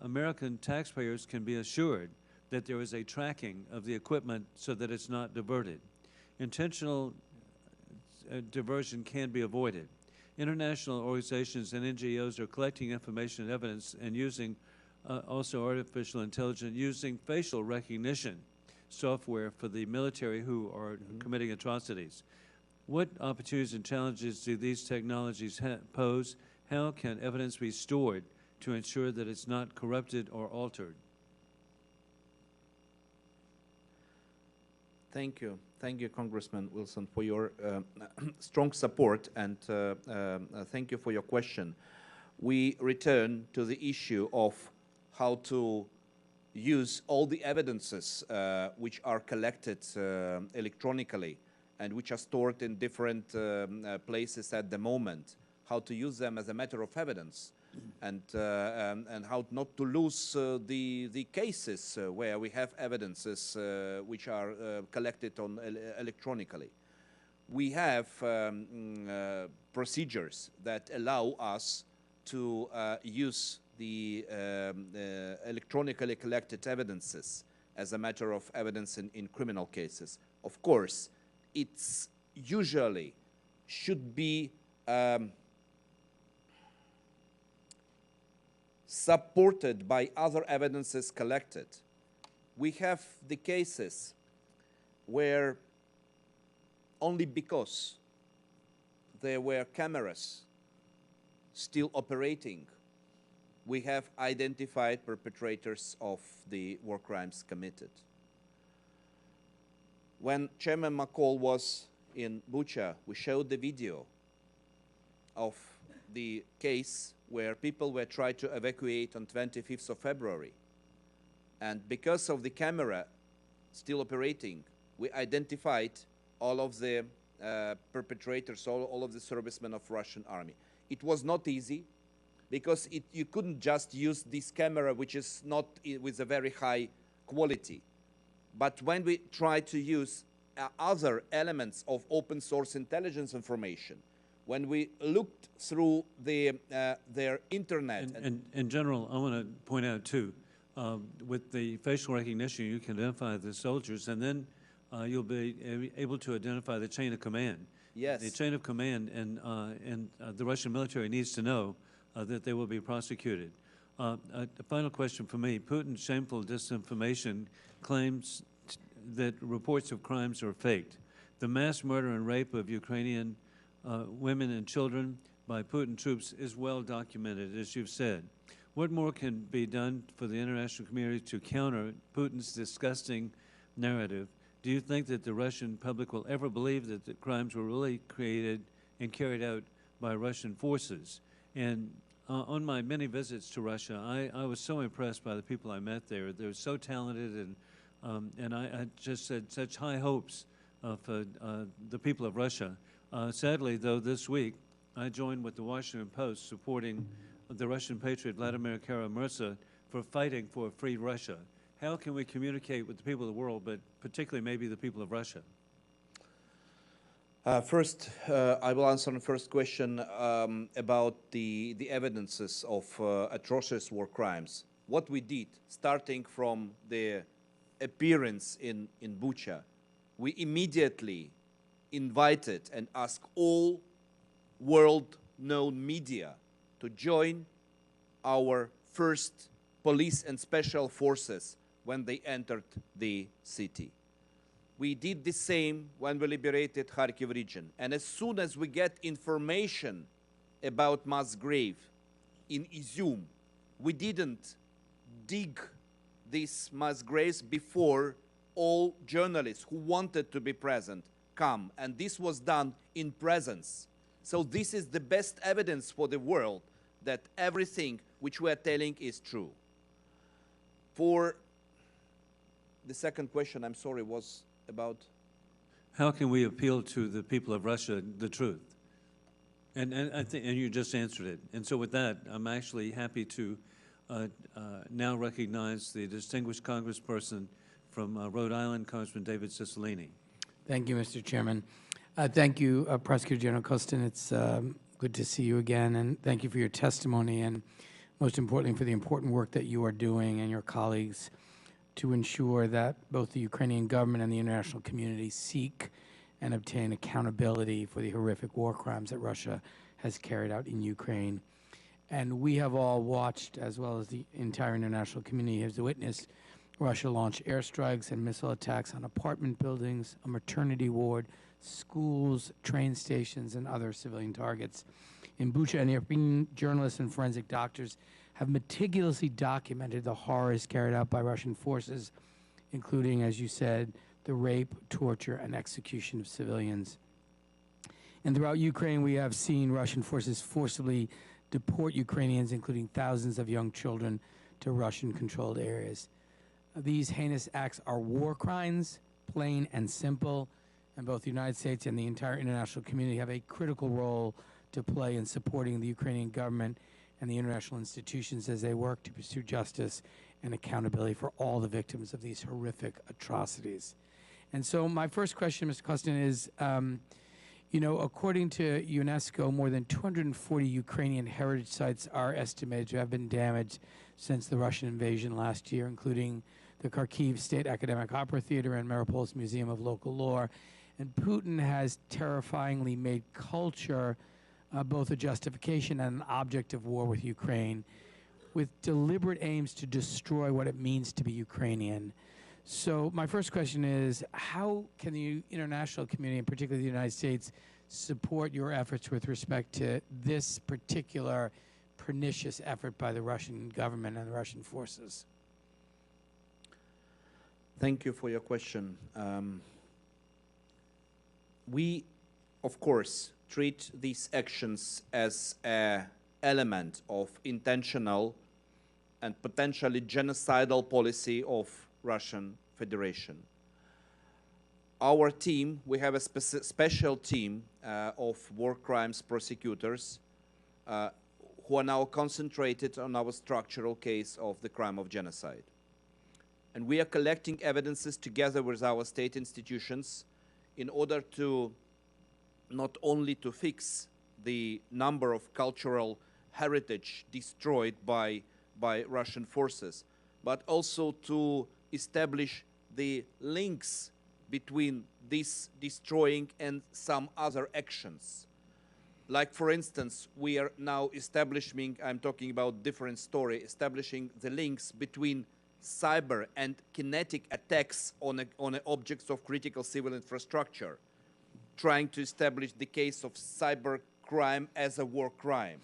American taxpayers can be assured that there is a tracking of the equipment so that it's not diverted. Intentional diversion can be avoided. International organizations and NGOs are collecting information and evidence and using also artificial intelligence, using facial recognition software for the military who are committing atrocities. What opportunities and challenges do these technologies pose? How can evidence be stored to ensure that it's not corrupted or altered? Thank you. Thank you, Congressman Wilson, for your strong support, and thank you for your question. We return to the issue of how to use all the evidences which are collected electronically and which are stored in different places at the moment, how to use them as a matter of evidence, and how not to lose the cases where we have evidences which are collected on electronically. We have procedures that allow us to use the electronically collected evidences as a matter of evidence in criminal cases. Of course, it's usually should be supported by other evidences collected. We have the cases where only because there were cameras still operating, we have identified perpetrators of the war crimes committed. When Chairman McCall was in Bucha, we showed the video of the case where people were trying to evacuate on 25th of February. And because of the camera still operating, we identified all of the perpetrators, all of the servicemen of Russian army. It was not easy, because you couldn't just use this camera, which is not with a very high quality. But when we tried to use other elements of open source intelligence information, when we looked through their internet. In general, I want to point out too, with the facial recognition, you can identify the soldiers, and then you'll be able to identify the chain of command. Yes. The chain of command, and the Russian military needs to know that they will be prosecuted. A final question for me. Putin's shameful disinformation claims that reports of crimes are faked. The mass murder and rape of Ukrainian women and children by Putin troops is well documented, as you've said. What more can be done for the international community to counter Putin's disgusting narrative? Do you think that the Russian public will ever believe that the crimes were really created and carried out by Russian forces? And on my many visits to Russia, I was so impressed by the people I met there. They're so talented, and I just had such high hopes of the people of Russia. Sadly, though, this week, I joined with the Washington Post supporting the Russian patriot Vladimir Kara-Murza for fighting for a free Russia. How can we communicate with the people of the world, but particularly maybe the people of Russia? First, I will answer the first question about the evidences of atrocious war crimes. What we did, starting from the appearance in Bucha, we immediately invited and asked all world-known media to join our first police and special forces when they entered the city. We did the same when we liberated Kharkiv region. And as soon as we get information about mass grave in Izium, we didn't dig these mass graves before all journalists who wanted to be present come. And this was done in presence. So this is the best evidence for the world that everything which we are telling is true. For the second question, I'm sorry, was about? How can we appeal to the people of Russia the truth? And I think, and you just answered it. And so with that, I'm actually happy to now recognize the distinguished congressperson from Rhode Island, Congressman David Cicilline. Thank you, Mr. Chairman. Thank you, Prosecutor General Kostin. It's good to see you again, and thank you for your testimony, and most importantly, for the important work that you are doing and your colleagues to ensure that both the Ukrainian government and the international community seek and obtain accountability for the horrific war crimes that Russia has carried out in Ukraine. And we have all watched, as well as the entire international community has witnessed, Russia launch airstrikes and missile attacks on apartment buildings, a maternity ward, schools, train stations, and other civilian targets. In Bucha and Irpin, journalists and forensic doctors have meticulously documented the horrors carried out by Russian forces, including, as you said, the rape, torture, and execution of civilians. And throughout Ukraine, we have seen Russian forces forcibly deport Ukrainians, including thousands of young children, to Russian-controlled areas. These heinous acts are war crimes, plain and simple, and both the United States and the entire international community have a critical role to play in supporting the Ukrainian government and the international institutions as they work to pursue justice and accountability for all the victims of these horrific atrocities. And so my first question, Mr. Kostin, is, you know, according to UNESCO, more than 240 Ukrainian heritage sites are estimated to have been damaged since the Russian invasion last year, including the Kharkiv State Academic Opera Theater and Maripol's Museum of Local Lore. And Putin has terrifyingly made culture both a justification and an object of war with Ukraine, with deliberate aims to destroy what it means to be Ukrainian. So my first question is, how can the international community, and particularly the United States, support your efforts with respect to this particular pernicious effort by the Russian government and the Russian forces? Thank you for your question. We, of course, treat these actions as an element of intentional and potentially genocidal policy of Russian Federation. Our team, we have a special team of war crimes prosecutors who are now concentrated on our structural case of the crime of genocide. And we are collecting evidences together with our state institutions in order to not only to fix the number of cultural heritage destroyed by Russian forces, but also to establish the links between this destroying and some other actions. Like, for instance, we are now establishing, I'm talking about different story, establishing the links between cyber and kinetic attacks on objects of critical civil infrastructure, trying to establish the case of cyber crime as a war crime.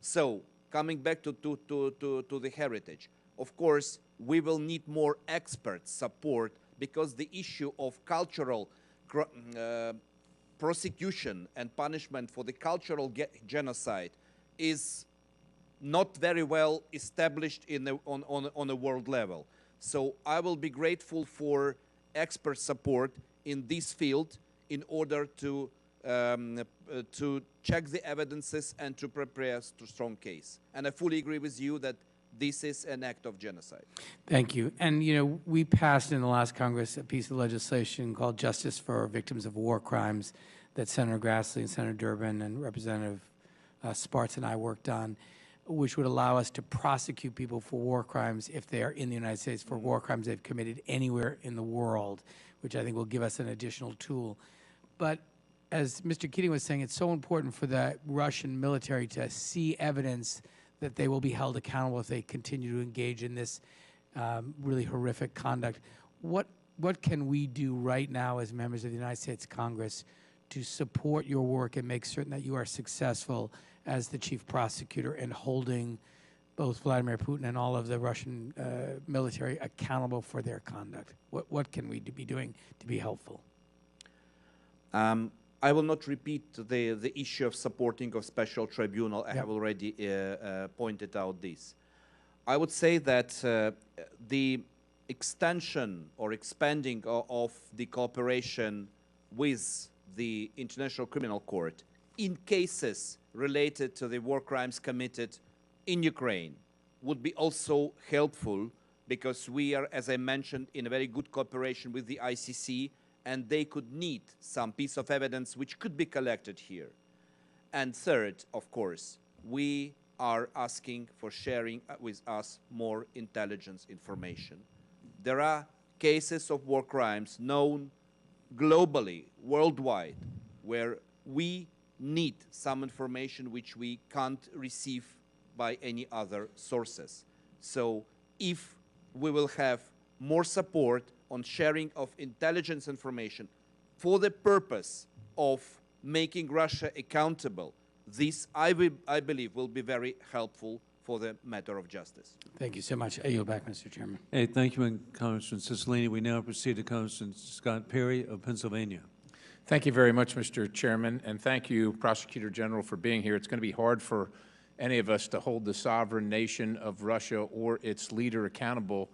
So, coming back to the heritage, of course, we will need more expert support because the issue of cultural prosecution and punishment for the cultural genocide is not very well established on a world level. So I will be grateful for expert support in this field in order to check the evidences and to prepare a strong case. And I fully agree with you that this is an act of genocide. Thank you. And, you know, we passed in the last Congress a piece of legislation called Justice for Victims of War Crimes that Senator Grassley and Senator Durbin and Representative Sparks and I worked on, which would allow us to prosecute people for war crimes if they are in the United States for war crimes they've committed anywhere in the world, which I think will give us an additional tool. But as Mr. Keating was saying, it's so important for the Russian military to see evidence that they will be held accountable if they continue to engage in this really horrific conduct. What can we do right now as members of the United States Congress to support your work and make certain that you are successful as the chief prosecutor in holding both Vladimir Putin and all of the Russian military accountable for their conduct? What can we be doing to be helpful? I will not repeat the issue of supporting of special tribunal. I have already pointed out this. I would say that the extension or expanding of the cooperation with the International Criminal Court in cases related to the war crimes committed in Ukraine would be also helpful because we are, as I mentioned, in a very good cooperation with the ICC, and they could need some piece of evidence which could be collected here. And third, of course, we are asking for sharing with us more intelligence information. there are cases of war crimes known globally, worldwide, where we need some information which we can't receive by any other sources. So if we will have more support on sharing of intelligence information for the purpose of making Russia accountable, this, I believe, will be very helpful for the matter of justice. Thank you so much. I yield back, Mr. Chairman. Hey, thank you, Congressman Cicilline. We now proceed to Congressman Scott Perry of Pennsylvania. Thank you very much, Mr. Chairman, and thank you, Prosecutor General, for being here. It's going to be hard for any of us to hold the sovereign nation of Russia or its leader accountable.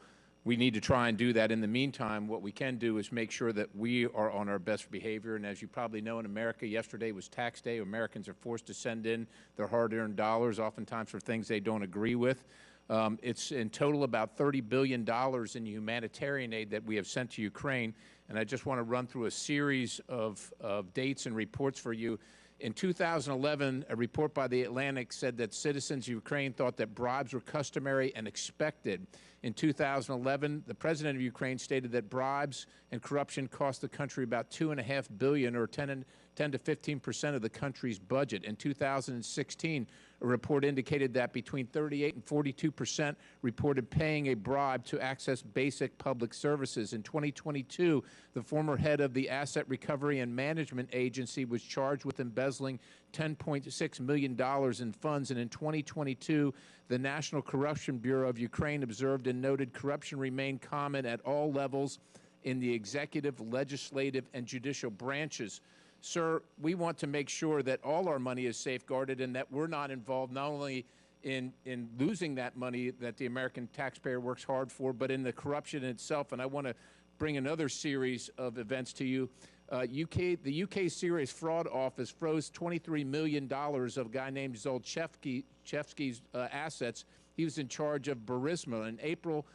We need to try and do that. In the meantime, what we can do is make sure that we are on our best behavior. And as you probably know, in America, yesterday was tax day. Americans are forced to send in their hard-earned dollars, oftentimes for things they don't agree with. It's in total about $30 billion in humanitarian aid that we have sent to Ukraine. And I just want to run through a series of dates and reports for you. In 2011, a report by The Atlantic said that citizens of Ukraine thought that bribes were customary and expected. In 2011, the president of Ukraine stated that bribes and corruption cost the country about $2.5 billion, or 10 to 15% of the country's budget. In 2016, a report indicated that between 38 and 42% reported paying a bribe to access basic public services. In 2022, the former head of the Asset Recovery and Management Agency was charged with embezzling $10.6 million in funds. And in 2022, the National Corruption Bureau of Ukraine observed and noted corruption remained common at all levels in the executive, legislative, and judicial branches. Sir, we want to make sure that all our money is safeguarded and that we're not involved not only in losing that money that the American taxpayer works hard for, but in the corruption itself. And I want to bring another series of events to you. The UK Serious Fraud Office froze $23 million of a guy named Zolchevsky's assets. He was in charge of Burisma. On April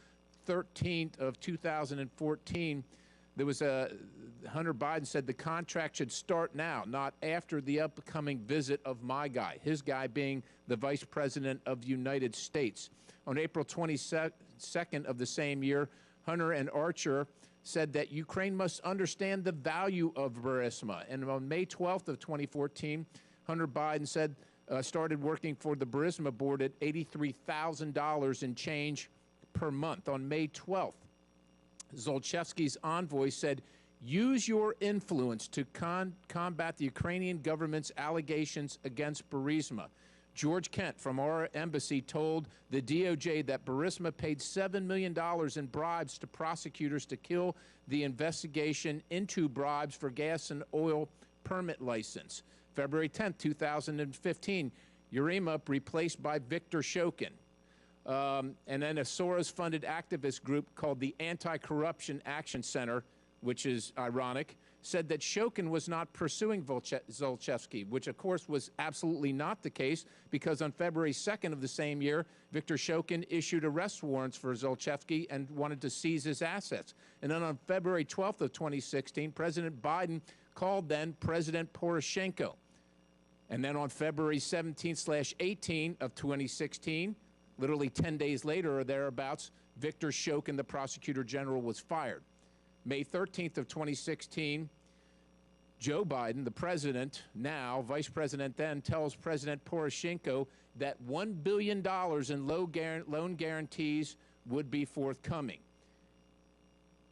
13th of 2014, there was Hunter Biden said the contract should start now, not after the upcoming visit of my guy, his guy being the Vice President of the United States. On April 22nd of the same year, Hunter and Archer said that Ukraine must understand the value of Burisma. And on May 12th of 2014, Hunter Biden said started working for the Burisma board at $83,000 in change per month. On May 12th, Zolchevsky's envoy said, use your influence to combat the Ukrainian government's allegations against Burisma. George Kent from our embassy told the DOJ that Burisma paid $7 million in bribes to prosecutors to kill the investigation into bribes for gas and oil permit license. February 10, 2015, Urema replaced by Viktor Shokin. And then a Soros-funded activist group called the Anti-Corruption Action Center, which is ironic, said that Shokin was not pursuing Zolchevsky, which of course was absolutely not the case, because on February 2nd of the same year, Viktor Shokin issued arrest warrants for Zolchevsky and wanted to seize his assets. And then on February 12th of 2016, President Biden called then President Poroshenko. And then on February 17/18 of 2016, literally 10 days later or thereabouts, Viktor Shokin, the prosecutor general, was fired. May 13th of 2016, Joe Biden, the president, now vice president then, tells President Poroshenko that $1 billion in loan guarantees would be forthcoming.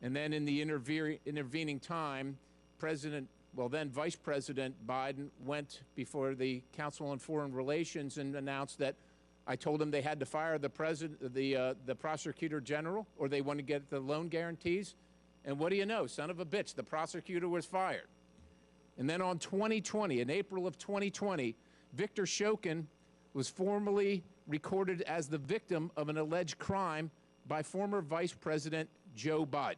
And then in the intervening time, then Vice President Biden went before the Council on Foreign Relations and announced that I told them they had to fire the prosecutor general, or they want to get the loan guarantees. And what do you know? Son of a bitch, the prosecutor was fired. And then on 2020, in April of 2020, Viktor Shokin was formally recorded as the victim of an alleged crime by former Vice President Joe Biden.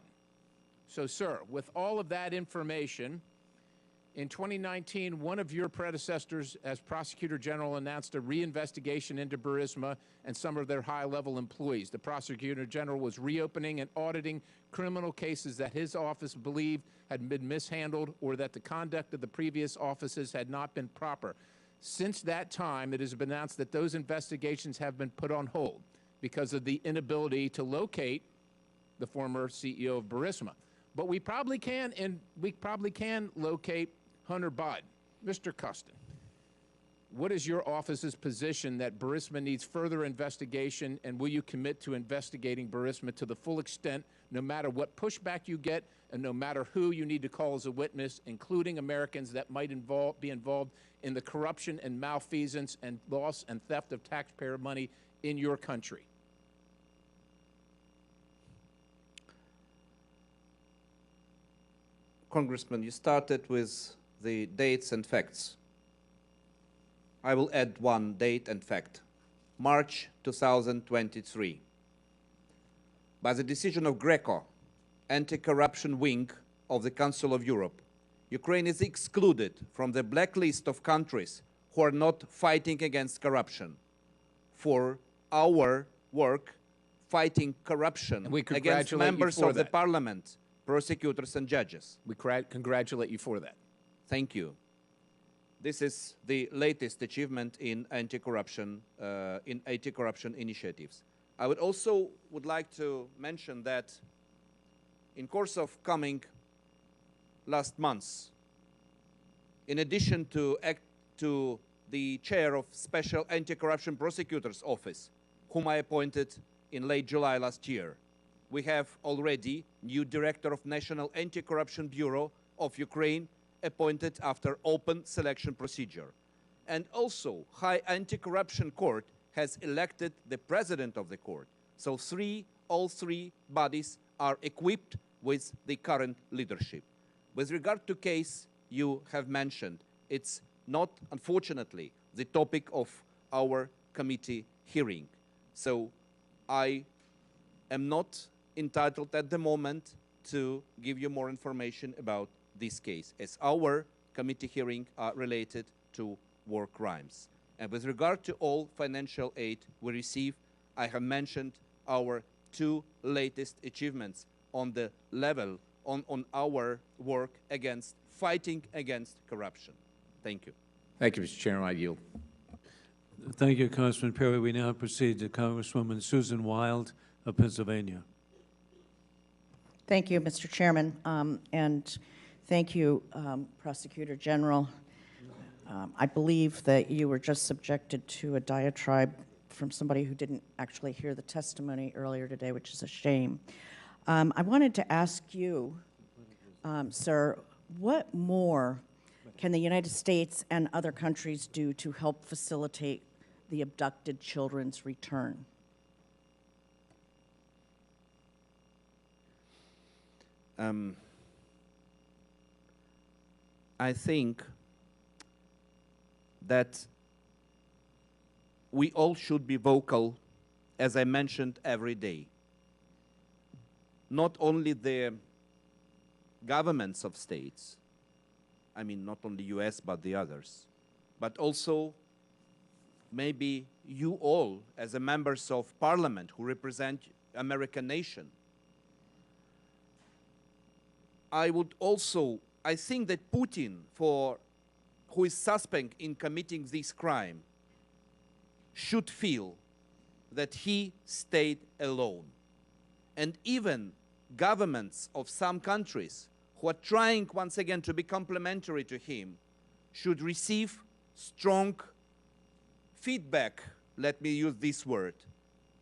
So, sir, with all of that information, in 2019, one of your predecessors as Prosecutor General announced a reinvestigation into Burisma and some of their high-level employees. The Prosecutor General was reopening and auditing criminal cases that his office believed had been mishandled or that the conduct of the previous offices had not been proper. Since that time, it has been announced that those investigations have been put on hold because of the inability to locate the former CEO of Burisma. But we probably can, and we probably can locate Hunter Biden. Mr. Kostin, what is your office's position that Burisma needs further investigation, and will you commit to investigating Burisma to the full extent, no matter what pushback you get, and no matter who you need to call as a witness, including Americans that might be involved in the corruption and malfeasance and loss and theft of taxpayer money in your country? Congressman, you started with the dates and facts. I will add one date and fact. March 2023. By the decision of Greco, anti-corruption wing of the Council of Europe, Ukraine is excluded from the blacklist of countries who are not fighting against corruption for our work fighting corruption against members of the parliament, prosecutors and judges. We congratulate you for that. Thank you. This is the latest achievement in anti-corruption initiatives. I would also like to mention that in course of coming last months, in addition to the chair of Special Anti-Corruption Prosecutor's Office, whom I appointed in late July last year, we have already new director of National Anti-Corruption Bureau of Ukraine appointed after open selection procedure. And also, High Anti-Corruption Court has elected the president of the court. So all three bodies are equipped with the current leadership. With regard to case you have mentioned, it's not, unfortunately, the topic of our committee hearing. So I am not entitled at the moment to give you more information about this case, as our committee hearing are related to war crimes. And with regard to all financial aid we receive, I have mentioned our two latest achievements on the level on our work against fighting against corruption. Thank you. Thank you, Mr. Chairman. I yield. Thank you, Congressman Perry. We now proceed to Congresswoman Susan Wild of Pennsylvania. Thank you, Mr. Chairman, and thank you, Prosecutor General. I believe that you were just subjected to a diatribe from somebody who didn't actually hear the testimony earlier today, which is a shame. I wanted to ask you, sir, what more can the United States and other countries do to help facilitate the abducted children's return? I think that we all should be vocal, as I mentioned, every day. Not only the governments of states, I mean not only US but the others, but also maybe you all as a members of parliament who represent American nation. I think that Putin, who is suspect in committing this crime, should feel that he stayed alone. And even governments of some countries who are trying once again to be complementary to him should receive strong feedback, let me use this word,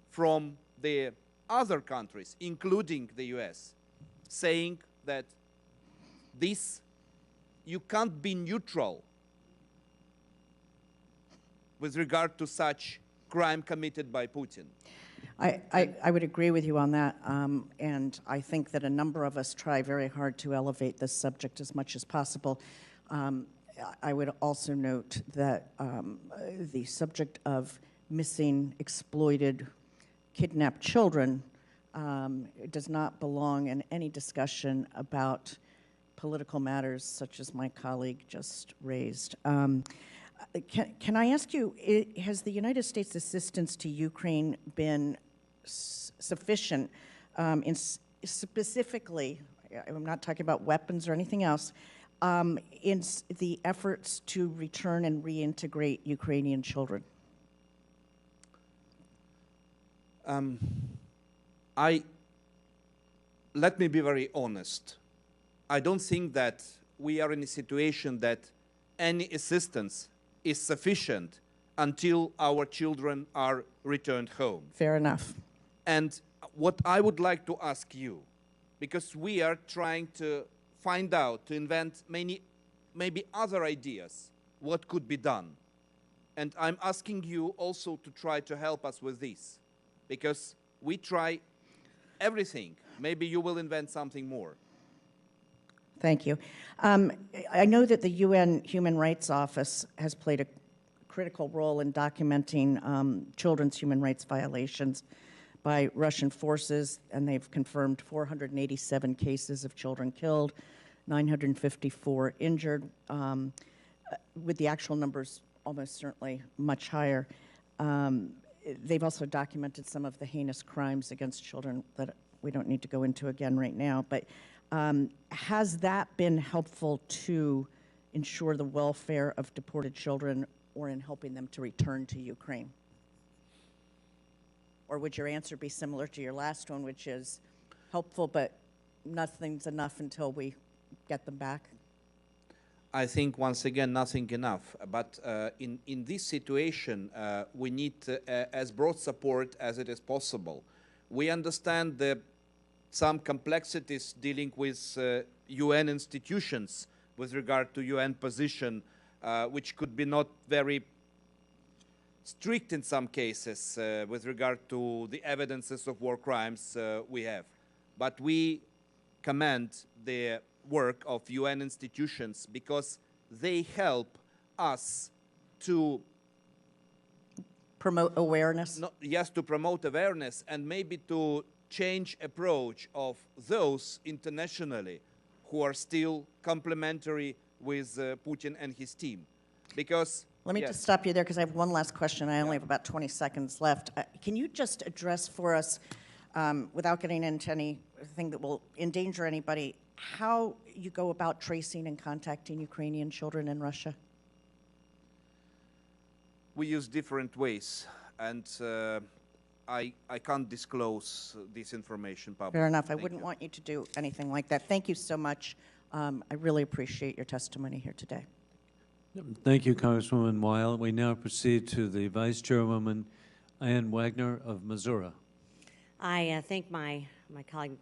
from the other countries, including the US, saying that you can't be neutral with regard to such crime committed by Putin. I would agree with you on that, and I think that a number of us try very hard to elevate this subject as much as possible. I would also note that the subject of missing, exploited, kidnapped children does not belong in any discussion about political matters such as my colleague just raised. Can I ask you, has the United States assistance to Ukraine been sufficient in specifically, I'm not talking about weapons or anything else, in the efforts to return and reintegrate Ukrainian children? I let me be very honest. I don't think that we are in a situation that any assistance is sufficient until our children are returned home. Fair enough. And what I would like to ask you, because we are trying to find out, to invent maybe other ideas, what could be done. And I'm asking you also to try to help us with this, because we try everything. Maybe you will invent something more. Thank you. I know that the UN Human Rights Office has played a critical role in documenting children's human rights violations by Russian forces, and they've confirmed 487 cases of children killed, 954 injured, with the actual numbers almost certainly much higher. They've also documented some of the heinous crimes against children that we don't need to go into again right now, but has that been helpful to ensure the welfare of deported children or in helping them to return to Ukraine? Or would your answer be similar to your last one, which is helpful, but nothing's enough until we get them back? I think, once again, nothing enough. But in this situation, we need as broad support as it is possible. We understand some complexities dealing with UN institutions with regard to UN position, which could be not very strict in some cases with regard to the evidences of war crimes we have. But we commend the work of UN institutions because they help us to promote awareness. Yes, to promote awareness and maybe to change approach of those internationally who are still complementary with Putin and his team. Because let me just stop you there because I have one last question. I only have about 20 seconds left. Can you just address for us, without getting into anything that will endanger anybody, how you go about tracing and contacting Ukrainian children in Russia? We use different ways, and I can't disclose this information publicly. Fair enough. I wouldn't want you to do anything like that. Thank you so much. I really appreciate your testimony here today. Thank you, Congresswoman Weil. We now proceed to the Vice Chairwoman, Ann Wagner of Missouri. I thank my colleague,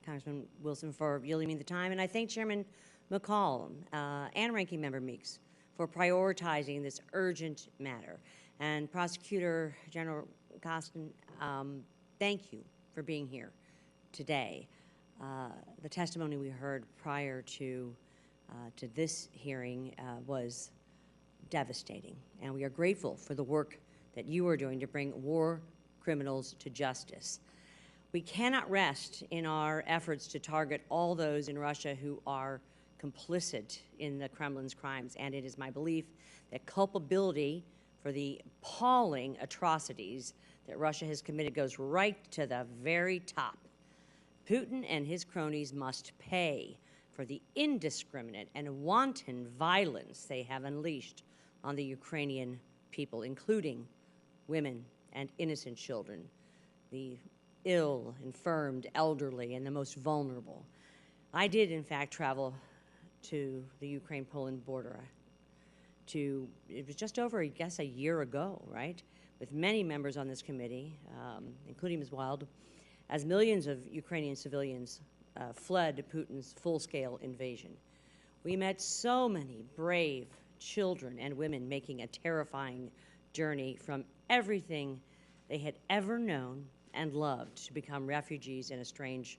Congressman Wilson, for yielding me the time, and I thank Chairman McCall and Ranking Member Meeks for prioritizing this urgent matter. And Prosecutor General Kostin, thank you for being here today. The testimony we heard prior to this hearing was devastating, and we are grateful for the work that you are doing to bring war criminals to justice. We cannot rest in our efforts to target all those in Russia who are complicit in the Kremlin's crimes, and it is my belief that culpability for the appalling atrocities that Russia has committed goes right to the very top. Putin and his cronies must pay for the indiscriminate and wanton violence they have unleashed on the Ukrainian people, including women and innocent children, the ill, infirmed, elderly, and the most vulnerable. I did, in fact, travel to the Ukraine-Poland border. It was just over, I guess, a year ago, right, with many members on this committee, including Ms. Wild, as millions of Ukrainian civilians fled Putin's full-scale invasion. We met so many brave children and women making a terrifying journey from everything they had ever known and loved to become refugees in a strange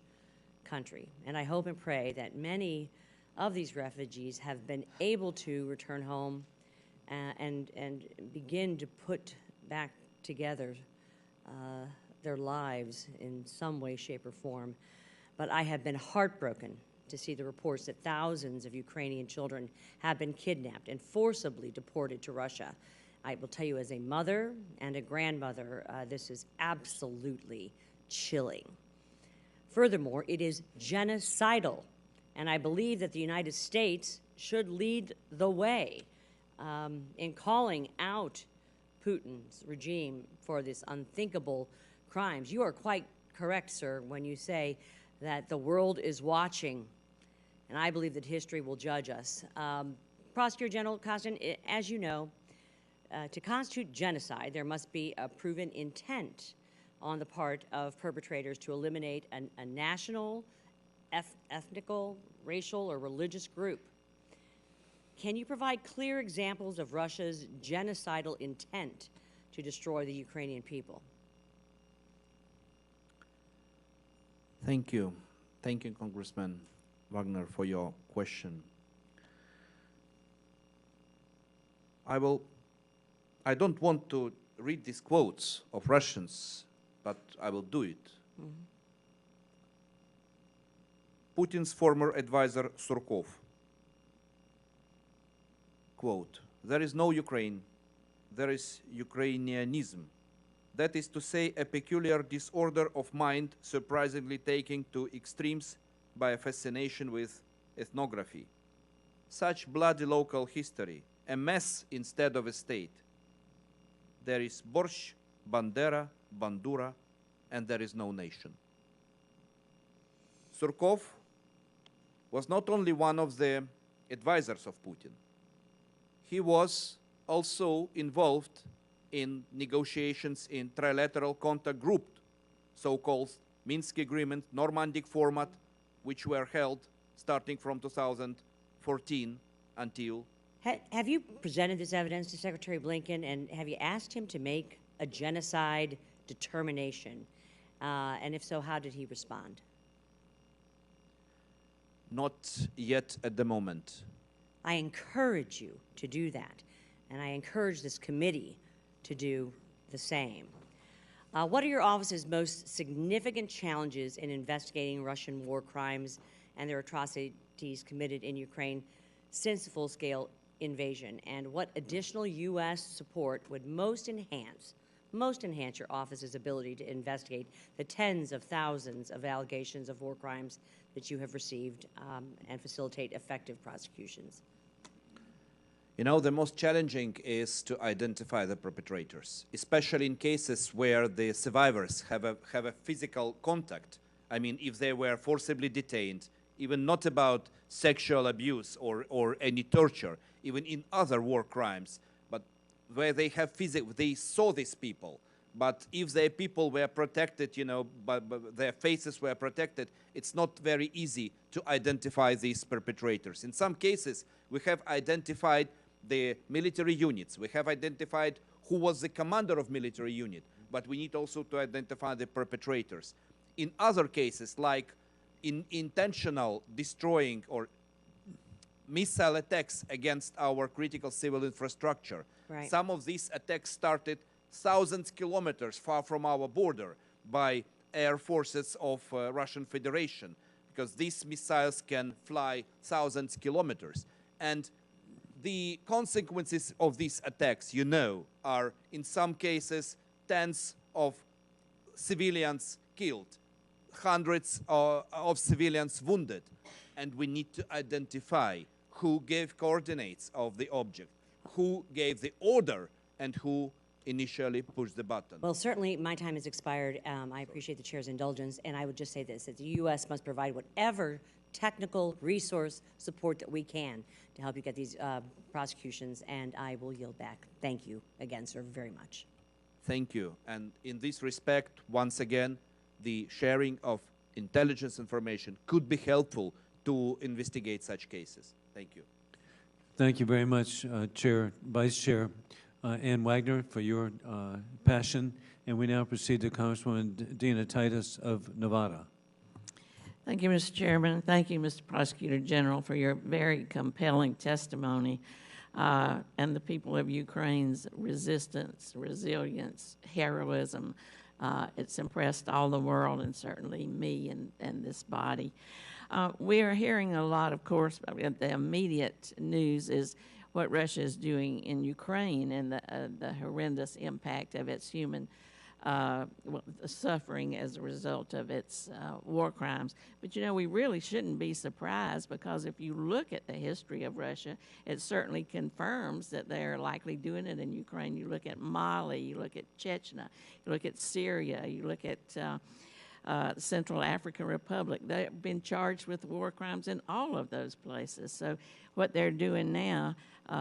country. And I hope and pray that many of these refugees have been able to return home and begin to put back together their lives in some way, shape, or form. But I have been heartbroken to see the reports that thousands of Ukrainian children have been kidnapped and forcibly deported to Russia. I will tell you, as a mother and a grandmother, this is absolutely chilling. Furthermore, it is genocidal, and I believe that the United States should lead the way in calling out Putin's regime for this unthinkable crimes. You are quite correct, sir, when you say that the world is watching, and I believe that history will judge us. Prosecutor General Kostin, as you know, to constitute genocide, there must be a proven intent on the part of perpetrators to eliminate a national, ethnical, racial, or religious group. Can you provide clear examples of Russia's genocidal intent to destroy the Ukrainian people? Thank you. Thank you, Congressman Wagner, for your question. I don't want to read these quotes of Russians, but I will do it. Putin's former advisor Surkov, quote, "There is no Ukraine, there is Ukrainianism. That is to say, a peculiar disorder of mind surprisingly taken to extremes by a fascination with ethnography. Such bloody local history, a mess instead of a state. There is Borsh, Bandera, Bandura, and there is no nation." Surkov was not only one of the advisors of Putin, he was also involved in negotiations in trilateral contact group, so-called Minsk Agreement, Normandic format, which were held starting from 2014 until. Have you presented this evidence to Secretary Blinken, and have you asked him to make a genocide determination? And if so, how did he respond? Not yet at the moment. I encourage you to do that, and I encourage this committee to do the same. What are your office's most significant challenges in investigating Russian war crimes and their atrocities committed in Ukraine since the full-scale invasion? And what additional U.S. support would most enhance your office's ability to investigate the tens of thousands of allegations of war crimes that you have received and facilitate effective prosecutions? You know, the most challenging is to identify the perpetrators, especially in cases where the survivors have a physical contact. I mean, if they were forcibly detained, even not about sexual abuse or any torture, even in other war crimes, but where they have they saw these people. But if their people were protected, you know, but their faces were protected, it's not very easy to identify these perpetrators. In some cases, we have identified the military units. We have identified who was the commander of military unit, but we need also to identify the perpetrators. In other cases, like in intentional destroying or missile attacks against our critical civil infrastructure, right. Some of these attacks started thousands of kilometers far from our border by air forces of Russian Federation, because these missiles can fly thousands of kilometers. And the consequences of these attacks, you know, are in some cases tens of civilians killed, hundreds of civilians wounded. And we need to identify who gave coordinates of the object, who gave the order, and who initially pushed the button. Well, certainly my time has expired. I appreciate the chair's indulgence, and I would just say this, that the U.S. must provide whatever technical resource support that we can to help you get these prosecutions, and I will yield back. Thank you again, sir, very much. Thank you. And in this respect, once again, the sharing of intelligence information could be helpful to investigate such cases. Thank you. Thank you very much, Vice Chair Ann Wagner, for your passion. And we now proceed to Congresswoman Dina Titus of Nevada. Thank you, Mr. Chairman. Thank you, Mr. Prosecutor General, for your very compelling testimony and the people of Ukraine's resistance, resilience, heroism. It's impressed all the world and certainly me and this body. We are hearing a lot, of course, the immediate news is what Russia is doing in Ukraine and the horrendous impact of its human suffering as a result of its war crimes. But, you know, we really shouldn't be surprised, because if you look at the history of Russia, it certainly confirms that they're likely doing it in Ukraine. You look at Mali, you look at Chechnya, you look at Syria, you look at Central African Republic. They've been charged with war crimes in all of those places. So what they're doing now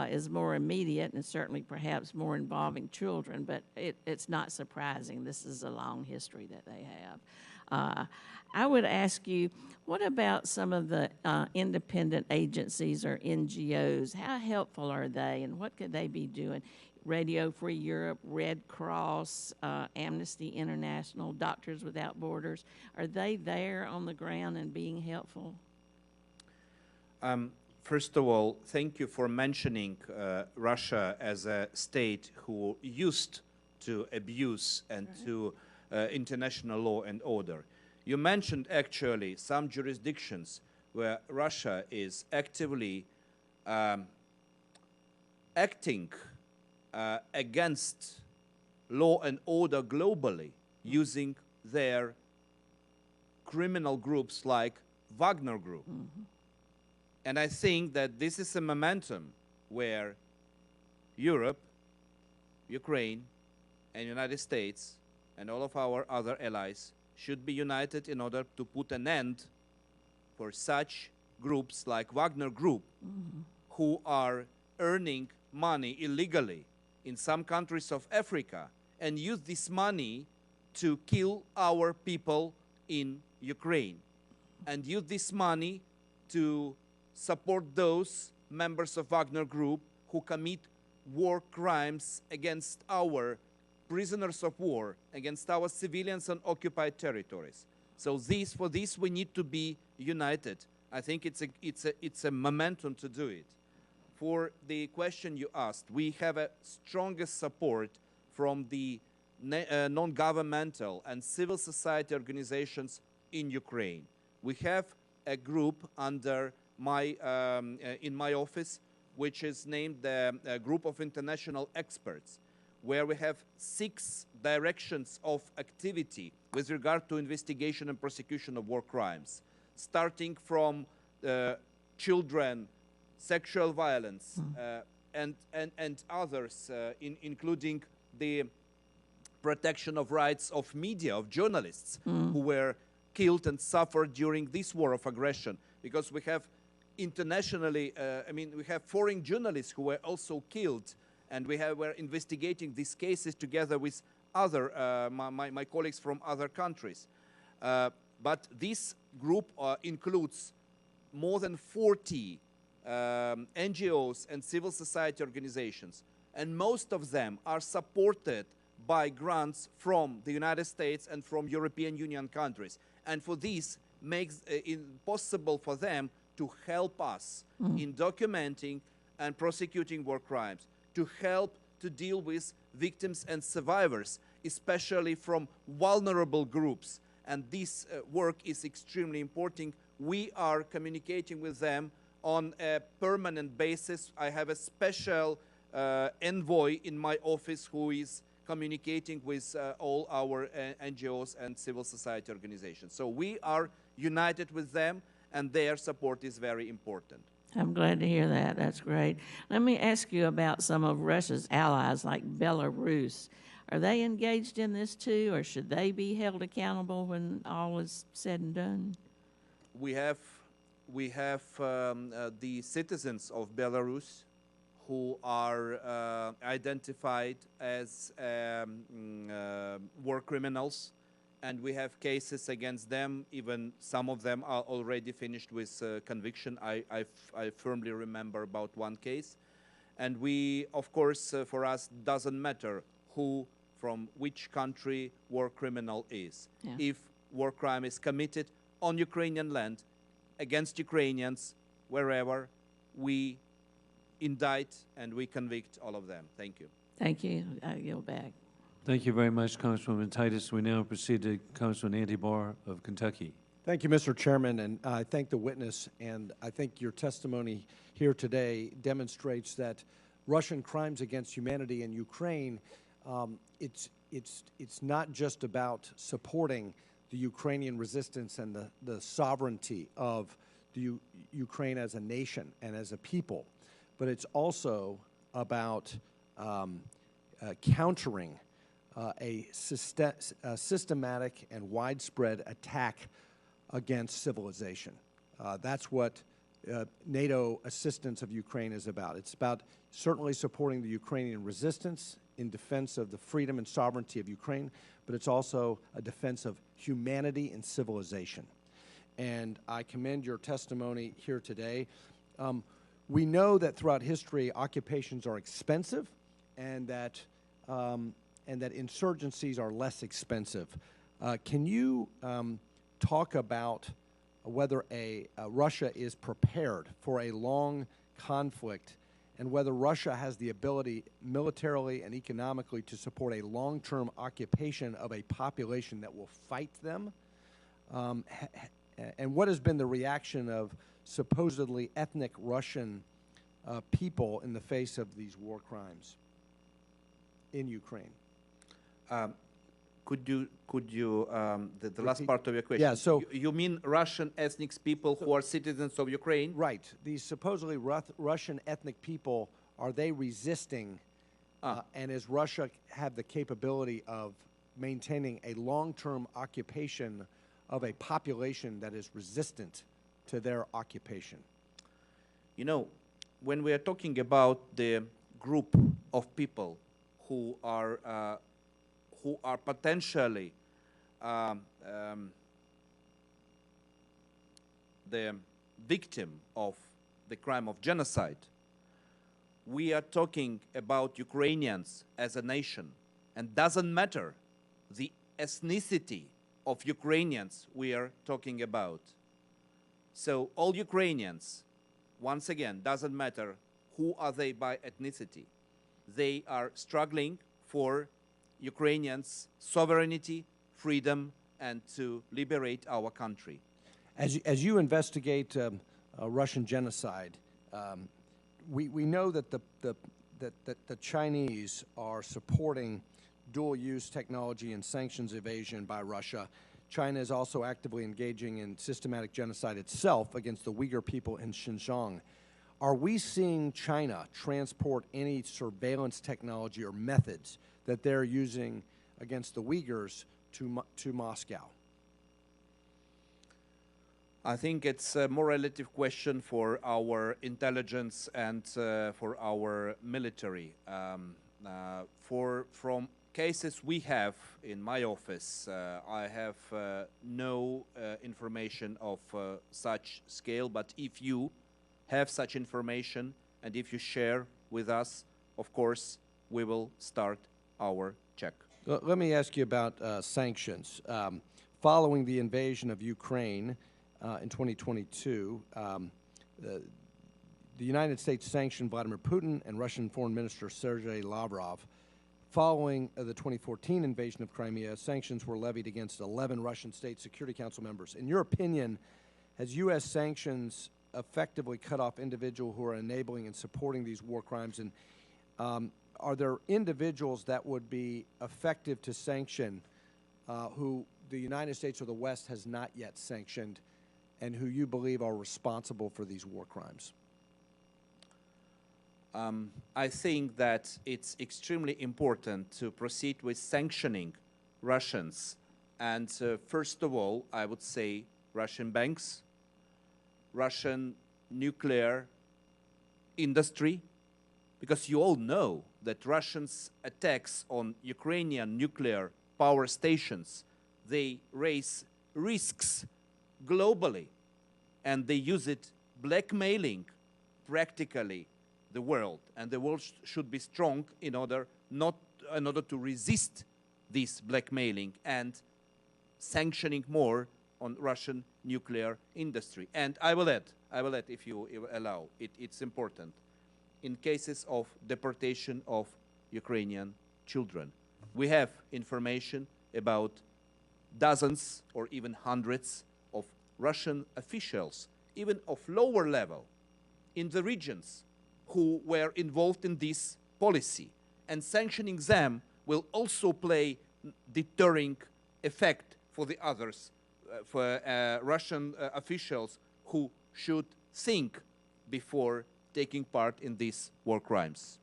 is more immediate and certainly perhaps more involving children, but it's not surprising. This is a long history that they have. I would ask you, what about some of the independent agencies or NGOs? How helpful are they, and what could they be doing? Radio Free Europe, Red Cross, Amnesty International, Doctors Without Borders, are they there on the ground and being helpful? First of all, thank you for mentioning Russia as a state who used to abuse and to international law and order. You mentioned actually some jurisdictions where Russia is actively acting against law and order globally, using their criminal groups like Wagner Group. Mm-hmm. And I think that this is a momentum where Europe, Ukraine, and United States, and all of our other allies should be united in order to put an end for such groups like Wagner Group, who are earning money illegally in some countries of Africa and use this money to kill our people in Ukraine, and use this money to support those members of Wagner Group who commit war crimes against our prisoners of war, against our civilians on occupied territories. So for this we need to be united. I think it's a momentum to do it. For the question you asked, we have a strongest support from the non-governmental and civil society organizations in Ukraine. We have a group under in my office, which is named the Group of International Experts, where we have 6 directions of activity with regard to investigation and prosecution of war crimes, starting from children, sexual violence, and others, including the protection of rights of media, of journalists who were killed and suffered during this war of aggression. Because we have internationally, we have foreign journalists who were also killed, and we're investigating these cases together with other, my colleagues from other countries. But this group includes more than 40 NGOs and civil society organizations, and most of them are supported by grants from the United States and from European Union countries. And for this, makes it possible for them to help us in documenting and prosecuting war crimes, to help to deal with victims and survivors, especially from vulnerable groups. And this work is extremely important. We are communicating with them on a permanent basis. I have a special envoy in my office who is communicating with all our NGOs and civil society organizations. So we are united with them, and their support is very important. I'm glad to hear that. That's great. Let me ask you about some of Russia's allies, like Belarus. Are they engaged in this too, or should they be held accountable when all is said and done? We have the citizens of Belarus who are identified as war criminals, and we have cases against them. Even some of them are already finished with conviction. I firmly remember about one case. And we, of course, for us, doesn't matter who, from which country war criminal is. Yeah. If war crime is committed on Ukrainian land, against Ukrainians, wherever, we indict and we convict all of them. Thank you. Thank you. I yield back. Thank you very much, Congresswoman Titus. We now proceed to Congressman Andy Barr of Kentucky. Thank you, Mr. Chairman, and I thank the witness, and I think your testimony here today demonstrates that Russian crimes against humanity in Ukraine, it's not just about supporting the Ukrainian resistance and the sovereignty of the Ukraine as a nation and as a people, but it's also about countering a systematic and widespread attack against civilization. That's what NATO assistance of Ukraine is about. It's about certainly supporting the Ukrainian resistance in defense of the freedom and sovereignty of Ukraine, but it's also a defense of humanity and civilization. And I commend your testimony here today. We know that throughout history, occupations are expensive, and that insurgencies are less expensive. Can you talk about whether Russia is prepared for a long conflict, and whether Russia has the ability militarily and economically to support a long-term occupation of a population that will fight them? And what has been the reaction of supposedly ethnic Russian people in the face of these war crimes in Ukraine? Could you the last Repeat. part of your question? Yeah, so you mean Russian ethnic people who are citizens of Ukraine? Right. These supposedly Russian ethnic people, are they resisting? And does Russia have the capability of maintaining a long-term occupation of a population that is resistant to their occupation? You know, when we are talking about the group of people who are potentially the victim of the crime of genocide, we are talking about Ukrainians as a nation, and doesn't matter the ethnicity of Ukrainians we are talking about. So all Ukrainians, once again, doesn't matter who are they by ethnicity, they are struggling for Ukrainians' sovereignty, freedom, and to liberate our country. As you investigate Russian genocide, we know that the Chinese are supporting dual-use technology and sanctions evasion by Russia. China is also actively engaging in systematic genocide itself against the Uyghur people in Xinjiang. Are we seeing China transport any surveillance technology or methods that they're using against the Uyghurs to Moscow? I think it's a more relative question for our intelligence and for our military. From cases we have in my office, I have no information of such scale, but if you have such information and if you share with us, of course, we will start our check. Let me ask you about sanctions. Following the invasion of Ukraine in 2022, the United States sanctioned Vladimir Putin and Russian Foreign Minister Sergei Lavrov. Following the 2014 invasion of Crimea, sanctions were levied against 11 Russian State Security Council members. In your opinion, has U.S. sanctions effectively cut off individuals who are enabling and supporting these war crimes? And are there individuals that would be effective to sanction who the United States or the West has not yet sanctioned and who you believe are responsible for these war crimes? I think that it's extremely important to proceed with sanctioning Russians. And first of all, I would say Russian banks, Russian nuclear industry, because you all know that Russians' attacks on Ukrainian nuclear power stations, they raise risks globally, and they use it blackmailing practically the world, and the world should be strong in order to resist this blackmailing and sanctioning more on Russian nuclear industry. And I will add, if you allow, it's important. In cases of deportation of Ukrainian children, we have information about dozens or even hundreds of Russian officials, even of lower level, in the regions who were involved in this policy. And sanctioning them will also play deterring effect for the others, for Russian officials who should think before taking part in these war crimes.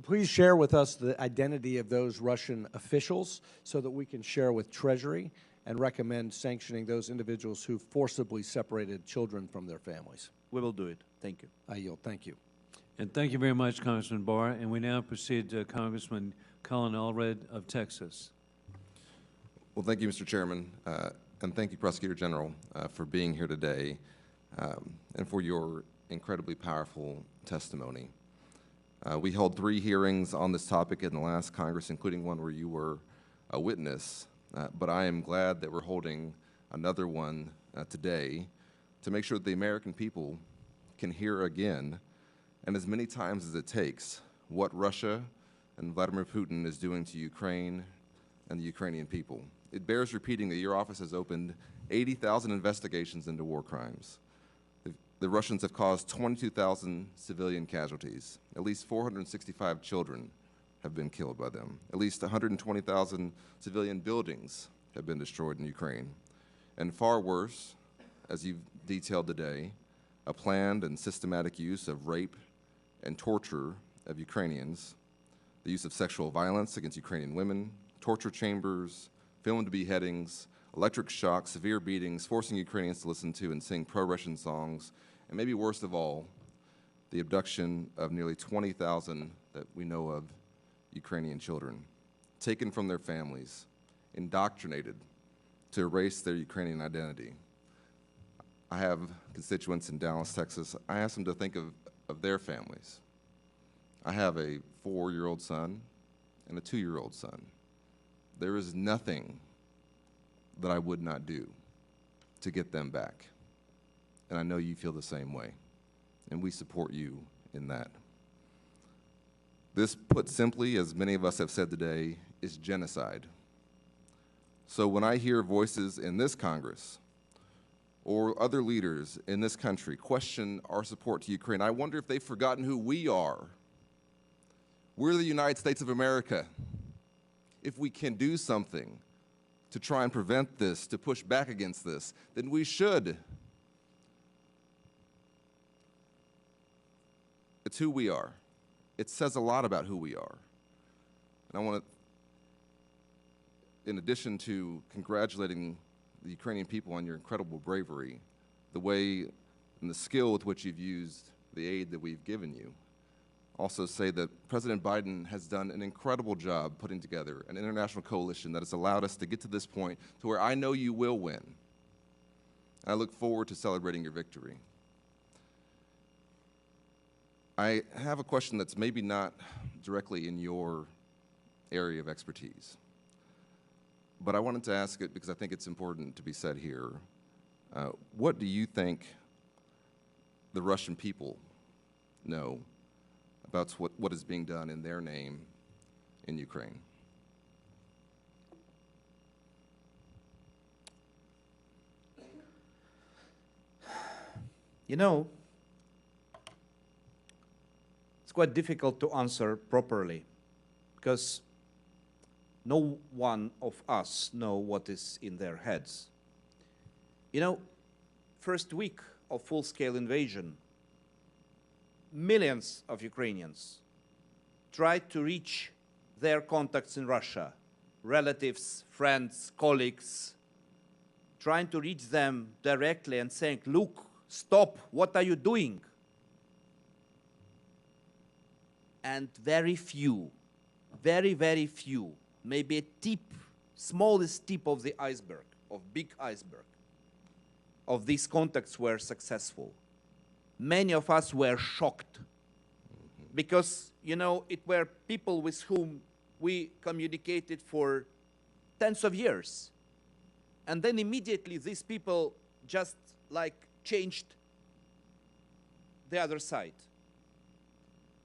Please share with us the identity of those Russian officials so that we can share with Treasury and recommend sanctioning those individuals who forcibly separated children from their families. We will do it. Thank you. I yield. Thank you. And thank you very much, Congressman Barr. And we now proceed to Congressman Colin Allred of Texas. Well, thank you, Mr. Chairman, and thank you, Prosecutor General, for being here today and for your incredibly powerful testimony. We held 3 hearings on this topic in the last Congress, including one where you were a witness, but I am glad that we're holding another one today to make sure that the American people can hear again, and as many times as it takes, what Russia and Vladimir Putin is doing to Ukraine and the Ukrainian people. It bears repeating that your office has opened 80,000 investigations into war crimes. The Russians have caused 22,000 civilian casualties. At least 465 children have been killed by them. At least 120,000 civilian buildings have been destroyed in Ukraine. And far worse, as you've detailed today, a planned and systematic use of rape and torture of Ukrainians, the use of sexual violence against Ukrainian women, torture chambers, filmed beheadings, electric shock, severe beatings, forcing Ukrainians to listen to and sing pro-Russian songs, and maybe worst of all, the abduction of nearly 20,000 that we know of Ukrainian children, taken from their families, indoctrinated to erase their Ukrainian identity. I have constituents in Dallas, Texas. I ask them to think of their families. I have a 4-year-old son and a 2-year-old son. There is nothing that I would not do to get them back. And I know you feel the same way, and we support you in that. This, put simply, as many of us have said today, is genocide. So when I hear voices in this Congress or other leaders in this country question our support to Ukraine, I wonder if they've forgotten who we are. We're the United States of America. If we can do something to try and prevent this, to push back against this, then we should. It's who we are. It says a lot about who we are. And I want to, in addition to congratulating the Ukrainian people on your incredible bravery, the way and the skill with which you've used the aid that we've given you, also say that President Biden has done an incredible job putting together an international coalition that has allowed us to get to this point to where I know you will win. I look forward to celebrating your victory. I have a question that's maybe not directly in your area of expertise, but I wanted to ask it because I think it's important to be said here. What do you think the Russian people know about what is being done in their name in Ukraine? You know, it's quite difficult to answer properly because no one of us know what is in their heads. You know, first week of full-scale invasion, millions of Ukrainians tried to reach their contacts in Russia, relatives, friends, colleagues, trying to reach them directly and saying, look, stop, what are you doing? And very few, very, very few, maybe a tip, smallest tip of the iceberg, of big iceberg, of these contacts were successful. Many of us were shocked because, you know, it were people with whom we communicated for tens of years. And then immediately these people just like changed the other side.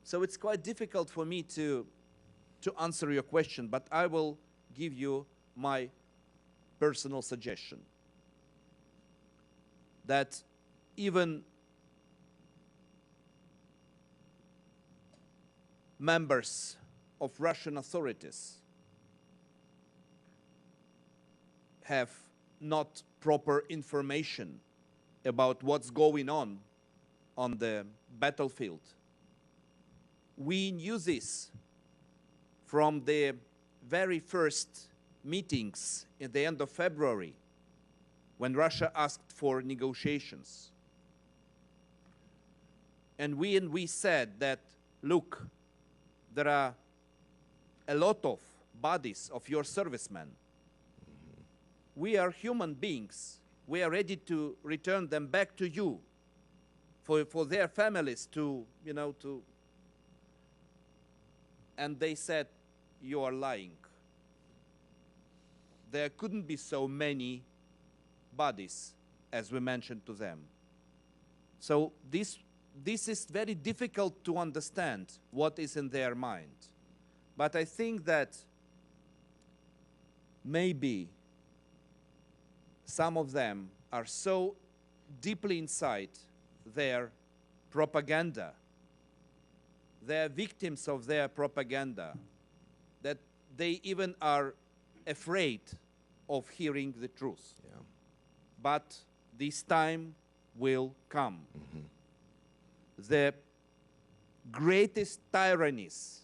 So it's quite difficult for me to answer your question, but I will give you my personal suggestion that even members of Russian authorities have not proper information about what's going on on the battlefield. We knew this from the very first meetings at the end of February, when Russia asked for negotiations. And we said that, look, there are a lot of bodies of your servicemen. We are human beings. We are ready to return them back to you for their families to, and they said, you are lying. There couldn't be so many bodies as we mentioned to them. So this is very difficult to understand what is in their mind. But I think that maybe some of them are so deeply inside their propaganda, they're victims of their propaganda, that they even are afraid of hearing the truth. Yeah. But this time will come. The greatest tyrannies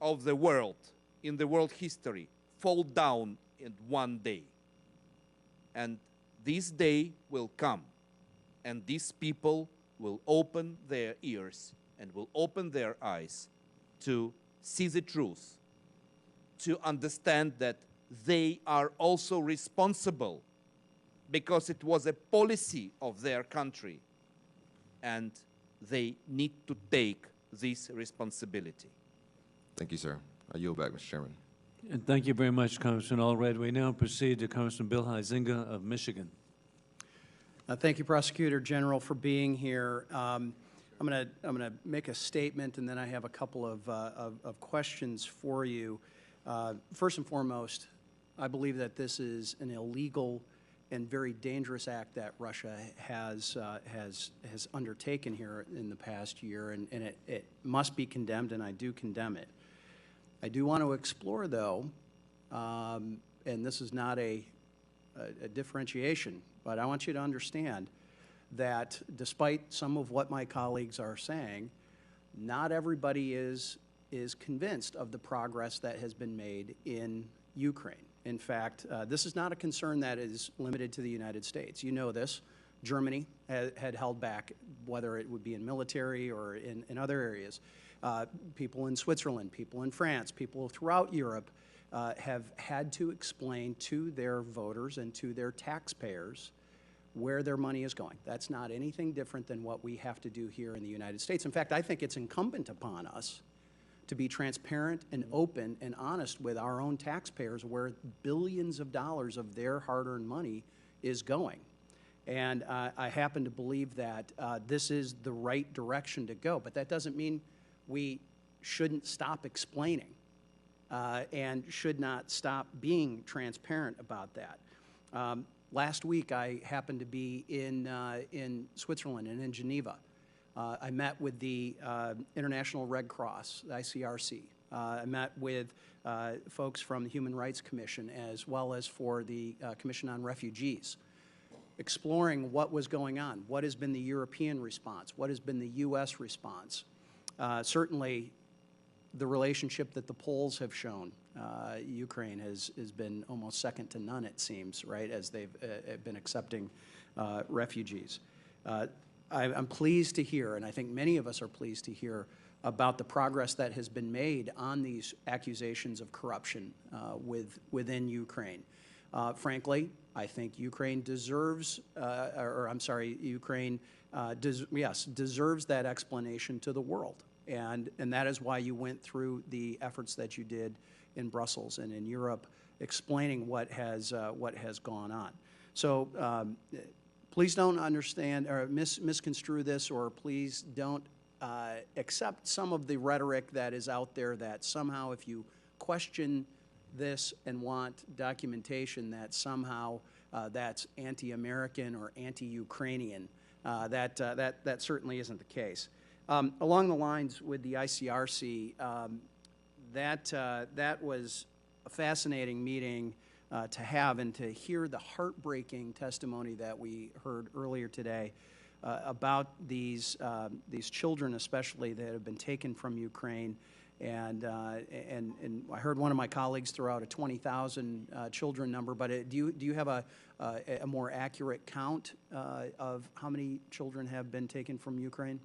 of the world, in the world history, fall down in one day. And this day will come, and these people will open their ears and will open their eyes to see the truth, to understand that they are also responsible because it was a policy of their country, and they need to take this responsibility. Thank you, sir. I yield back, Mr. Chairman. And thank you very much, Congressman Allred. We now proceed to Congressman Bill Huizinga of Michigan. Thank you, Prosecutor General, for being here. I'm going to make a statement, and then I have a couple of questions for you. First and foremost, I believe that this is an illegal and very dangerous act that Russia has undertaken here in the past year, and it must be condemned, and I do condemn it. I do want to explore, though, and this is not a differentiation, but I want you to understand that despite some of what my colleagues are saying, not everybody is convinced of the progress that has been made in Ukraine. In fact, this is not a concern that is limited to the United States. You know this. Germany had held back, whether it would be in military or in other areas. People in Switzerland, people in France, people throughout Europe have had to explain to their voters and to their taxpayers where their money is going. That's not anything different than what we have to do here in the United States. In fact, I think it's incumbent upon us to be transparent and open and honest with our own taxpayers where billions of dollars of their hard-earned money is going. And I happen to believe that this is the right direction to go, but that doesn't mean we shouldn't stop explaining and should not stop being transparent about that. Last week, I happened to be in Switzerland and in Geneva. I met with the International Red Cross, the ICRC. I met with folks from the Human Rights Commission as well as for the Commission on Refugees, exploring what was going on, what has been the European response, what has been the U.S. response. Certainly, the relationship that the Poles have shown, Ukraine has been almost second to none, it seems, right, as they've been accepting refugees. I'm pleased to hear, and I think many of us are pleased to hear, about the progress that has been made on these accusations of corruption within Ukraine. Frankly, I think Ukraine deserves, Ukraine deserves that explanation to the world. And that is why you went through the efforts that you did in Brussels and in Europe, explaining what has gone on. So please don't understand or misconstrue this, or please don't accept some of the rhetoric that is out there that somehow if you question this and want documentation that somehow that's anti-American or anti-Ukrainian. That certainly isn't the case. Along the lines with the ICRC, that was a fascinating meeting to have and to hear the heartbreaking testimony that we heard earlier today about these children, especially that have been taken from Ukraine. And I heard one of my colleagues throw out a 20,000 children number, but do you have a more accurate count of how many children have been taken from Ukraine?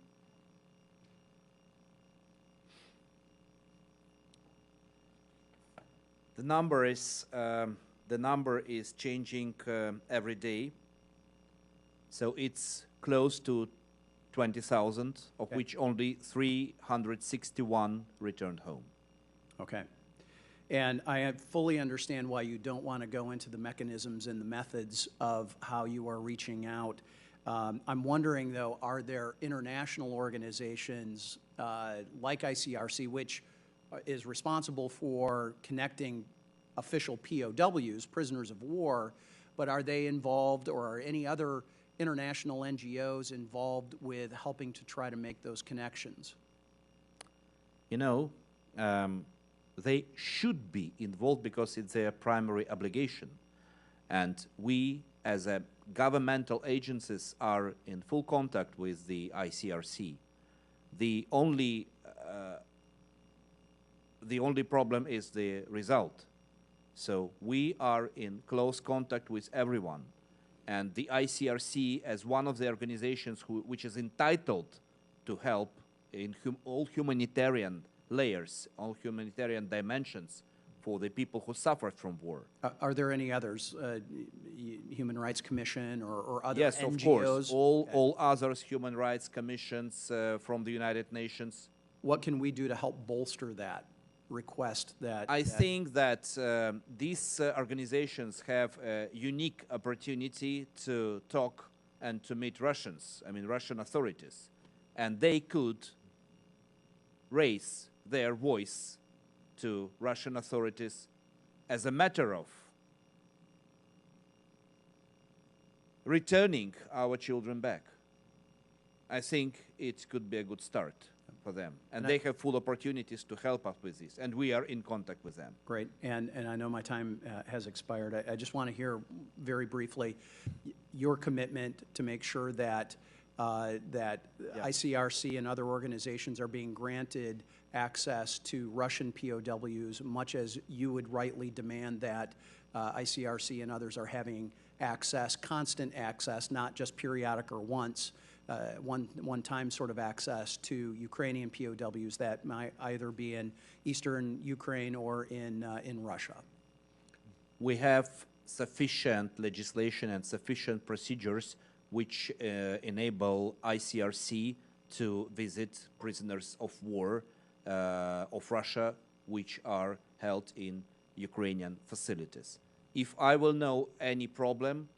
The number is changing every day, so it's close to 20,000, of Okay. which only 361 returned home. Okay. And I fully understand why you don't want to go into the mechanisms and the methods of how you are reaching out. I'm wondering, though, are there international organizations like ICRC, which is responsible for connecting official POWs, prisoners of war, but are they involved, or are any other international NGOs involved with helping to try to make those connections? You know, they should be involved because it's their primary obligation. And we, as a governmental agencies, are in full contact with the ICRC. The only problem is the result. So we are in close contact with everyone. And the ICRC, as one of the organizations which is entitled to help in all humanitarian layers, all humanitarian dimensions for the people who suffered from war. Are there any others, Human Rights Commission or other yes, NGOs? Of course, all others, human rights commissions from the United Nations. What can we do to help bolster that request? I think that these organizations have a unique opportunity to talk and to meet Russians, Russian authorities, and they could raise their voice to Russian authorities as a matter of returning our children back. I think it could be a good start for them. And they have full opportunities to help us with this, and we are in contact with them. Great, and I know my time has expired. I just want to hear very briefly your commitment to make sure that ICRC and other organizations are being granted access to Russian POWs, much as you would rightly demand that ICRC and others are having access, constant access, not just periodic or one-time sort of access to Ukrainian POWs that might either be in eastern Ukraine or in Russia. We have sufficient legislation and sufficient procedures which enable ICRC to visit prisoners of war of Russia which are held in Ukrainian facilities. If I will know any problem,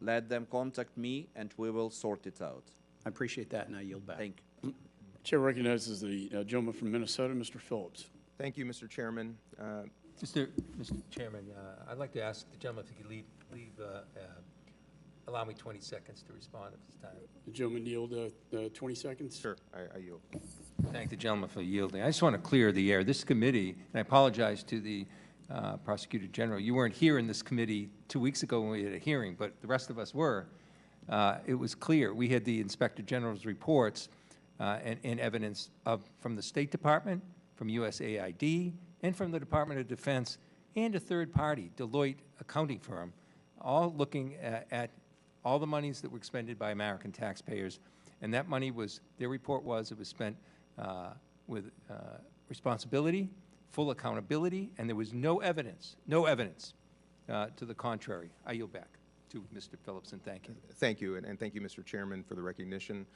let them contact me and we will sort it out. I appreciate that, and I yield back. Thank you. Chair recognizes the gentleman from Minnesota, Mr. Phillips. Thank you, Mr. Chairman. Mr. Chairman, I'd like to ask the gentleman if he could allow me 20 seconds to respond at this time. The gentleman yield 20 seconds. Sure, I yield. Thank the gentleman for yielding. I just want to clear the air. This committee, and I apologize to the Prosecutor General, you weren't here in this committee 2 weeks ago when we had a hearing, but the rest of us were. It was clear. We had the Inspector General's reports and evidence from the State Department, from USAID, and from the Department of Defense, and a third party, Deloitte accounting firm, all looking at all the monies that were expended by American taxpayers. And that money was, their report was, it was spent with responsibility, full accountability, and there was no evidence to the contrary. I yield back to Mr. Phillips, and thank you. Thank you, and thank you, Mr. Chairman, for the recognition.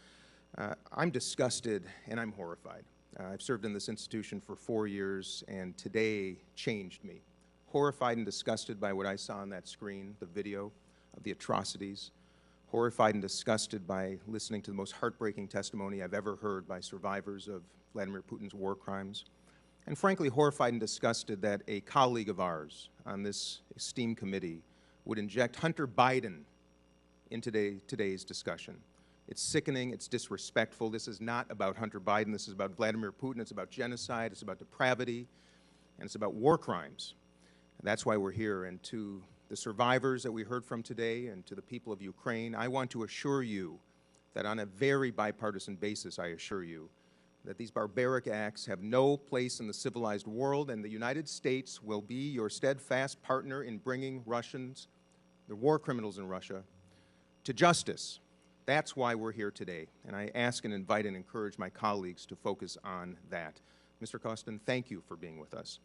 I'm disgusted and I'm horrified. I've served in this institution for 4 years, and today changed me. Horrified and disgusted by what I saw on that screen, the video of the atrocities. Horrified and disgusted by listening to the most heartbreaking testimony I've ever heard by survivors of Vladimir Putin's war crimes. And frankly, horrified and disgusted that a colleague of ours on this esteemed committee would inject Hunter Biden in today's discussion. It's sickening, it's disrespectful. This is not about Hunter Biden, this is about Vladimir Putin, it's about genocide, it's about depravity, and it's about war crimes. And that's why we're here. And to the survivors that we heard from today and to the people of Ukraine, I want to assure you that on a very bipartisan basis, I assure you, that these barbaric acts have no place in the civilized world, and the United States will be your steadfast partner in bringing Russians, the war criminals in Russia, to justice. That's why we're here today, and I ask and invite and encourage my colleagues to focus on that. Mr. Kostin, thank you for being with us.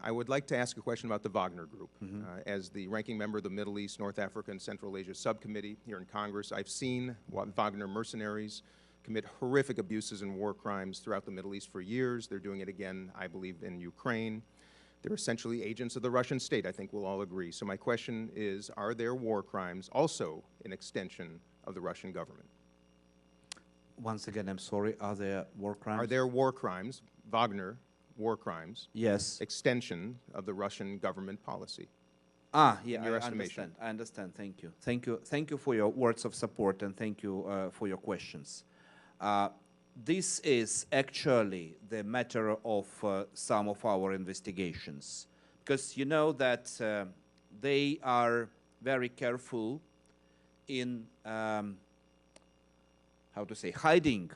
I would like to ask a question about the Wagner Group. As the ranking member of the Middle East, North Africa, and Central Asia Subcommittee here in Congress, I've seen Wagner mercenaries commit horrific abuses and war crimes throughout the Middle East for years. They're doing it again, I believe, in Ukraine. They're essentially agents of the Russian state, I think we'll all agree. So my question is, are their war crimes also an extension of the Russian government? Once again, I'm sorry, are there war crimes? Are there war crimes, Wagner war crimes, yes, extension of the Russian government policy? Ah, yeah, in your I estimation? understand. Thank you. Thank you for your words of support, and thank you for your questions. This is actually the matter of some of our investigations, because you know that they are very careful in, how to say, hiding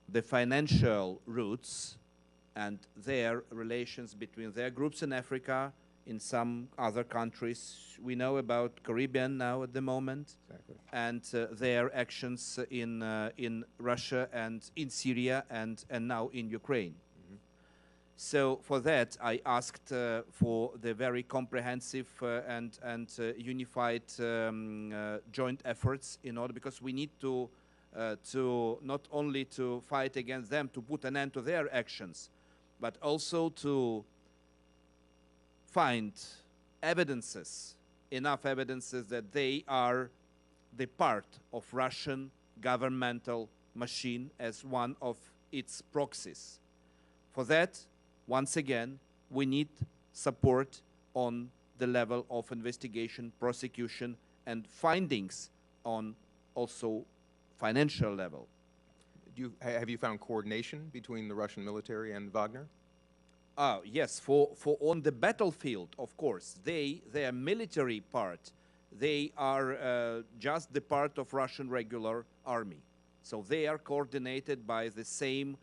the financial roots and their relations between their groups in Africa, in some other countries. We know about Caribbean now at the moment, exactly, and their actions in Russia and in Syria and now in Ukraine. So for that, I asked for the very comprehensive and unified joint efforts in order, because we need to not only to fight against them, to put an end to their actions, but also to find evidences, enough evidences that they are the part of Russian governmental machine as one of its proxies. For that, once again, we need support on the level of investigation, prosecution, and findings on also financial level. Have you found coordination between the Russian military and Wagner? Yes, for on the battlefield, of course, their military part, they are just the part of Russian regular army. So they are coordinated by the same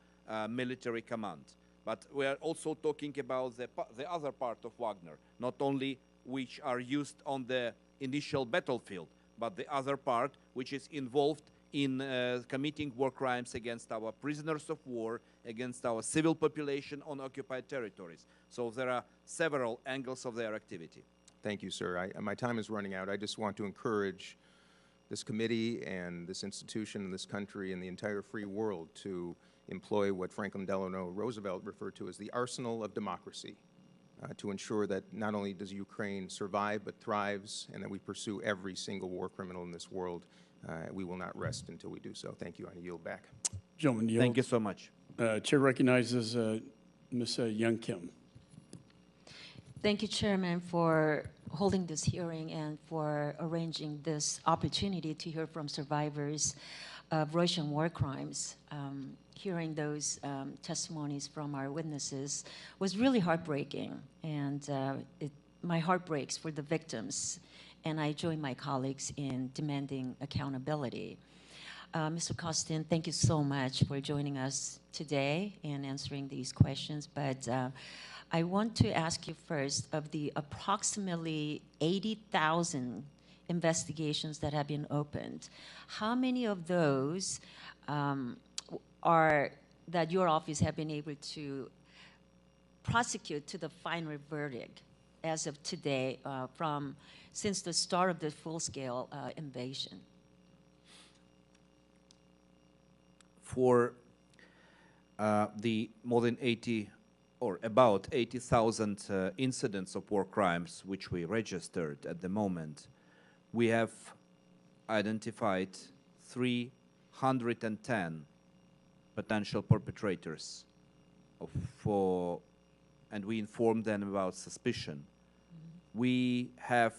military command. But we are also talking about the other part of Wagner, not only which are used on the initial battlefield, but the other part which is involved in committing war crimes against our prisoners of war, against our civil population on occupied territories. So there are several angles of their activity. Thank you, sir. My time is running out. I just want to encourage this committee and this institution and this country and the entire free world to employ what Franklin Delano Roosevelt referred to as the arsenal of democracy, to ensure that not only does Ukraine survive but thrives, and that we pursue every single war criminal in this world. We will not rest until we do so. Thank you. I yield back. Gentleman yields. Thank you so much. Chair recognizes Ms. Young Kim. Thank you, Chairman, for holding this hearing and for arranging this opportunity to hear from survivors of Russian war crimes. Hearing those testimonies from our witnesses was really heartbreaking, and my heart breaks for the victims, and I join my colleagues in demanding accountability. Mr. Kostin, thank you so much for joining us today and answering these questions, but I want to ask you first, of the approximately 80,000 investigations that have been opened, how many of those are that your office have been able to prosecute to the final verdict as of today, since the start of the full-scale invasion? For the more than 80 or about 80,000 incidents of war crimes which we registered at the moment, we have identified 310 potential perpetrators and we informed them about suspicion. We have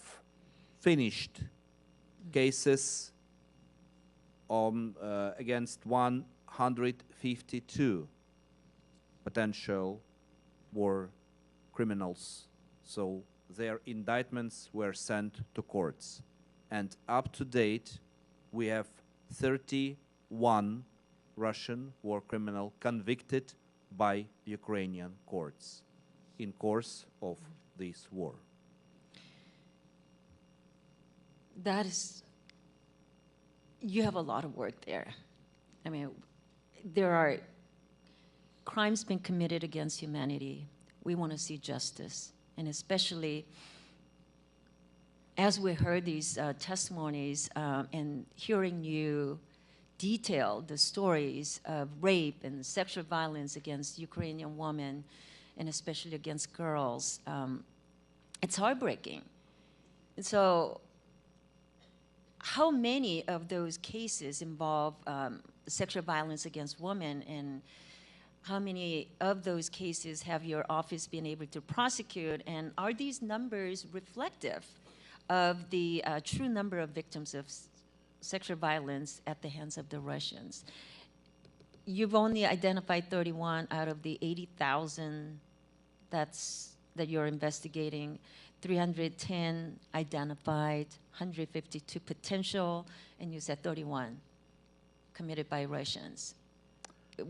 finished cases against 152 potential war criminals. So their indictments were sent to courts. And up to date, we have 30 one Russian war criminal convicted by Ukrainian courts in course of this war. That is, you have a lot of work there. I mean, there are crimes being committed against humanity. We want to see justice, and especially as we heard these testimonies and hearing you detail the stories of rape and sexual violence against Ukrainian women, and especially against girls, it's heartbreaking. And so how many of those cases involve sexual violence against women, and how many of those cases have your office been able to prosecute, and are these numbers reflective of the true number of victims of sexual violence at the hands of the Russians? You've only identified 31 out of the 80,000 that you're investigating, 310 identified, 152 potential, and you said 31 committed by Russians.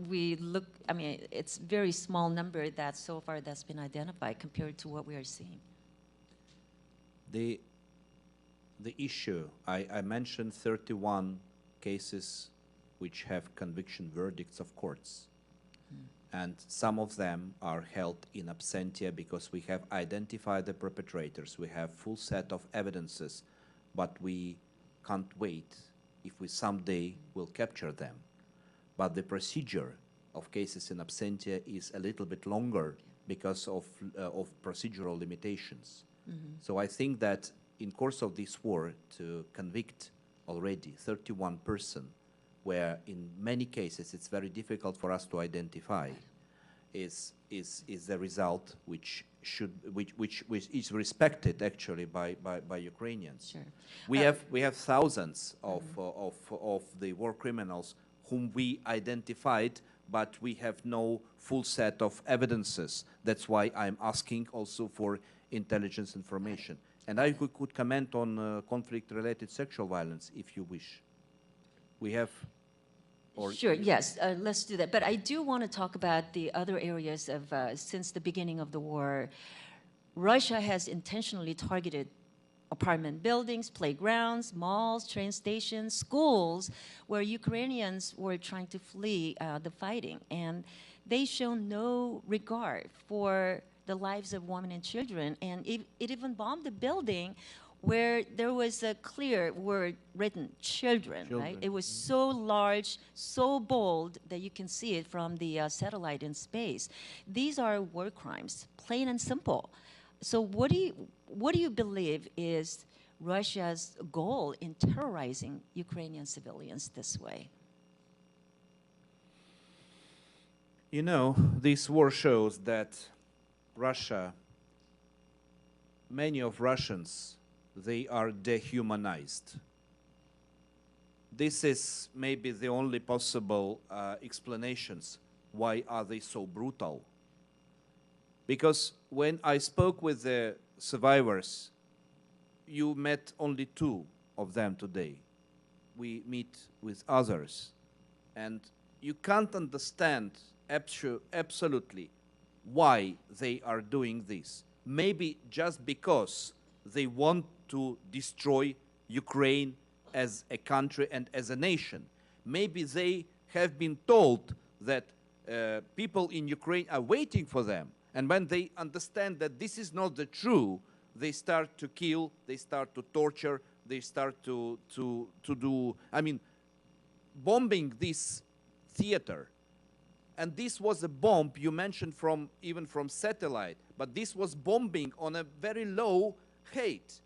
We look, I mean, it's a very small number that so far that's been identified compared to what we are seeing. The issue, I mentioned 31 cases which have conviction verdicts of courts. And some of them are held in absentia because we have identified the perpetrators. We have full set of evidences, but we can't wait if we someday will capture them. But the procedure of cases in absentia is a little bit longer because of procedural limitations. So I think that in course of this war, to convict already 31 persons, where in many cases it's very difficult for us to identify, is the result which is respected actually by Ukrainians. Sure. We have thousands of the war criminals whom we identified, but we have no full set of evidences. That's why I'm asking also for intelligence information. And I could comment on conflict-related sexual violence if you wish. We have... Sure, yes, let's do that. But I do want to talk about the other areas of, since the beginning of the war, Russia has intentionally targeted apartment buildings, playgrounds, malls, train stations, schools, where Ukrainians were trying to flee the fighting. And they show no regard for the lives of women and children. And it even bombed a building where there was a clear word written, children, right? It was so large, so bold that you can see it from the satellite in space. These are war crimes, plain and simple. So what do you believe is Russia's goal in terrorizing Ukrainian civilians this way? You know, this war shows that Russia, many of Russians, they are dehumanized. This is maybe the only possible explanations why are they so brutal. Because when I spoke with the survivors, you met only 2 of them today. We meet with others. And you can't understand absolutely why they are doing this. Maybe just because they want to destroy Ukraine as a country and as a nation. Maybe they have been told that people in Ukraine are waiting for them. And when they understand that this is not the true, they start to kill, they start to torture, they start to do, I mean, bombing this theater. And this was a bomb you mentioned even from satellite, but this was bombing on a very low height,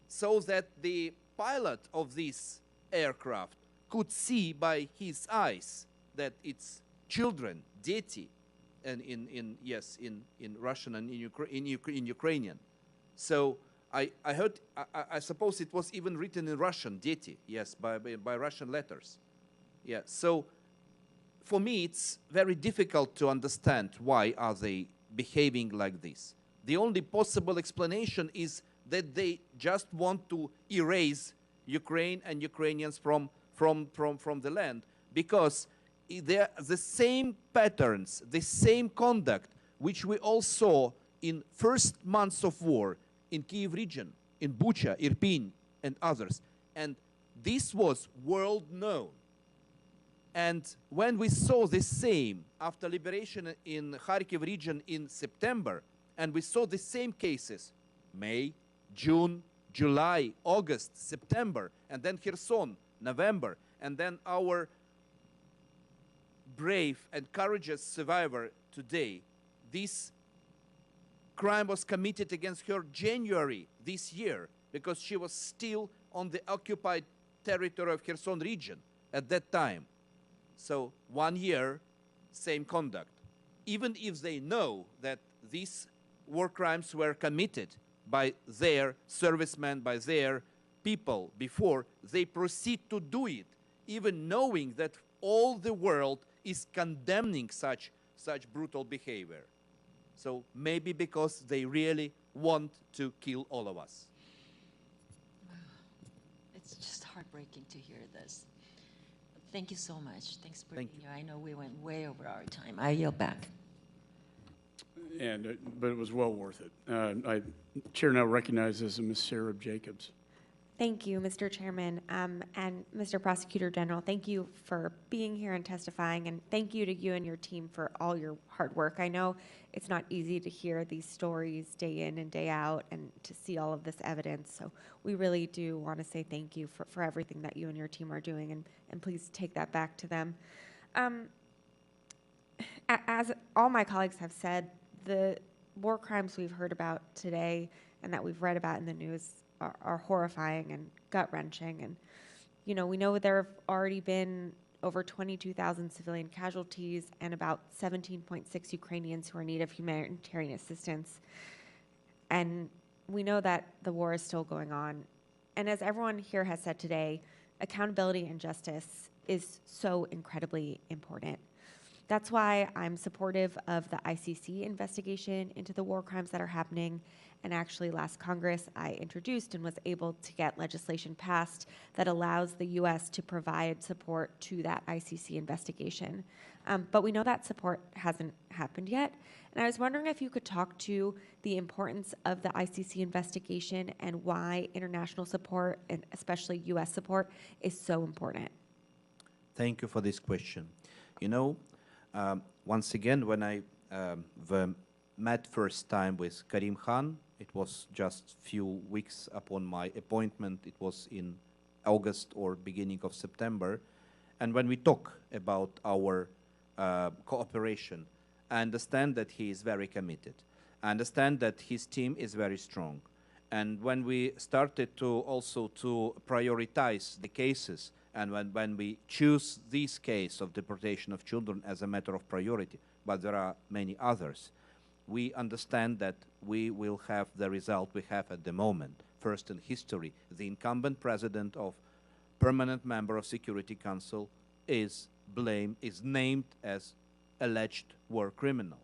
so that the pilot of this aircraft could see by his eyes that it's children, дети, and in Russian and in Ukrainian. So I heard, I suppose it was even written in Russian, дети, yes, by Russian letters. Yeah, so for me it's very difficult to understand why are they behaving like this. The only possible explanation is that they just want to erase Ukraine and Ukrainians from the land. because they're the same patterns, the same conduct, which we all saw in first months of war in Kiev region, in Bucha, Irpin, and others. And this was world known. And when we saw the same after liberation in Kharkiv region in September, and we saw the same cases, May, June, July, August, September, and then Kherson, November, and then our brave and courageous survivor today, this crime was committed against her January this year because she was still on the occupied territory of Kherson region at that time. So 1 year, same conduct. Even if they know that these war crimes were committed by their servicemen, by their people before, they proceed to do it, even knowing that all the world is condemning such brutal behavior. So maybe because they really want to kill all of us. It's just heartbreaking to hear this. Thank you so much. Thanks for being here. I know we went way over our time. I yield back. But it was well worth it. Chair now recognizes Ms. Sarah Jacobs. Thank you, Mr. Chairman. And Mr. Prosecutor General, thank you for being here and testifying, and thank you to you and your team for all your hard work. I know it's not easy to hear these stories day in and day out and to see all of this evidence, so we really do want to say thank you for everything that you and your team are doing, and please take that back to them. As all my colleagues have said, the war crimes we've heard about today and that we've read about in the news are horrifying and gut-wrenching. And, you know, we know there have already been over 22,000 civilian casualties and about 17.6 Ukrainians who are in need of humanitarian assistance. And we know that the war is still going on. And as everyone here has said today, accountability and justice is so incredibly important. That's why I'm supportive of the ICC investigation into the war crimes that are happening. And actually, last Congress, I introduced and was able to get legislation passed that allows the U.S. to provide support to that ICC investigation. But we know that support hasn't happened yet. And I was wondering if you could talk to the importance of the ICC investigation and why international support, and especially U.S. support, is so important. Thank you for this question. You know, once again, when I met first time with Karim Khan, it was just few weeks upon my appointment. It was in August or beginning of September. And when we talk about our cooperation, I understand that he is very committed. I understand that his team is very strong. And when we started to also to prioritize the cases, and when we choose this case of deportation of children as a matter of priority, but there are many others, we understand that we will have the result we have at the moment. First in history, the incumbent president of permanent member of Security Council is named as alleged war criminal.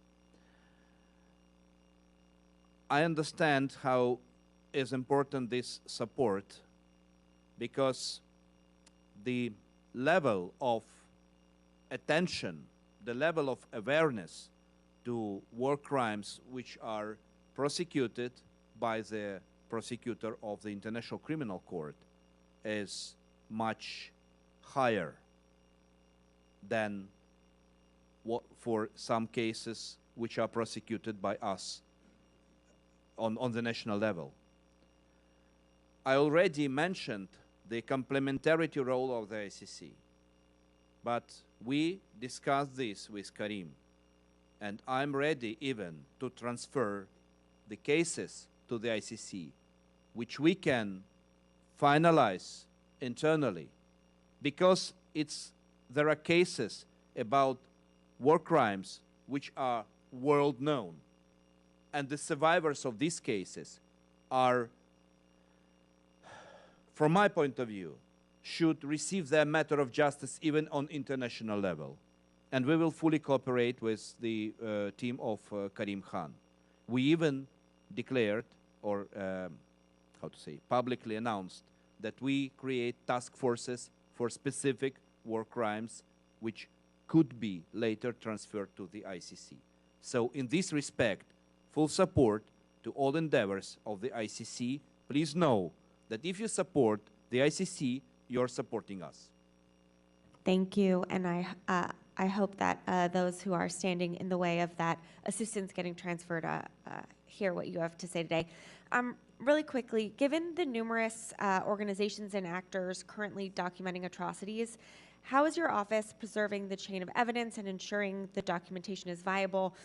I understand how is important this support, because the level of attention, the level of awareness to war crimes which are prosecuted by the prosecutor of the International Criminal Court is much higher than what for some cases which are prosecuted by us on the national level. I already mentioned the complementarity role of the ICC, but we discussed this with Karim, and I'm ready even to transfer the cases to the ICC, which we can finalize internally, because there are cases about war crimes which are world known, and the survivors of these cases are, from my point of view, should receive their matter of justice even on international level. And we will fully cooperate with the team of Karim Khan. We even declared, or publicly announced, that we create task forces for specific war crimes which could be later transferred to the ICC. So in this respect, full support to all endeavors of the ICC. Please know that if you support the ICC, you're supporting us. Thank you, and I hope that those who are standing in the way of that assistance getting transferred hear what you have to say today. Really quickly, given the numerous organizations and actors currently documenting atrocities, how is your office preserving the chain of evidence and ensuring the documentation is viable?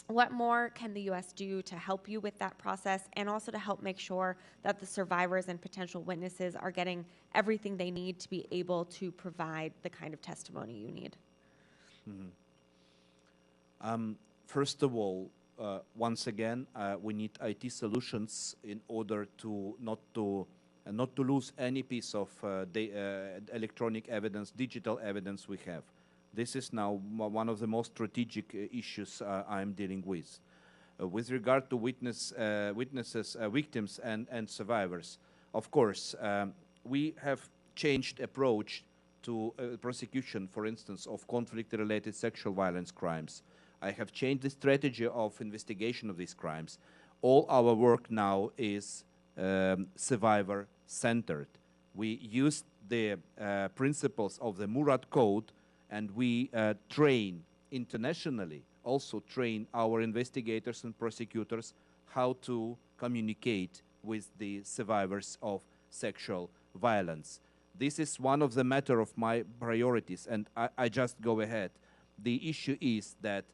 What more can the U.S. do to help you with that process and also to help make sure that the survivors and potential witnesses are getting everything they need to be able to provide the kind of testimony you need? First of all, once again, we need IT solutions in order to not to lose any piece of electronic evidence, digital evidence we have. This is now one of the most strategic issues I'm dealing with. With regard to witnesses, victims, and survivors, of course, we have changed approach to prosecution, for instance, of conflict-related sexual violence crimes. I have changed the strategy of investigation of these crimes. All our work now is survivor-centered. We use the principles of the Murad Code, and we train internationally, also train our investigators and prosecutors how to communicate with the survivors of sexual violence. This is one of the matter of my priorities, and I just go ahead. The issue is that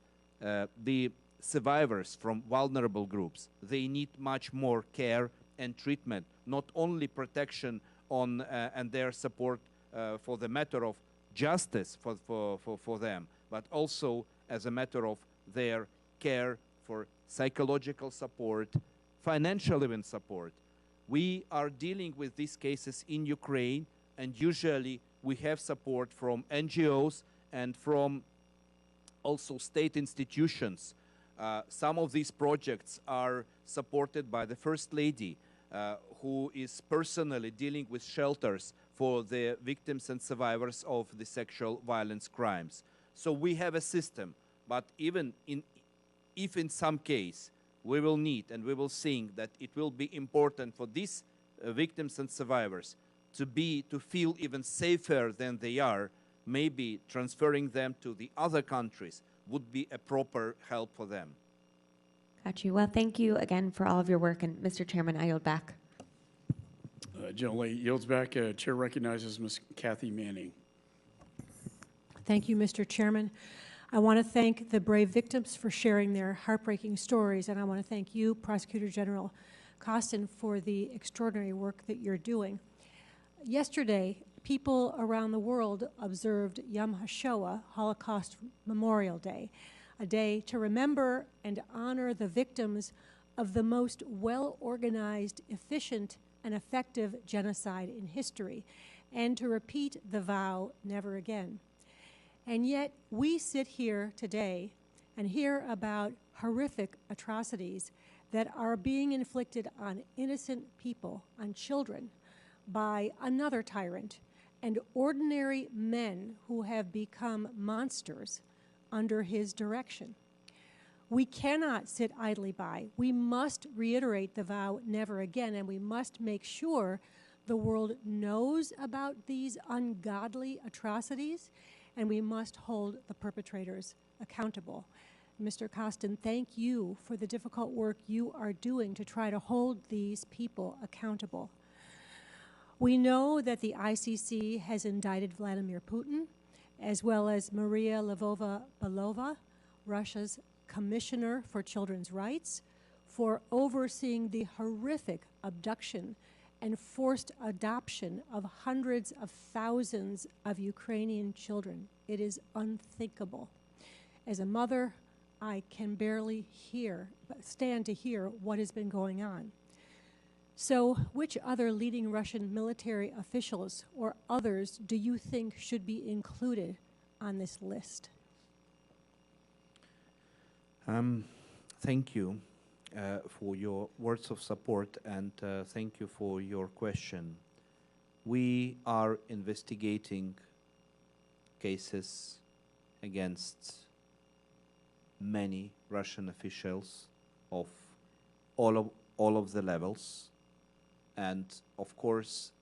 the survivors from vulnerable groups, they need much more care and treatment, not only protection on and their support for the matter of justice for them, but also as a matter of their care for psychological support, financial even support. We are dealing with these cases in Ukraine, and usually we have support from NGOs and from also state institutions. Some of these projects are supported by the First Lady, who is personally dealing with shelters for the victims and survivors of the sexual violence crimes. So we have a system, but even if in some case we will need and we will think that it will be important for these victims and survivors to feel even safer than they are, maybe transferring them to the other countries would be a proper help for them. Got you. Well, thank you again for all of your work, and Mr. Chairman, I yield back. Generally yields back. Chair recognizes Ms. Kathy Manning. Thank you, Mr. Chairman. I want to thank the brave victims for sharing their heartbreaking stories, and I want to thank you, Prosecutor General Kostin, for the extraordinary work that you're doing. Yesterday, people around the world observed Yom HaShoah, Holocaust Memorial Day, a day to remember and honor the victims of the most well-organized, efficient, and effective genocide in history, and to repeat the vow, never again. And yet, we sit here today and hear about horrific atrocities that are being inflicted on innocent people, on children, by another tyrant, and ordinary men who have become monsters under his direction. We cannot sit idly by. We must reiterate the vow, never again, and we must make sure the world knows about these ungodly atrocities, and we must hold the perpetrators accountable. Mr. Kostin, thank you for the difficult work you are doing to try to hold these people accountable. We know that the ICC has indicted Vladimir Putin, as well as Maria Lvova-Belova, Russia's Commissioner for Children's Rights, for overseeing the horrific abduction and forced adoption of hundreds of thousands of Ukrainian children. It is unthinkable. As a mother, I can barely stand to hear what has been going on. So, which other leading Russian military officials or others do you think should be included on this list? Thank you for your words of support, and thank you for your question. We are investigating cases against many Russian officials of all of the levels. And of course,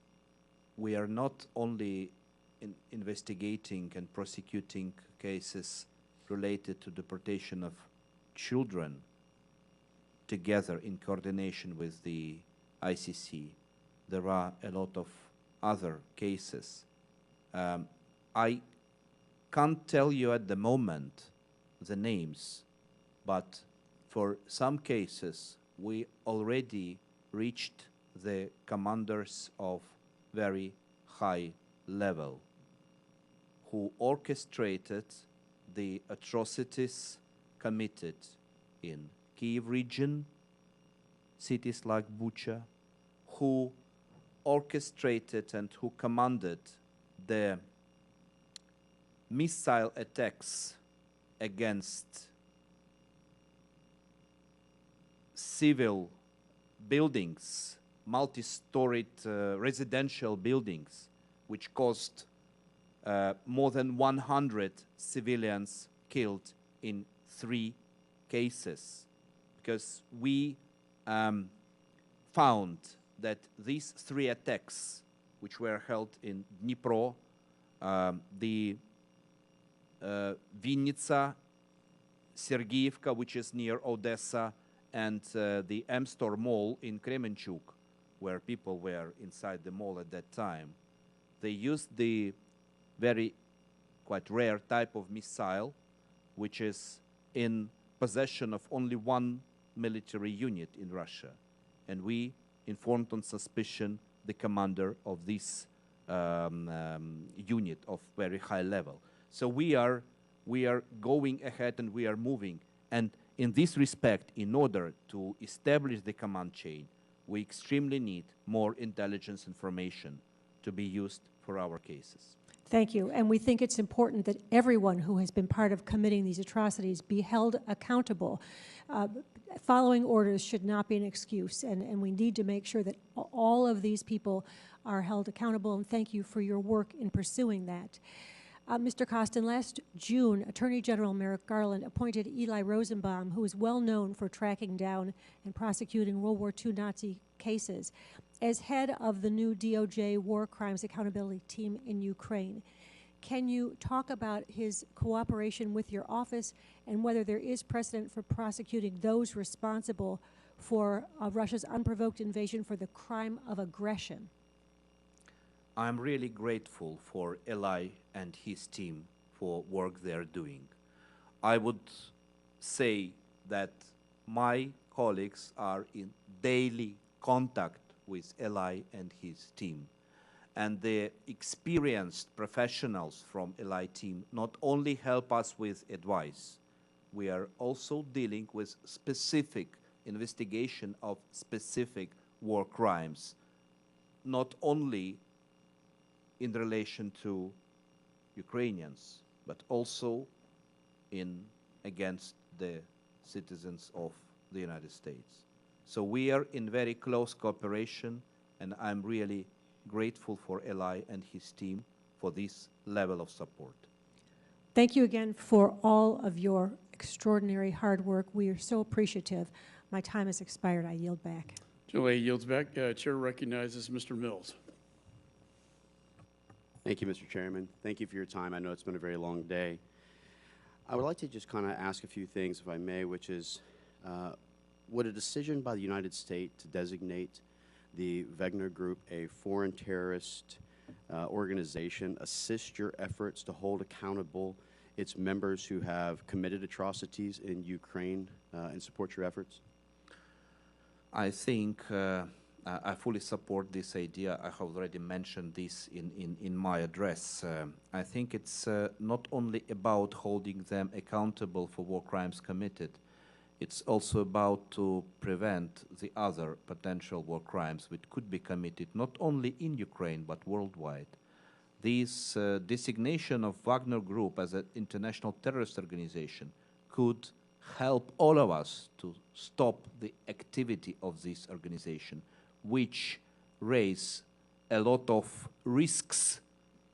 we are not only investigating and prosecuting cases related to deportation of children together in coordination with the ICC. There are a lot of other cases. I can't tell you at the moment the names, but for some cases we already reached the commanders of very high level who orchestrated the atrocities committed in Kyiv region, cities like Bucha, who orchestrated and who commanded the missile attacks against civil buildings, multi-storied residential buildings, which caused more than 100 civilians killed in 3 cases. Because we found that these 3 attacks, which were held in Dnipro, the Vinnytsia, Sergeyevka, which is near Odessa, and the M-Store Mall in Kremenchuk, where people were inside the mall at that time, they used the very quite rare type of missile, which is in possession of only one military unit in Russia. And we informed on suspicion the commander of this unit of very high level. So we are going ahead and we are moving. And in this respect, in order to establish the command chain, we extremely need more intelligence information to be used for our cases. Thank you. And we think it's important that everyone who has been part of committing these atrocities be held accountable. Following orders should not be an excuse, and we need to make sure that all of these people are held accountable, and thank you for your work in pursuing that. Mr. Kostin, last June, Attorney General Merrick Garland appointed Eli Rosenbaum, who is well known for tracking down and prosecuting World War II Nazi cases, as head of the new DOJ War Crimes Accountability Team in Ukraine. Can you talk about his cooperation with your office and whether there is precedent for prosecuting those responsible for Russia's unprovoked invasion for the crime of aggression? I'm really grateful for Eli and his team for work they're doing. I would say that my colleagues are in daily contact with Eli and his team. And the experienced professionals from Eli team not only help us with advice, we are also dealing with specific investigation of specific war crimes, not only in relation to Ukrainians, but also against the citizens of the United States. So we are in very close cooperation, and I'm really grateful for Eli and his team for this level of support. Thank you again for all of your extraordinary hard work. We are so appreciative. My time has expired. I yield back. Julie yields back. Chair recognizes Mr. Mills. Thank you, Mr. Chairman. Thank you for your time. I know it's been a very long day. I would like to just kind of ask a few things, if I may, which is, would a decision by the United States to designate the Wagner Group a foreign terrorist organization assist your efforts to hold accountable its members who have committed atrocities in Ukraine and support your efforts? I think I fully support this idea. I have already mentioned this in my address. I think it's not only about holding them accountable for war crimes committed, it's also about to prevent the other potential war crimes which could be committed not only in Ukraine but worldwide. This designation of Wagner Group as an international terrorist organization could help all of us to stop the activity of this organization, which raise a lot of risks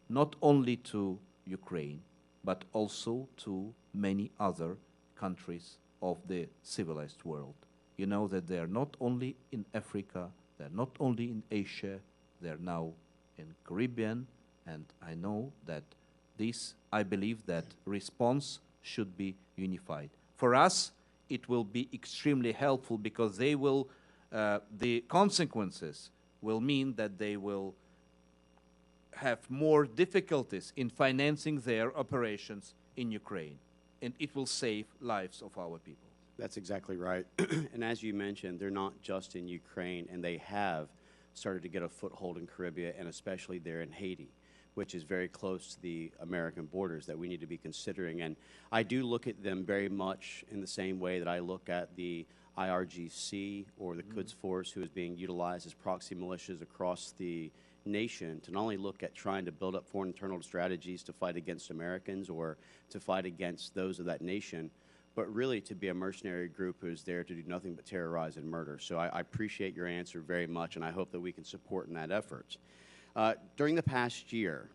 not only to Ukraine, but also to many other countries of the civilized world. You know that they are not only in Africa, they're not only in Asia, they're now in Caribbean, and I know that I believe that response should be unified. For us, it will be extremely helpful because they will, the consequences will mean that they will have more difficulties in financing their operations in Ukraine, and it will save lives of our people. That's exactly right. And as you mentioned, they're not just in Ukraine, and they have started to get a foothold in Caribbean, and especially there in Haiti, which is very close to the American borders that we need to be considering. And I do look at them very much in the same way that I look at the IRGC or the Quds Force, who is being utilized as proxy militias across the nation to not only look at trying to build up foreign internal strategies to fight against Americans or to fight against those of that nation, but really to be a mercenary group who is there to do nothing but terrorize and murder. So I appreciate your answer very much, and I hope that we can support in that effort. During the past year,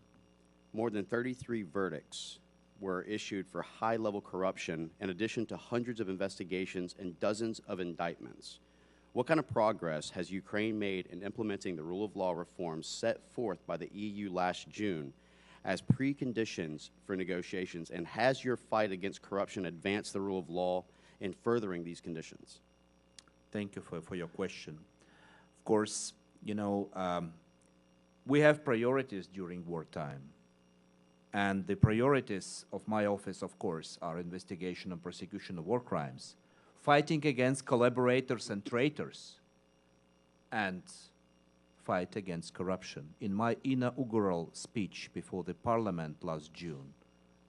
more than 33 verdicts were issued for high-level corruption, in addition to hundreds of investigations and dozens of indictments. What kind of progress has Ukraine made in implementing the rule of law reforms set forth by the EU last June as preconditions for negotiations, and has your fight against corruption advanced the rule of law in furthering these conditions? Thank you for your question. Of course, you know, we have priorities during wartime. And the priorities of my office, of course, are investigation and prosecution of war crimes, fighting against collaborators and traitors, and fight against corruption. In my inaugural speech before the parliament last June,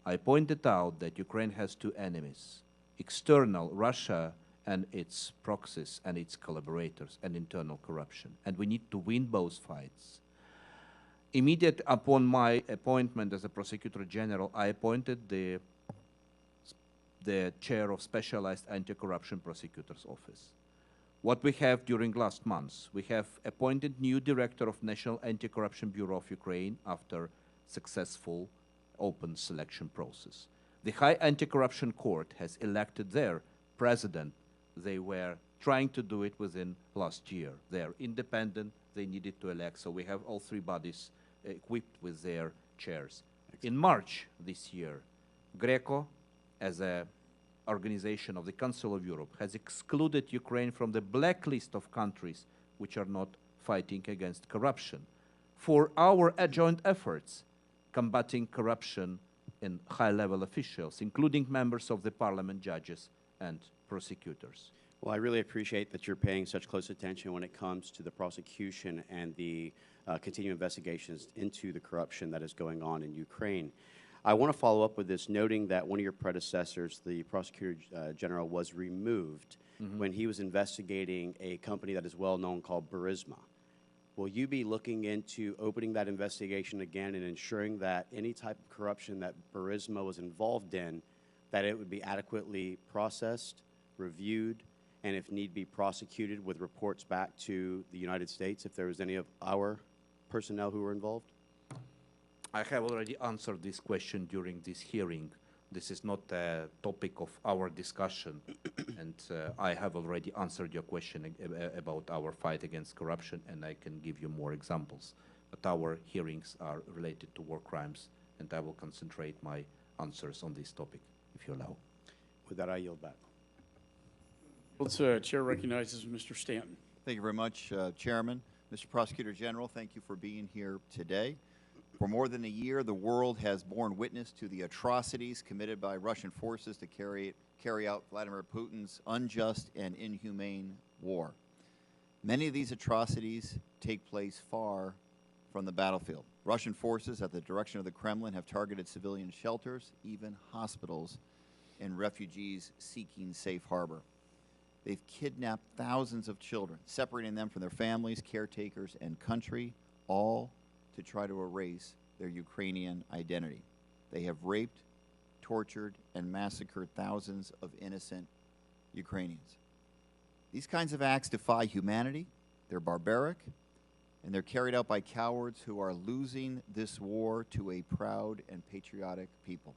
I pointed out that Ukraine has two enemies: external, Russia, and its proxies and its collaborators, and internal corruption. And we need to win both fights. Immediate upon my appointment as a Prosecutor General, I appointed the chair of Specialized Anti-Corruption Prosecutor's Office. What we have during last months, we have appointed new director of National Anti-Corruption Bureau of Ukraine after successful open selection process. The High Anti-Corruption Court has elected their president. They were trying to do it within last year. They are independent, they needed to elect, so we have all three bodies equipped with their chairs. In March this year, Greco, as an organization of the Council of Europe, has excluded Ukraine from the blacklist of countries which are not fighting against corruption for our joint efforts combating corruption in high-level officials, including members of the parliament, judges, and prosecutors. Well, I really appreciate that you're paying such close attention when it comes to the prosecution and the continued investigations into the corruption that is going on in Ukraine. I want to follow up with this, noting that one of your predecessors, the Prosecutor General, was removed when he was investigating a company that is well known called Burisma. Will you be looking into opening that investigation again and ensuring that any type of corruption that Burisma was involved in, that it would be adequately processed, reviewed, and if need be prosecuted with reports back to the United States if there was any of our personnel who were involved? I have already answered this question during this hearing. This is not a topic of our discussion, and I have already answered your question about our fight against corruption, and I can give you more examples. But our hearings are related to war crimes, and I will concentrate my answers on this topic, if you allow. With that, I yield back. Chair recognizes Mr. Stanton. Thank you very much, Chairman. Mr. Prosecutor General, thank you for being here today. For more than a year, the world has borne witness to the atrocities committed by Russian forces to carry out Vladimir Putin's unjust and inhumane war. Many of these atrocities take place far from the battlefield. Russian forces at the direction of the Kremlin have targeted civilian shelters, even hospitals, and refugees seeking safe harbor. They've kidnapped thousands of children, separating them from their families, caretakers, and country, all to try to erase their Ukrainian identity. They have raped, tortured, and massacred thousands of innocent Ukrainians. These kinds of acts defy humanity, they're barbaric, and they're carried out by cowards who are losing this war to a proud and patriotic people.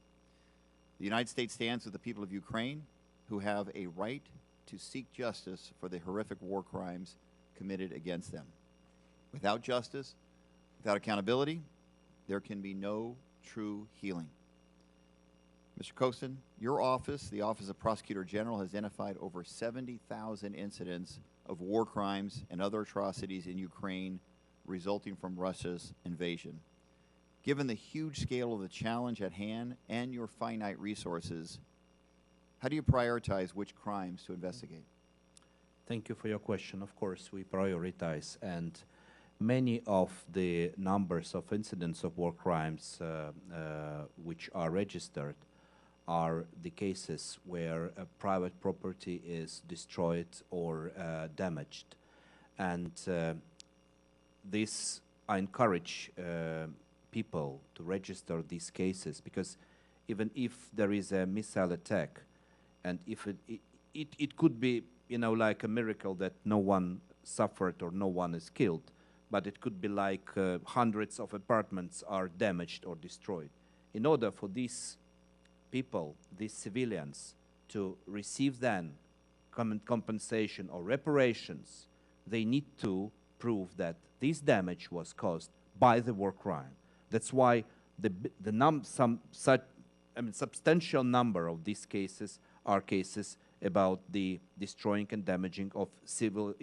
The United States stands with the people of Ukraine who have a right to seek justice for the horrific war crimes committed against them. Without justice, without accountability, there can be no true healing. Mr. Kostin, your office, the Office of Prosecutor General, has identified over 70,000 incidents of war crimes and other atrocities in Ukraine resulting from Russia's invasion. Given the huge scale of the challenge at hand and your finite resources, how do you prioritize which crimes to investigate? Thank you for your question. Of course, we prioritize, and many of the numbers of incidents of war crimes which are registered are the cases where private property is destroyed or damaged. And I encourage people to register these cases, because even if there is a missile attack, and if it could be, you know, like a miracle that no one suffered or no one is killed, but it could be like hundreds of apartments are damaged or destroyed. In order for these people, these civilians, to receive then compensation or reparations, they need to prove that this damage was caused by the war crime. That's why substantial number of these cases are cases about the destroying and damaging of civil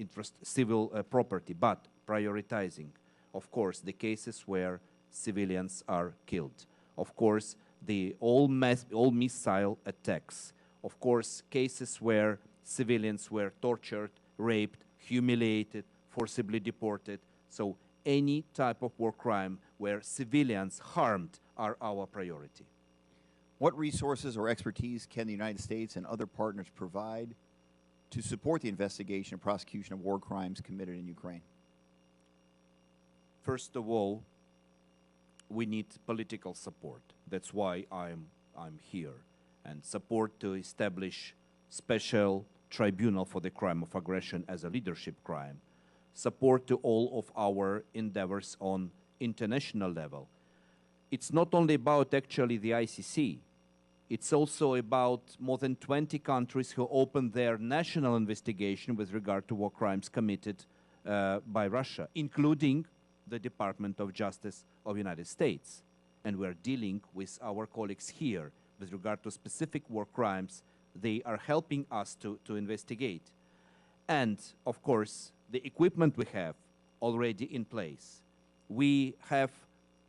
property, but prioritizing, of course, the cases where civilians are killed. Of course, all missile attacks. Of course, cases where civilians were tortured, raped, humiliated, forcibly deported. So any type of war crime where civilians harmed are our priority. What resources or expertise can the United States and other partners provide to support the investigation and prosecution of war crimes committed in Ukraine? First of all, we need political support. That's why I'm here, and support to establish special tribunal for the crime of aggression as a leadership crime. Support to all of our endeavors on international level. It's not only about actually the ICC. It's also about more than 20 countries who opened their national investigation with regard to war crimes committed by Russia, including the Department of Justice of the United States. And we're dealing with our colleagues here with regard to specific war crimes. They are helping us to investigate. And, of course, the equipment we have already in place. We have,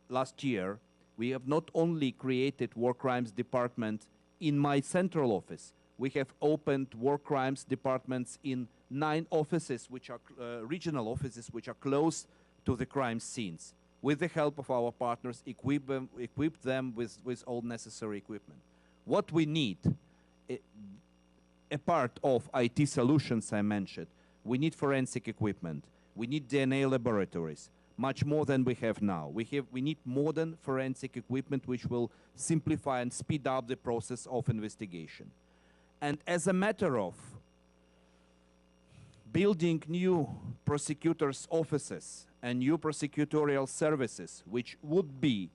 last year, we have not only created war crimes department in my central office, we have opened war crimes departments in 9 offices, which are regional offices, which are close to the crime scenes. With the help of our partners, equip them with all necessary equipment. What we need, a part of IT solutions I mentioned, we need forensic equipment, we need DNA laboratories, much more than we have now. We need modern forensic equipment which will simplify and speed up the process of investigation. And as a matter of building new prosecutors' offices and new prosecutorial services which would be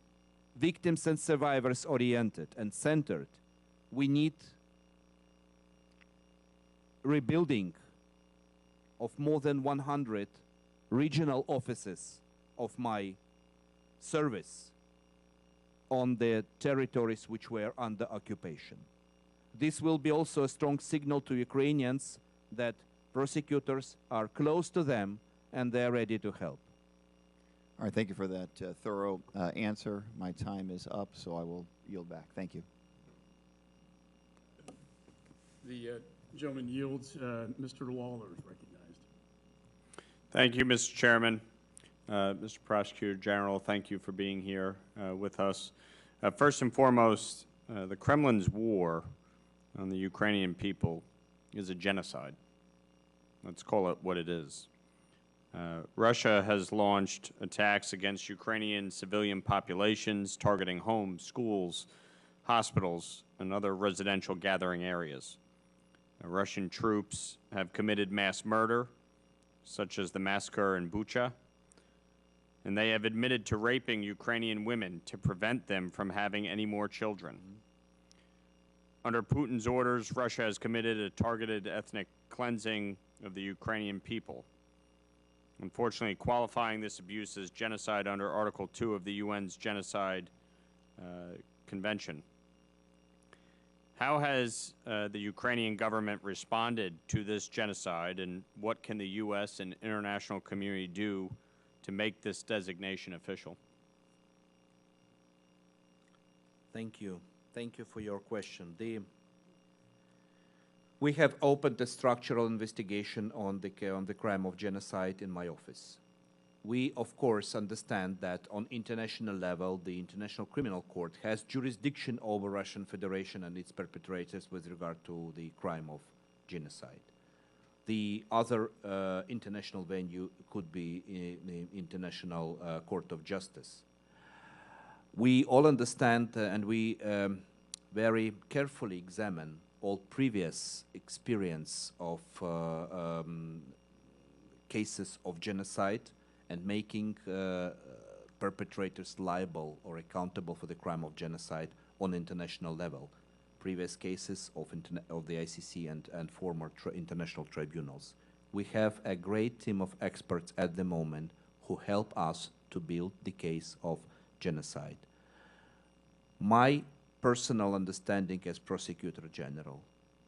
victims and survivors oriented and centered, we need rebuilding of more than 100 regional offices of my service on the territories which were under occupation. This will be also a strong signal to Ukrainians that prosecutors are close to them and they're ready to help. All right, thank you for that thorough answer. My time is up, so I will yield back. Thank you. The gentleman yields. Mr. Lawler is recognized. Thank you, Mr. Chairman. Mr. Prosecutor General, thank you for being here with us. First and foremost, the Kremlin's war on the Ukrainian people is a genocide. Let's call it what it is. Russia has launched attacks against Ukrainian civilian populations, targeting homes, schools, hospitals, and other residential gathering areas. Russian troops have committed mass murder, such as the massacre in Bucha, and they have admitted to raping Ukrainian women to prevent them from having any more children. Under Putin's orders, Russia has committed a targeted ethnic cleansing of the Ukrainian people, unfortunately qualifying this abuse as genocide under Article 2 of the UN's Genocide Convention. How has the Ukrainian government responded to this genocide, and what can the U.S. and international community do to make this designation official? Thank you. Thank you for your question. We have opened a structural investigation on the crime of genocide in my office. We, of course, understand that on international level, the International Criminal Court has jurisdiction over Russian Federation and its perpetrators with regard to the crime of genocide. The other international venue could be the International Court of Justice. We all understand and we very carefully examine all previous experience of cases of genocide and making perpetrators liable or accountable for the crime of genocide on international level. Previous cases of the ICC and former international tribunals. We have a great team of experts at the moment who help us to build the case of genocide. My personal understanding as Prosecutor General,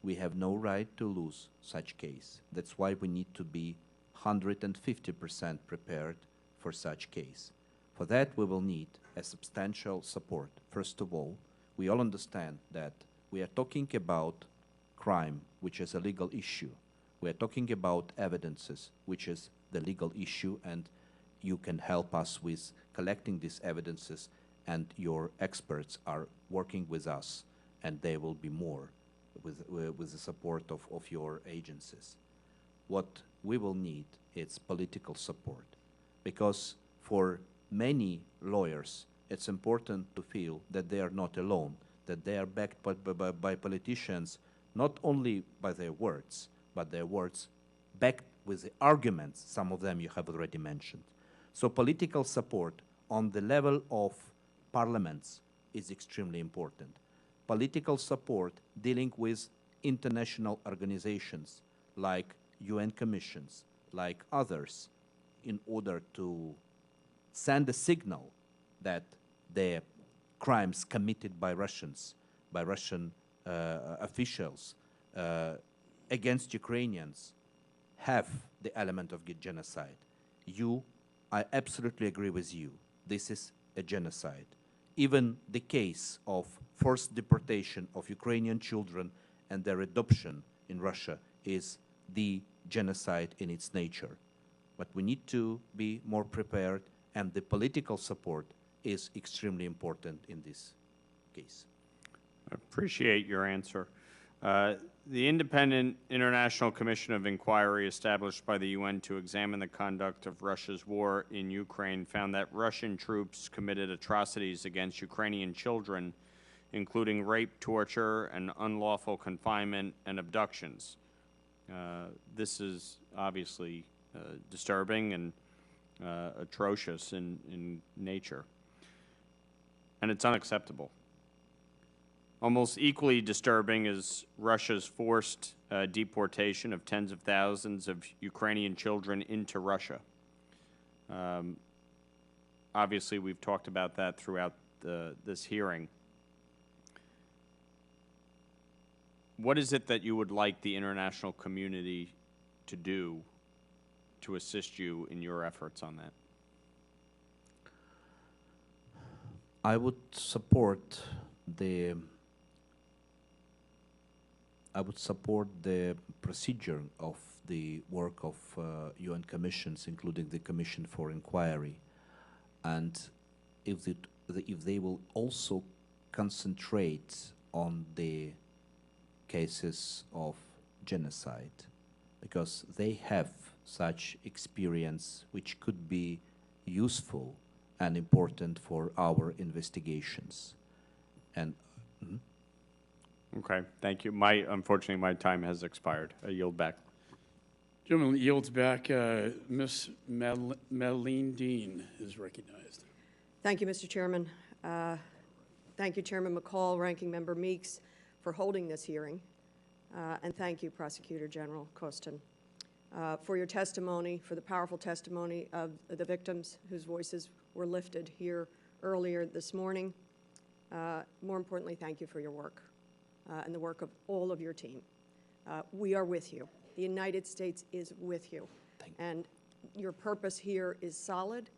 we have no right to lose such case. That's why we need to be 150% prepared for such case. For that, we will need a substantial support. First of all, we all understand that we are talking about crime, which is a legal issue. We are talking about evidences, which is the legal issue, and you can help us with collecting these evidences, and your experts are working with us, and there will be more with the support of your agencies. What we will need is political support, because for many lawyers, it's important to feel that they are not alone, that they are backed by politicians, not only by their words, but their words backed with the arguments, some of them you have already mentioned. So political support on the level of parliaments is extremely important. Political support dealing with international organizations like UN commissions, like others, in order to send a signal that the crimes committed by Russians, by Russian officials against Ukrainians have the element of genocide. I absolutely agree with you. This is a genocide. Even the case of forced deportation of Ukrainian children and their adoption in Russia is the genocide in its nature. But we need to be more prepared, and the political support is extremely important in this case. I appreciate your answer. The Independent International Commission of Inquiry established by the UN to examine the conduct of Russia's war in Ukraine found that Russian troops committed atrocities against Ukrainian children, including rape, torture, and unlawful confinement and abductions. This is obviously disturbing and atrocious in nature, and it's unacceptable. Almost equally disturbing is Russia's forced deportation of tens of thousands of Ukrainian children into Russia. Obviously, we've talked about that throughout this hearing. What is it that you would like the international community to do to assist you in your efforts on that? I would support the procedure of the work of UN commissions, including the Commission for Inquiry, and if they will also concentrate on the cases of genocide, because they have such experience which could be useful and important for our investigations. And Okay, thank you. Unfortunately, my time has expired. I yield back. Gentleman yields back. Ms. Madeline Dean is recognized. Thank you, Mr. Chairman. Thank you, Chairman McCall, Ranking Member Meeks, for holding this hearing. And thank you, Prosecutor General Kostin, for your testimony, for the powerful testimony of the victims whose voices were lifted here earlier this morning. More importantly, thank you for your work and the work of all of your team. We are with you. The United States is with you. And your purpose here is solid,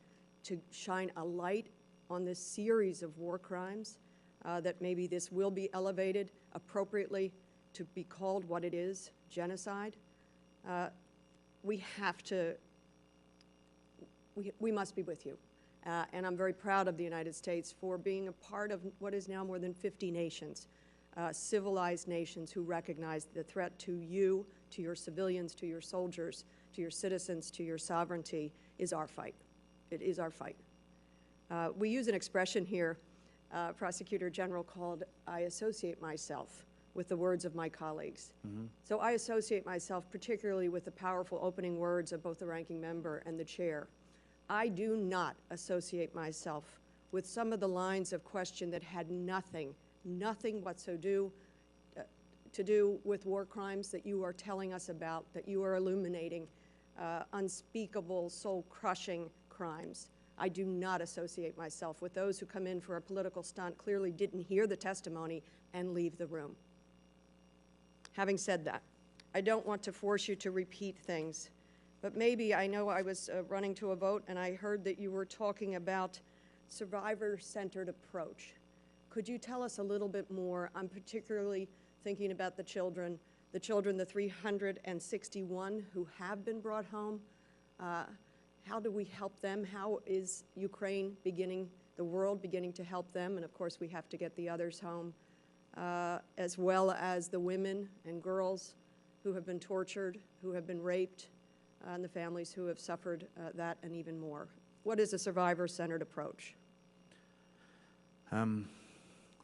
to shine a light on this series of war crimes, that maybe this will be elevated appropriately to be called what it is, genocide. We have to, we must be with you. And I'm very proud of the United States for being a part of what is now more than 50 nations, civilized nations who recognize the threat to you, to your civilians, to your soldiers, to your citizens, to your sovereignty is our fight. It is our fight. We use an expression here, Prosecutor General, called "I associate myself" with the words of my colleagues. So I associate myself particularly with the powerful opening words of both the ranking member and the chair. I do not associate myself with some of the lines of question that had nothing whatsoever to do with war crimes that you are telling us about, that you are illuminating, unspeakable, soul-crushing crimes. I do not associate myself with those who come in for a political stunt, clearly didn't hear the testimony, and leave the room. Having said that, I don't want to force you to repeat things, but maybe, I know I was running to a vote and I heard that you were talking about survivor-centered approach. Could you tell us a little bit more? I'm particularly thinking about the children, the 361 who have been brought home. How do we help them? How is Ukraine beginning, the world beginning to help them? And of course, we have to get the others home, as well as the women and girls who have been tortured, who have been raped, and the families who have suffered that and even more. What is a survivor-centered approach?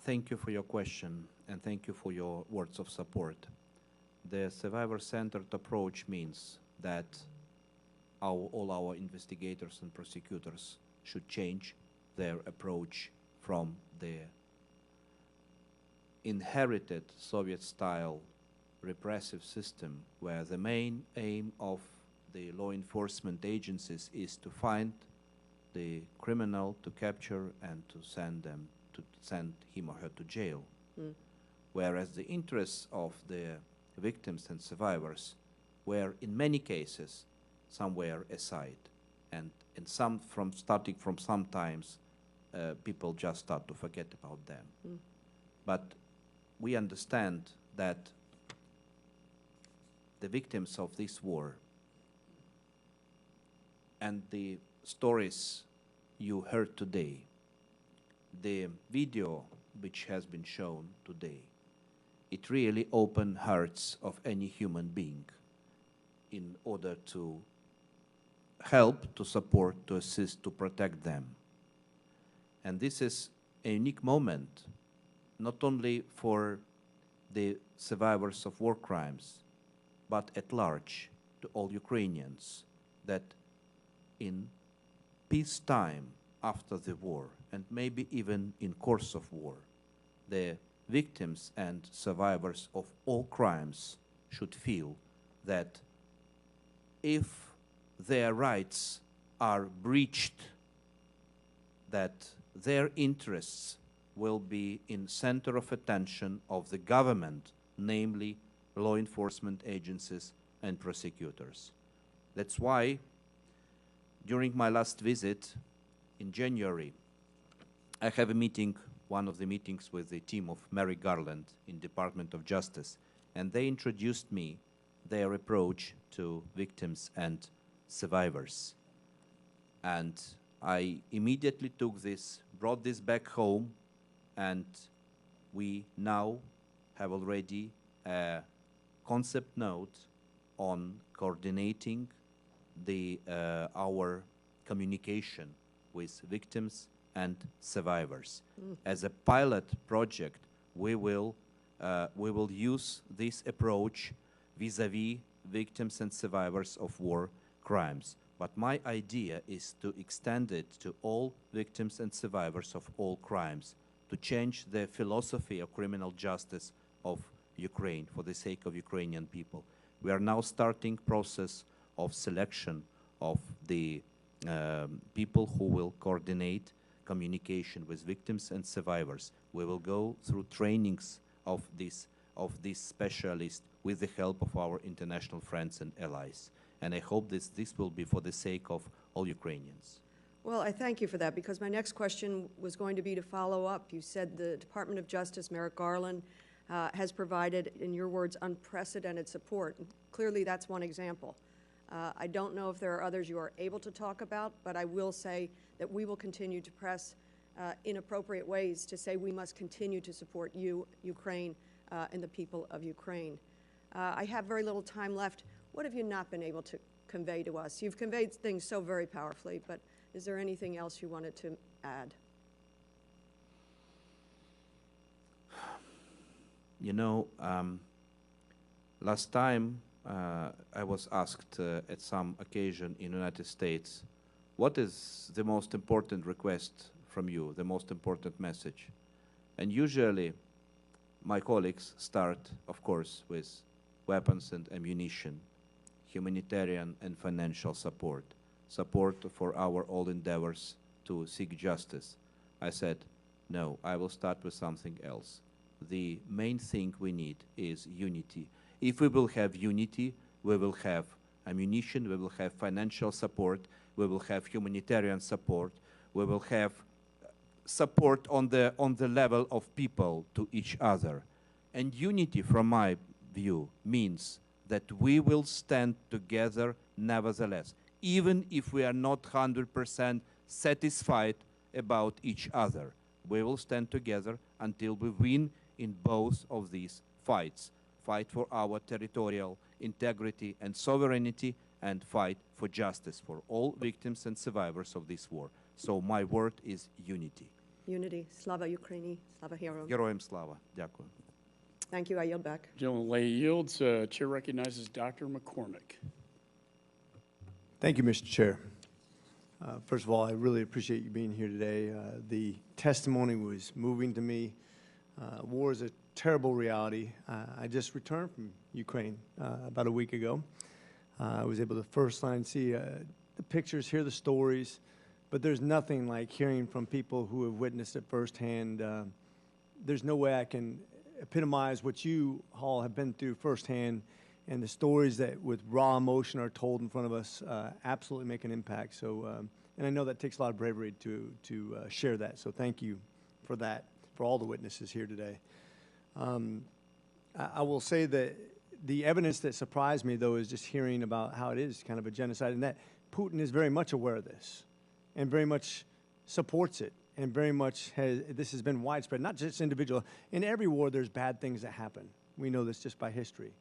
Thank you for your question, and thank you for your words of support. The survivor-centered approach means that all our investigators and prosecutors should change their approach from the inherited Soviet-style repressive system, where the main aim of the law enforcement agencies is to find the criminal, to capture, and to send him or her to jail. Whereas the interests of the victims and survivors were, in many cases, somewhere aside. And starting from sometimes, people just start to forget about them. But we understand that the victims of this war and the stories you heard today, the video which has been shown today, it really opened hearts of any human being in order to help, to support, to assist, to protect them. And this is a unique moment, not only for the survivors of war crimes, but at large to all Ukrainians, that in peacetime after the war, and maybe even in course of war, the victims and survivors of all crimes should feel that if their rights are breached, that their interests will be in center of attention of the government, namely law enforcement agencies and prosecutors. That's why during my last visit in January, I have a meeting, one of the meetings with the team of Mary Garland in Department of Justice, and they introduced me their approach to victims and survivors. And I immediately took this, brought this back home, and we now have already a concept note on coordinating our communication with victims and survivors. As a pilot project, we will use this approach vis-à-vis victims and survivors of war crimes. But my idea is to extend it to all victims and survivors of all crimes, to change the philosophy of criminal justice of Ukraine for the sake of Ukrainian people. We are now starting process of selection of the people who will coordinate communication with victims and survivors. We will go through trainings of these specialists with the help of our international friends and allies. And I hope this will be for the sake of all Ukrainians. Well, I thank you for that, because my next question was going to be to follow up. You said the Department of Justice, Merrick Garland, has provided, in your words, unprecedented support. Clearly, that's one example. I don't know if there are others you are able to talk about, but I will say that we will continue to press in appropriate ways to say we must continue to support you, Ukraine, and the people of Ukraine. I have very little time left. What have you not been able to convey to us? You've conveyed things so very powerfully, but is there anything else you wanted to add? You know, last time I was asked at some occasion in the United States, what is the most important request from you, the most important message? And usually my colleagues start, of course, with weapons and ammunition, humanitarian and financial support, support for our all endeavors to seek justice. I said, no, I will start with something else. The main thing we need is unity. If we will have unity, we will have ammunition, we will have financial support, we will have humanitarian support, we will have support on the level of people to each other. And unity, from my view, means that we will stand together nevertheless, even if we are not 100% satisfied about each other. We will stand together until we win in both of these fights. Fight for our territorial integrity and sovereignty, and fight for justice for all victims and survivors of this war. So my word is unity. Unity. Slava Ukraini. Slava Heroes. Героям слава. Дякую. Thank you. I yield back. Gentleman yields. Chair recognizes Dr. McCormick. Thank you, Mr. Chair. First of all, I really appreciate you being here today. The testimony was moving to me. War is a terrible reality. I just returned from Ukraine about a week ago. I was able to first line see the pictures, hear the stories, but there's nothing like hearing from people who have witnessed it firsthand. There's no way I can epitomize what you all have been through firsthand, and the stories that with raw emotion are told in front of us absolutely make an impact. So, and I know that takes a lot of bravery to share that. So thank you for that, for all the witnesses here today. I will say that the evidence that surprised me, though, is just hearing about how it is kind of a genocide, and that Putin is very much aware of this and very much supports it, and very much this has been widespread, not just individual. In every war, there's bad things that happen. We know this just by history.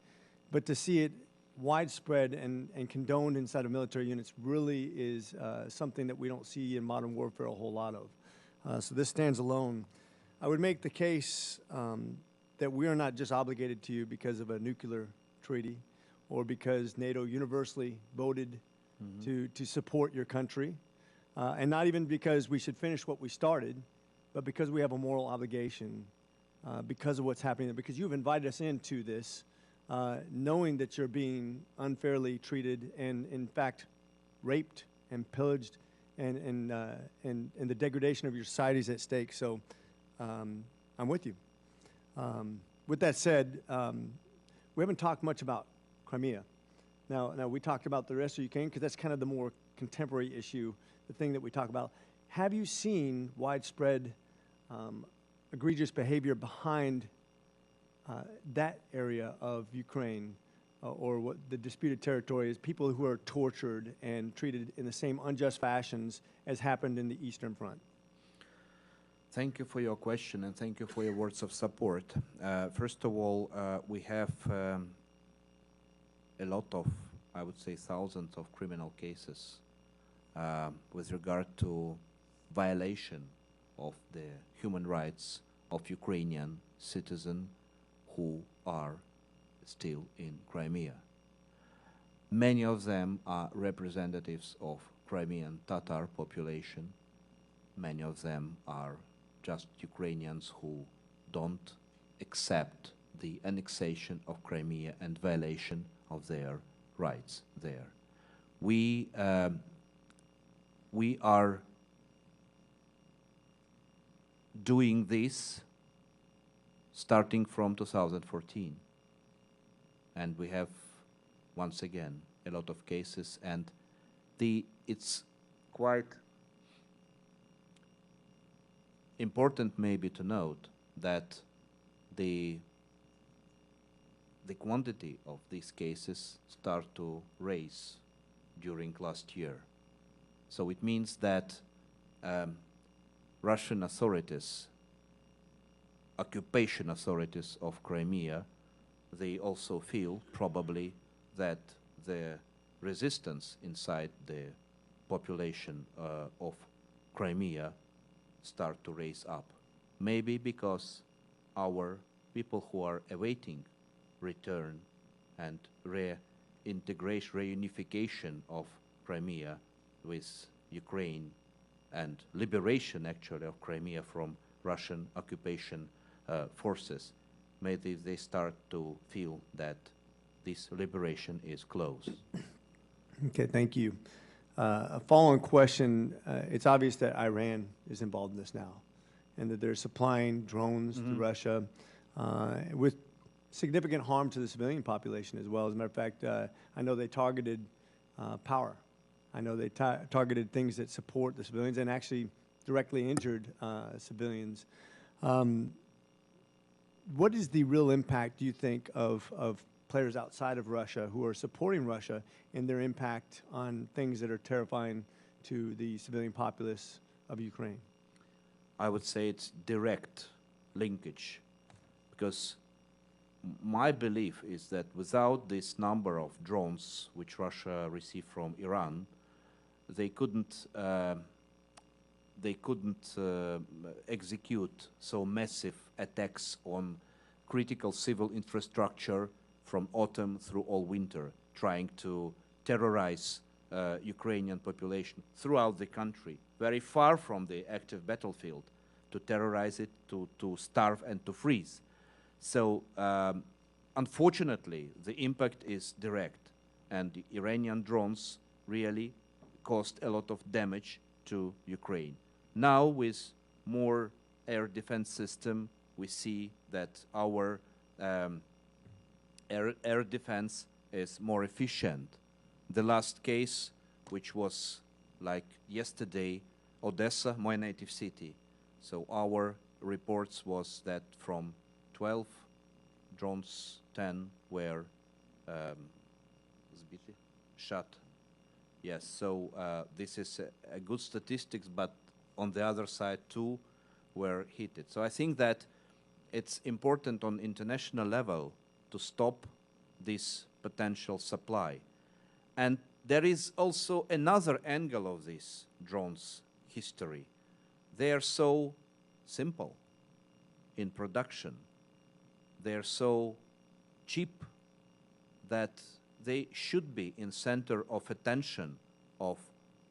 But to see it widespread and condoned inside of military units really is something that we don't see in modern warfare a whole lot of. So this stands alone. I would make the case that we are not just obligated to you because of a nuclear treaty or because NATO universally voted to support your country, and not even because we should finish what we started, but because we have a moral obligation because of what's happening there, because you've invited us into this, knowing that you're being unfairly treated and, in fact, raped and pillaged, and the degradation of your society is at stake. So I'm with you. With that said, we haven't talked much about Crimea. Now we talked about the rest of Ukraine because that's kind of the more contemporary issue, the thing that we talk about. Have you seen widespread egregious behavior behind that area of Ukraine or what the disputed territory is, people who are tortured and treated in the same unjust fashions as happened in the Eastern Front? Thank you for your question, and thank you for your words of support. First of all, we have a lot of, I would say, thousands of criminal cases with regard to violation of the human rights of Ukrainian citizens who are still in Crimea. Many of them are representatives of Crimean Tatar population. Many of them are just Ukrainians who don't accept the annexation of Crimea and violation of their rights there. We are doing this starting from 2014. And we have, once again, a lot of cases, and it's quite important maybe to note that the quantity of these cases start to rise during last year. So it means that Russian authorities, occupation authorities of Crimea, they also feel probably that the resistance inside the population of Crimea start to raise up. Maybe because our people who are awaiting return and reintegration, reunification of Crimea with Ukraine and liberation actually of Crimea from Russian occupation forces, maybe they start to feel that this liberation is close. Okay, thank you. A following question, it's obvious that Iran is involved in this now, and that they're supplying drones to Russia with significant harm to the civilian population as well. As a matter of fact, I know they targeted power. I know they targeted things that support the civilians and actually directly injured civilians. What is the real impact, do you think, of players outside of Russia who are supporting Russia and their impact on things that are terrifying to the civilian populace of Ukraine? I would say it's direct linkage, because my belief is that without this number of drones which Russia received from Iran, they couldn't execute so massive attacks on critical civil infrastructure from autumn through all winter, trying to terrorize Ukrainian population throughout the country, very far from the active battlefield, to terrorize it, to starve and to freeze. So unfortunately, the impact is direct, and the Iranian drones really caused a lot of damage to Ukraine. Now, with more air defense system, we see that our air defense is more efficient. The last case, which was like yesterday, Odessa, my native city. So our reports was that from 12 drones, 10 were shot. Yes, so this is a good statistics, but on the other side, 2 were hit. So I think that it's important on international level to stop this potential supply. And there is also another angle of this drones history. They are so simple in production. They are so cheap that they should be in center of attention of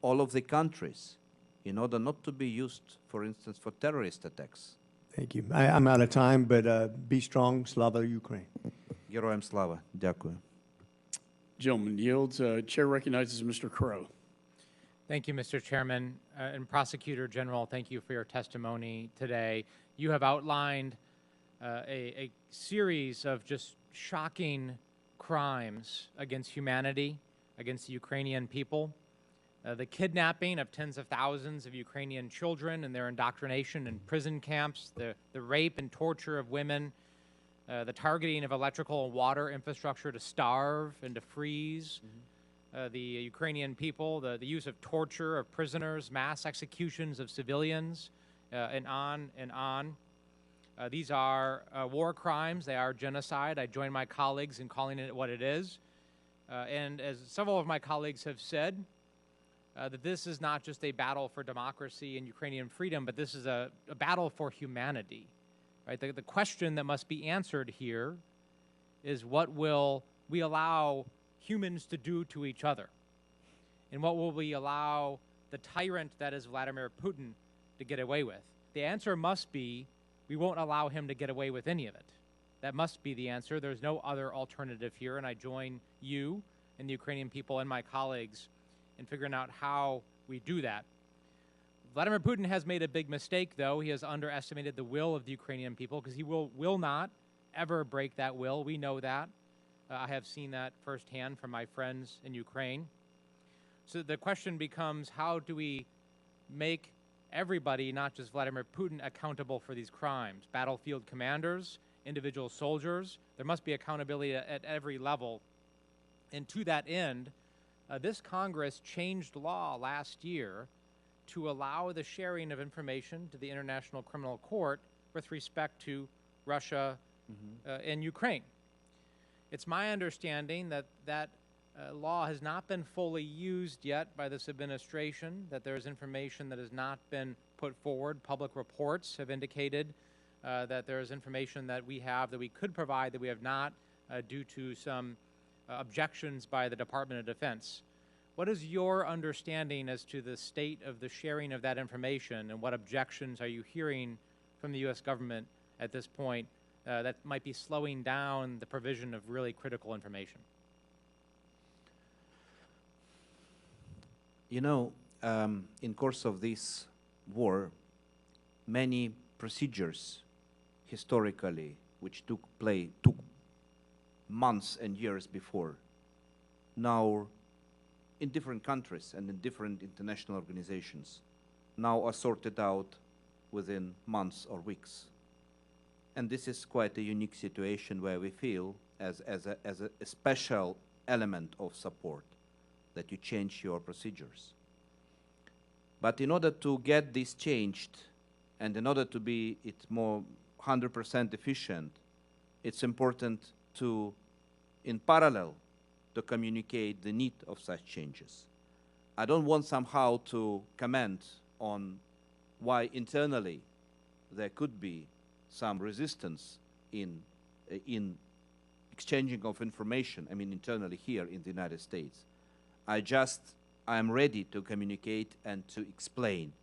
all of the countries in order not to be used, for instance, for terrorist attacks. Thank you. I'm out of time, but be strong. Slava Ukraine. Героям слава. Дякую. Gentleman yields. Chair recognizes Mr. Crow. Thank you, Mr. Chairman. And Prosecutor General, thank you for your testimony today. You have outlined a series of just shocking crimes against humanity, against the Ukrainian people. The kidnapping of tens of thousands of Ukrainian children and their indoctrination in prison camps, the rape and torture of women, the targeting of electrical and water infrastructure to starve and to freeze the Ukrainian people, the use of torture of prisoners, mass executions of civilians, and on and on. These are war crimes. They are genocide. I join my colleagues in calling it what it is. And as several of my colleagues have said, that this is not just a battle for democracy and Ukrainian freedom, but this is a battle for humanity. Right? The question that must be answered here is, what will we allow humans to do to each other? And what will we allow the tyrant that is Vladimir Putin to get away with? The answer must be we won't allow him to get away with any of it. That must be the answer. There's no other alternative here, and I join you and the Ukrainian people and my colleagues in figuring out how we do that. Vladimir Putin has made a big mistake, though. He has underestimated the will of the Ukrainian people because he will not ever break that will. We know that. I have seen that firsthand from my friends in Ukraine. So the question becomes, how do we make everybody, not just Vladimir Putin, accountable for these crimes? Battlefield commanders, individual soldiers, there must be accountability at every level. And to that end, this Congress changed law last year to allow the sharing of information to the International Criminal Court with respect to Russia and Ukraine. It's my understanding that that law has not been fully used yet by this administration, that there is information that has not been put forward. Public reports have indicated that there is information that we have that we could provide that we have not due to some objections by the Department of Defense. What is your understanding as to the state of the sharing of that information, and what objections are you hearing from the U.S. government at this point that might be slowing down the provision of really critical information? You know, in course of this war, many procedures historically which took months and years before, now in different countries and in different international organizations, now are sorted out within months or weeks. And this is quite a unique situation where we feel as a special element of support that you change your procedures. But in order to get this changed, and in order to be it more 100% efficient, it's important to, in parallel, to communicate the need of such changes. I don't want somehow to comment on why internally there could be some resistance in exchanging of information, I mean internally here in the United States. I am ready to communicate and to explain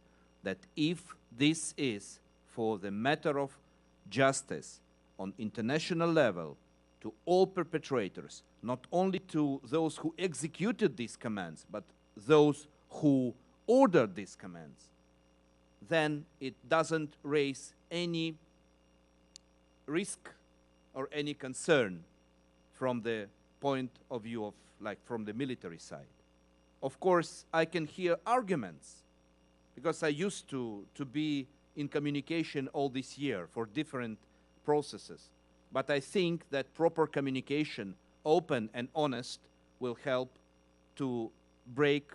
that if this is for the matter of justice on international level to all perpetrators, not only to those who executed these commands, but those who ordered these commands, then it doesn't raise any risk or any concern from the point of view of, like, from the military side. Of course, I can hear arguments because I used to be in communication all this year for different processes. But I think that proper communication, open and honest, will help to break,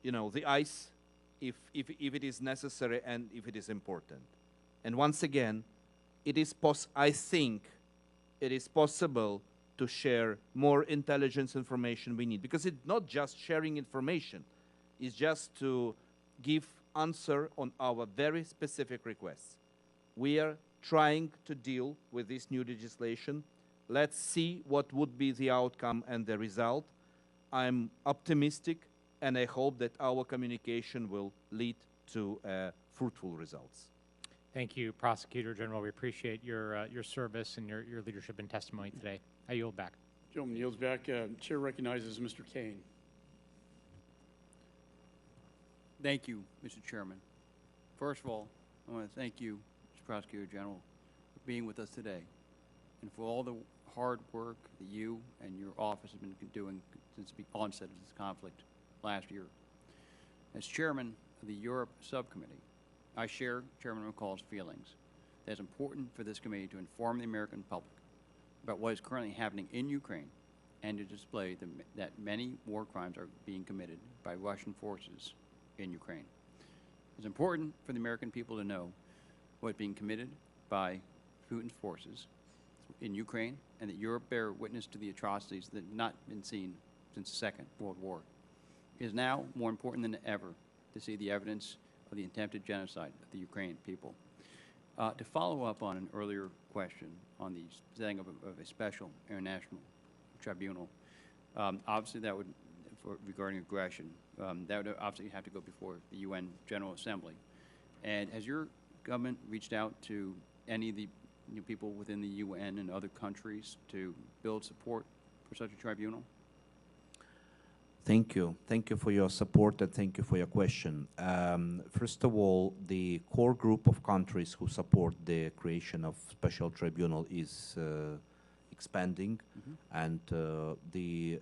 you know, the ice if it is necessary and if it is important. And once again, I think it is possible to share more intelligence information we need. Because it's not just sharing information, it's just to give answer on our very specific requests. We are trying to deal with this new legislation. Let's see what would be the outcome and the result. I'm optimistic, and I hope that our communication will lead to fruitful results. Thank you, Prosecutor General. We appreciate your service and your leadership and testimony today. I yield back. Gentleman yields back. Chair recognizes Mr. Kane. Thank you, Mr. Chairman. First of all, I want to thank you, Mr. Prosecutor General, for being with us today and for all the hard work that you and your office have been doing since the onset of this conflict last year. As chairman of the Europe Subcommittee, I share Chairman McCall's feelings that it's important for this committee to inform the American public about what is currently happening in Ukraine and to display that many war crimes are being committed by Russian forces in Ukraine. It's important for the American people to know what's being committed by Putin's forces in Ukraine, and that Europe bear witness to the atrocities that have not been seen since the Second World War. It is now more important than ever to see the evidence of the attempted genocide of the Ukrainian people. To follow up on an earlier question on the setting of a special international tribunal, Obviously, that would, regarding aggression, that would obviously have to go before the UN General Assembly. And has your government reached out to any of the people within the UN and other countries to build support for such a tribunal? Thank you. Thank you for your support and thank you for your question. First of all, the core group of countries who support the creation of special tribunal is expanding, and the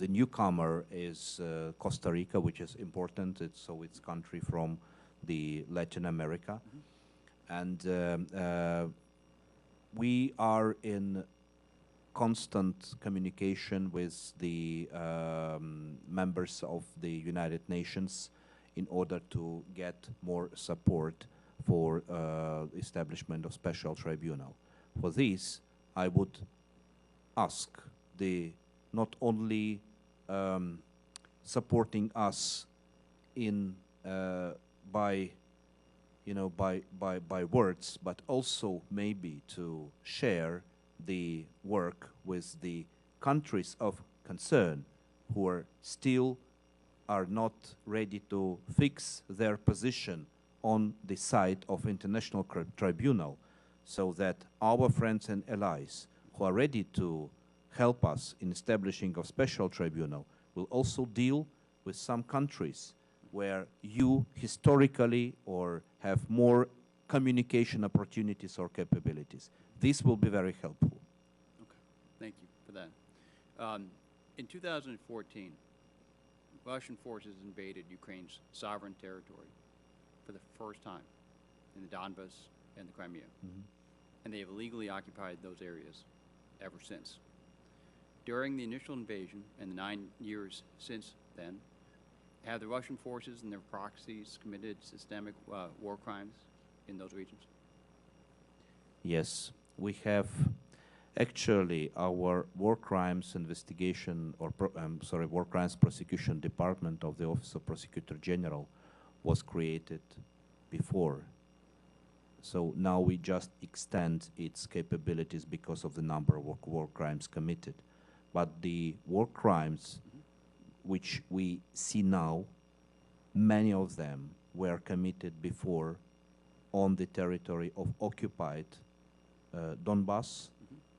newcomer is Costa Rica, which is important. It's country from the Latin America, and we are in constant communication with the members of the United Nations in order to get more support for establishment of special tribunal. For this, I would ask the not only supporting us in by words, but also maybe to share the work with the countries of concern who are still not ready to fix their position on the side of international tribunal, so that our friends and allies who are ready to help us in establishing a special tribunal will also deal with some countries where you historically or have more communication opportunities or capabilities. This will be very helpful. Okay, thank you for that. In 2014, Russian forces invaded Ukraine's sovereign territory for the first time in the Donbas and the Crimea. And they have illegally occupied those areas ever since. During the initial invasion and the 9 years since then, have the Russian forces and their proxies committed systemic war crimes in those regions? Yes, we have actually our war crimes investigation or war crimes prosecution department of the Office of Prosecutor General was created before. So now we just extend its capabilities because of the number of war crimes committed. But the war crimes which we see now, many of them were committed before on the territory of occupied Donbas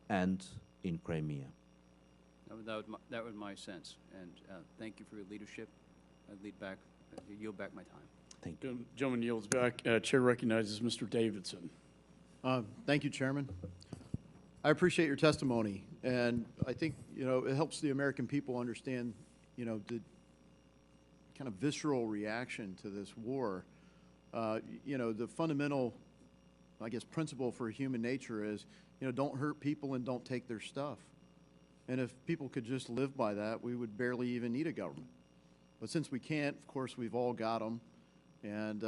and in Crimea. That was my sense, and thank you for your leadership. I yield back my time. Thank you. Gentleman yields back. Chair recognizes Mr. Davidson. Thank you, Chairman. I appreciate your testimony, and I think it helps the American people understand the kind of visceral reaction to this war. The fundamental, I guess, principle for human nature is don't hurt people and don't take their stuff. And if people could just live by that, we would barely even need a government. But since we can't, of course, we've all got them. And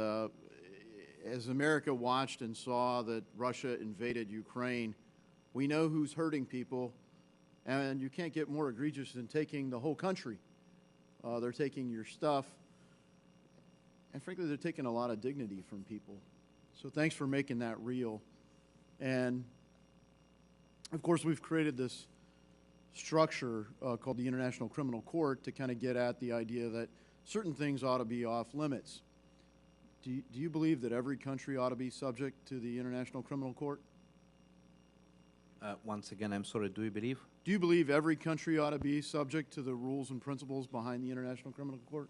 as America watched and saw that Russia invaded Ukraine, we know who's hurting people, and you can't get more egregious than taking the whole country. They're taking your stuff, and frankly, they're taking a lot of dignity from people. So thanks for making that real. And of course, we've created this structure called the International Criminal Court to kind of get at the idea that certain things ought to be off limits. Do you believe that every country ought to be subject to the International Criminal Court? Once again, I'm sorry, do you believe? Do you believe every country ought to be subject to the rules and principles behind the International Criminal Court?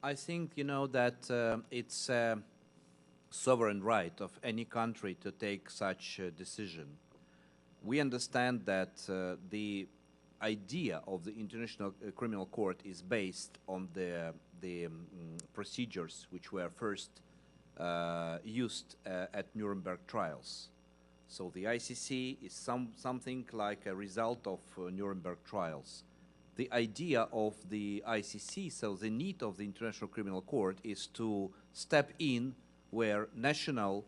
I think, that it's a sovereign right of any country to take such a decision. We understand that the idea of the International Criminal Court is based on the procedures which were first used at Nuremberg trials. So the ICC is something like a result of Nuremberg trials. The idea of the ICC, so the need of the International Criminal Court, is to step in where national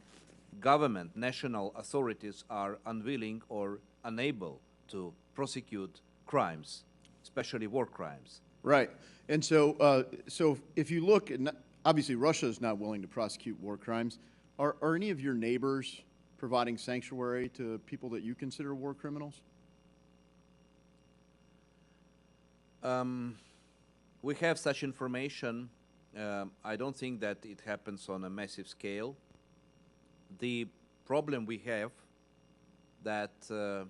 government, national authorities are unwilling or unable to prosecute crimes, especially war crimes. Right. And so, if you look, obviously Russia is not willing to prosecute war crimes. Are any of your neighbors providing sanctuary to people that you consider war criminals? We have such information. I don't think that it happens on a massive scale. The problem we have that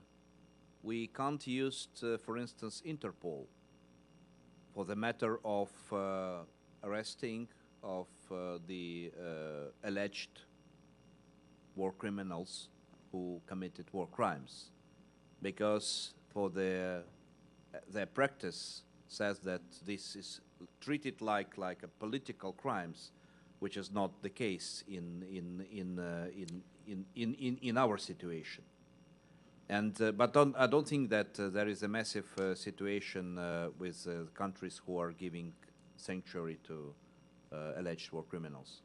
we can't use, for instance, Interpol for the matter of arresting of the alleged war criminals who committed war crimes, because for their practice says that this is treated like a political crimes, which is not the case in our situation. And but I don't think that there is a massive situation with countries who are giving sanctuary to alleged war criminals.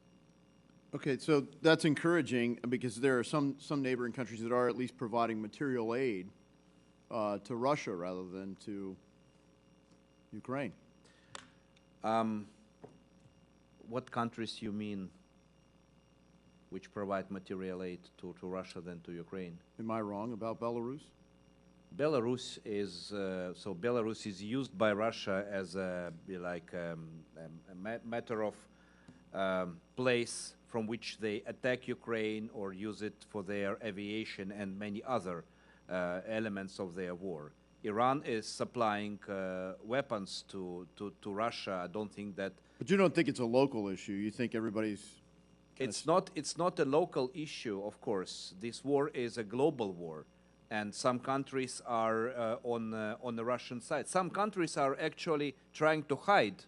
Okay, so that's encouraging because there are some neighboring countries that are at least providing material aid to Russia rather than to Ukraine. What countries you mean which provide material aid to Russia than to Ukraine? Am I wrong about Belarus? Belarus is Belarus is used by Russia as a matter of place from which they attack Ukraine or use it for their aviation and many other elements of their war. Iran is supplying weapons to Russia. I don't think that. But you don't think it's a local issue. You think everybody's. It's not a local issue, of course. This war is a global war, and some countries are on the Russian side. Some countries are actually trying to hide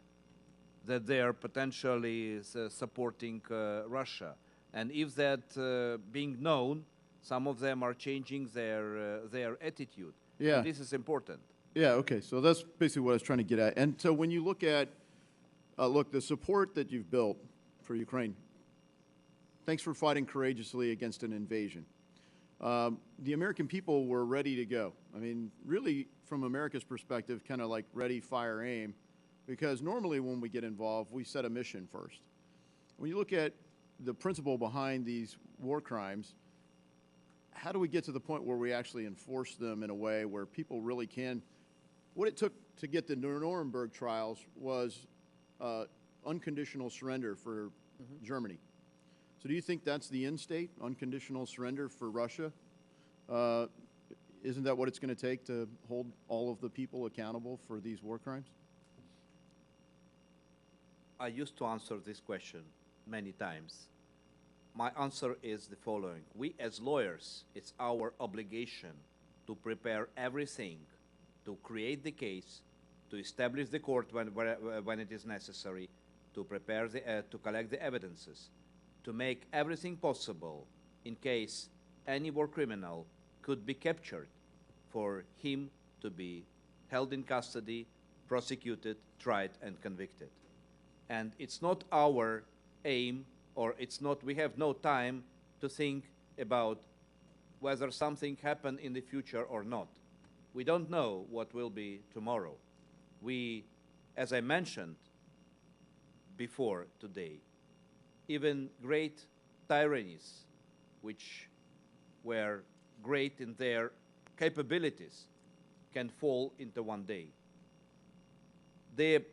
that they are potentially supporting Russia, and if that being known, some of them are changing their attitude. Yeah, and this is important. Yeah. Okay. So that's basically what I was trying to get at. And so when you look at the support that you've built for Ukraine. Thanks for fighting courageously against an invasion. The American people were ready to go. I mean, really, from America's perspective, kind of like ready, fire, aim, because normally when we get involved, we set a mission first. When you look at the principle behind these war crimes, how do we get to the point where we actually enforce them in a way where people really can? What it took to get the Nuremberg trials was unconditional surrender for Germany. So do you think that's the end state, unconditional surrender for Russia? Isn't that what it's going to take to hold all of the people accountable for these war crimes? I used to answer this question many times. My answer is the following. We as lawyers, it's our obligation to prepare everything, to create the case, to establish the court when it is necessary, to prepare to collect the evidences, to make everything possible in case any war criminal could be captured, for him to be held in custody, prosecuted, tried, and convicted. And it's not our aim, or we have no time to think about whether something happened in the future or not. We don't know what will be tomorrow. We, as I mentioned before today, even great tyrannies, which were great in their capabilities, can fall into one day. The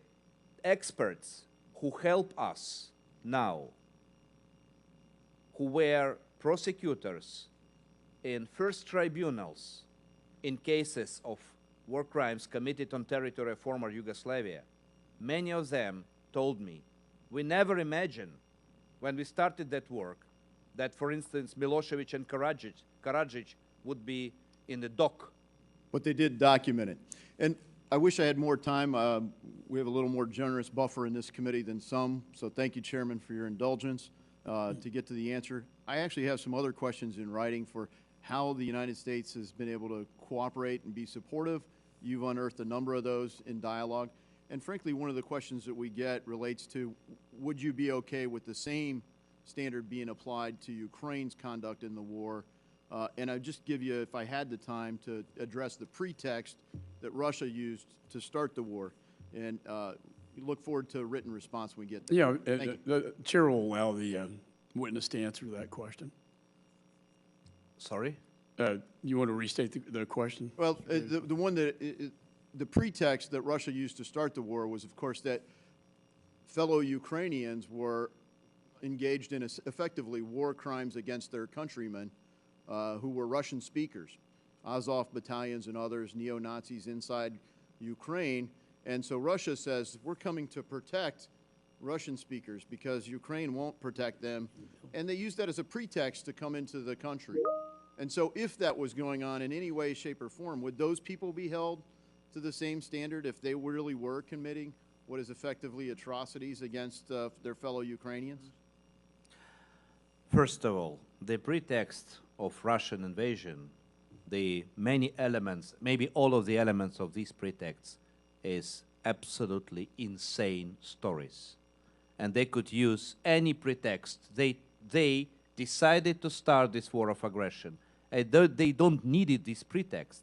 experts who help us now, who were prosecutors in first tribunals in cases of war crimes committed on territory of former Yugoslavia, many of them told me, we never imagined when we started that work that, for instance, Milosevic and Karadzic would be in the dock. But they did document it. And I wish I had more time. We have a little more generous buffer in this committee than some, so thank you, Chairman, for your indulgence to get to the answer. I actually have some other questions in writing for how the United States has been able to cooperate and be supportive. You've unearthed a number of those in dialogue. And frankly, one of the questions that we get relates to, would you be okay with the same standard being applied to Ukraine's conduct in the war? And I'd just give you, if I had the time, to address the pretext that Russia used to start the war. And we look forward to a written response when we get there. Yeah, the chair will allow the witness to answer that question. Sorry? You want to restate the question? Well, the one that the pretext that Russia used to start the war was, of course, that fellow Ukrainians were engaged in effectively war crimes against their countrymen who were Russian speakers, Azov battalions and others, neo-Nazis inside Ukraine. And so Russia says, we're coming to protect Russian speakers because Ukraine won't protect them. And they use that as a pretext to come into the country. And so if that was going on in any way, shape, or form, would those people be held to the same standard if they really were committing what is effectively atrocities against their fellow Ukrainians? First of all, the pretext of Russian invasion, the many elements, maybe all of the elements of these pretexts, is absolutely insane stories. And they could use any pretext. They decided to start this war of aggression. They don't need this pretext.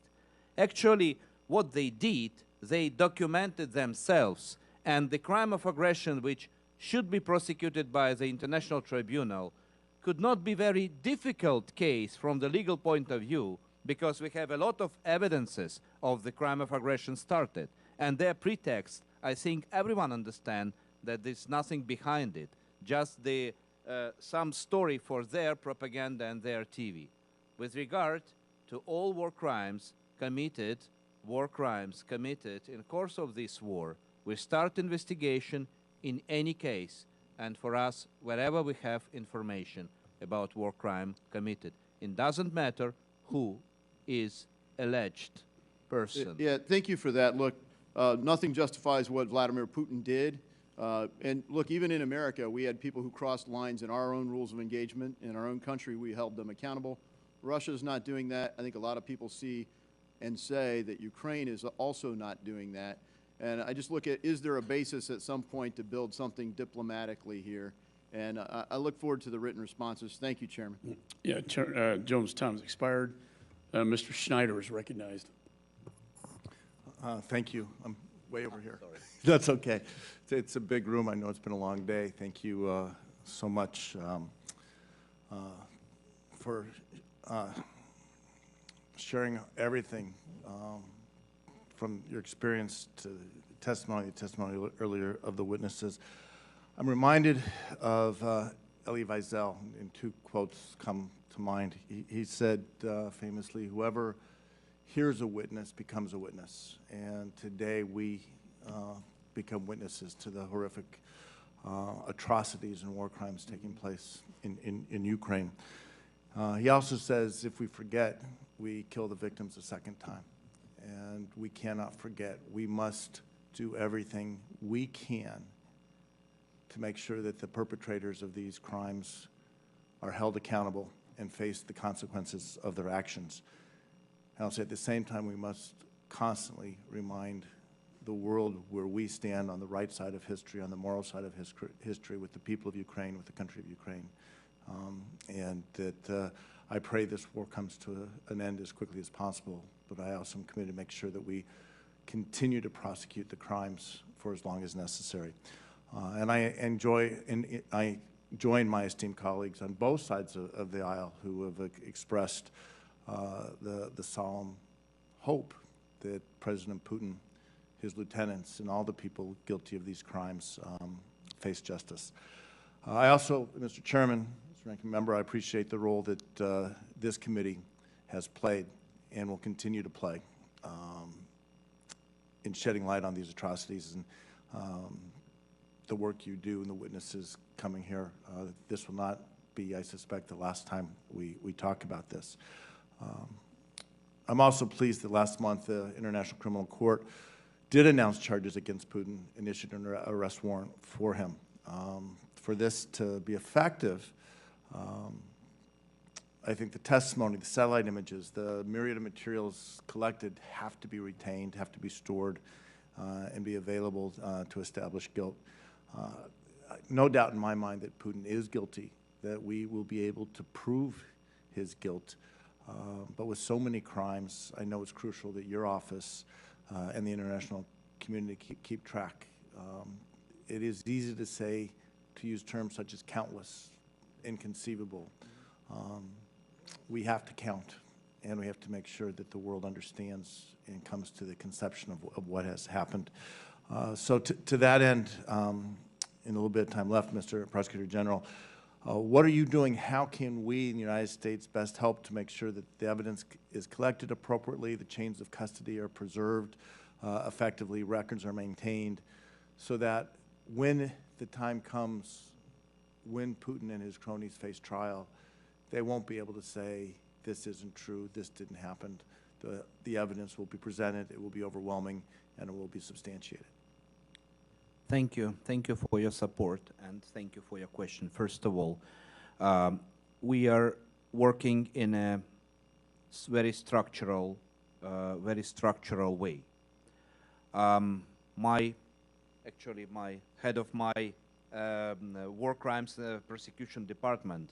Actually, what they did, they documented themselves, and the crime of aggression, which should be prosecuted by the International Tribunal, could not be very difficult case from the legal point of view, because we have a lot of evidences of the crime of aggression started. And their pretext, I think everyone understands that there's nothing behind it, just some story for their propaganda and their TV. With regard to all war crimes committed in the course of this war, we start investigation in any case, and for us, wherever we have information about war crime committed, it doesn't matter who is alleged person. Yeah, thank you for that. Look, nothing justifies what Vladimir Putin did. And look, even in America, we had people who crossed lines in our own rules of engagement. In our own country, we held them accountable. Russia's not doing that. I think a lot of people see and say that Ukraine is also not doing that. And I just look at, is there a basis at some point to build something diplomatically here? And I look forward to the written responses. Thank you, Chairman. Yeah, Jones' time has expired. Mr. Schneider is recognized. Thank you. I'm way over here. Sorry. That's okay. It's a big room. I know it's been a long day. Thank you so much for sharing everything from your experience to testimony earlier of the witnesses. I'm reminded of Elie Wiesel, and two quotes come to mind. He said famously, whoever hears a witness becomes a witness. And today we become witnesses to the horrific atrocities and war crimes taking place in Ukraine. He also says, if we forget, we kill the victims a second time. And we cannot forget. We must do everything we can to make sure that the perpetrators of these crimes are held accountable and face the consequences of their actions. And I'll say at the same time, we must constantly remind the world where we stand on the right side of history, on the moral side of history, with the people of Ukraine, with the country of Ukraine. And that I pray this war comes to an end as quickly as possible, but I also am committed to make sure that we continue to prosecute the crimes for as long as necessary. And I join my esteemed colleagues on both sides of the aisle who have expressed the solemn hope that President Putin, his lieutenants, and all the people guilty of these crimes face justice. I also, Mr. Chairman, Mr. Ranking Member, I appreciate the role that this committee has played and will continue to play in shedding light on these atrocities and the work you do and the witnesses coming here. This will not be, I suspect, the last time we talk about this. I'm also pleased that last month the International Criminal Court did announce charges against Putin and issued an arrest warrant for him. For this to be effective, I think the testimony, the satellite images, the myriad of materials collected have to be retained, have to be stored, and be available to establish guilt. No doubt in my mind that Putin is guilty, that we will be able to prove his guilt. But with so many crimes, I know it's crucial that your office and the international community keep track. It is easy to say, to use terms such as countless, inconceivable. We have to count, and we have to make sure that the world understands and comes to the conception of what has happened. So to that end, in a little bit of time left, Mr. Prosecutor General, what are you doing? How can we in the United States best help to make sure that the evidence is collected appropriately, the chains of custody are preserved effectively, records are maintained, so that when the time comes, when Putin and his cronies face trial, they won't be able to say, this isn't true, this didn't happen. The evidence will be presented, it will be overwhelming, and it will be substantiated. Thank you. Thank you for your support, and thank you for your question. First of all, we are working in a very structural way. My head of my war crimes prosecution department,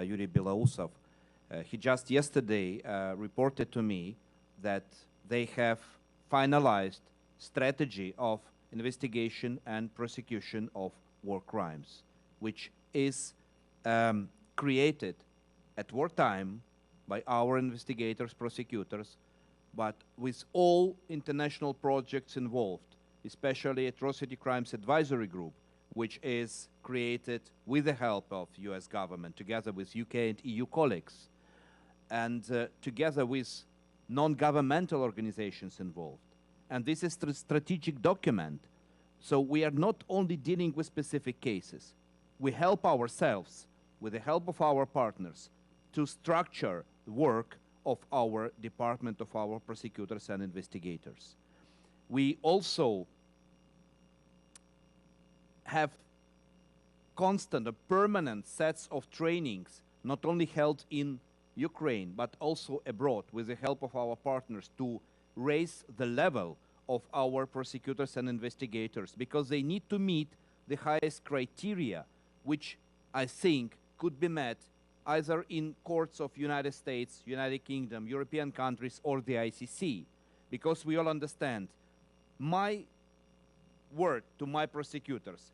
Yuri Belousov, he just yesterday reported to me that they have finalized strategy of investigation and prosecution of war crimes, which is created at wartime by our investigators, prosecutors, but with all international projects involved, especially Atrocity Crimes Advisory Group, which is created with the help of US government, together with UK and EU colleagues, and together with non-governmental organizations involved. And this is a strategic document. So we are not only dealing with specific cases. We help ourselves, with the help of our partners, to structure the work of our department, of our prosecutors and investigators. We also have constant or permanent sets of trainings, not only held in Ukraine, but also abroad, with the help of our partners, to raise the level of our prosecutors and investigators, because they need to meet the highest criteria, which I think could be met either in courts of United States, United Kingdom, European countries, or the ICC. Because we all understand, my word to my prosecutors,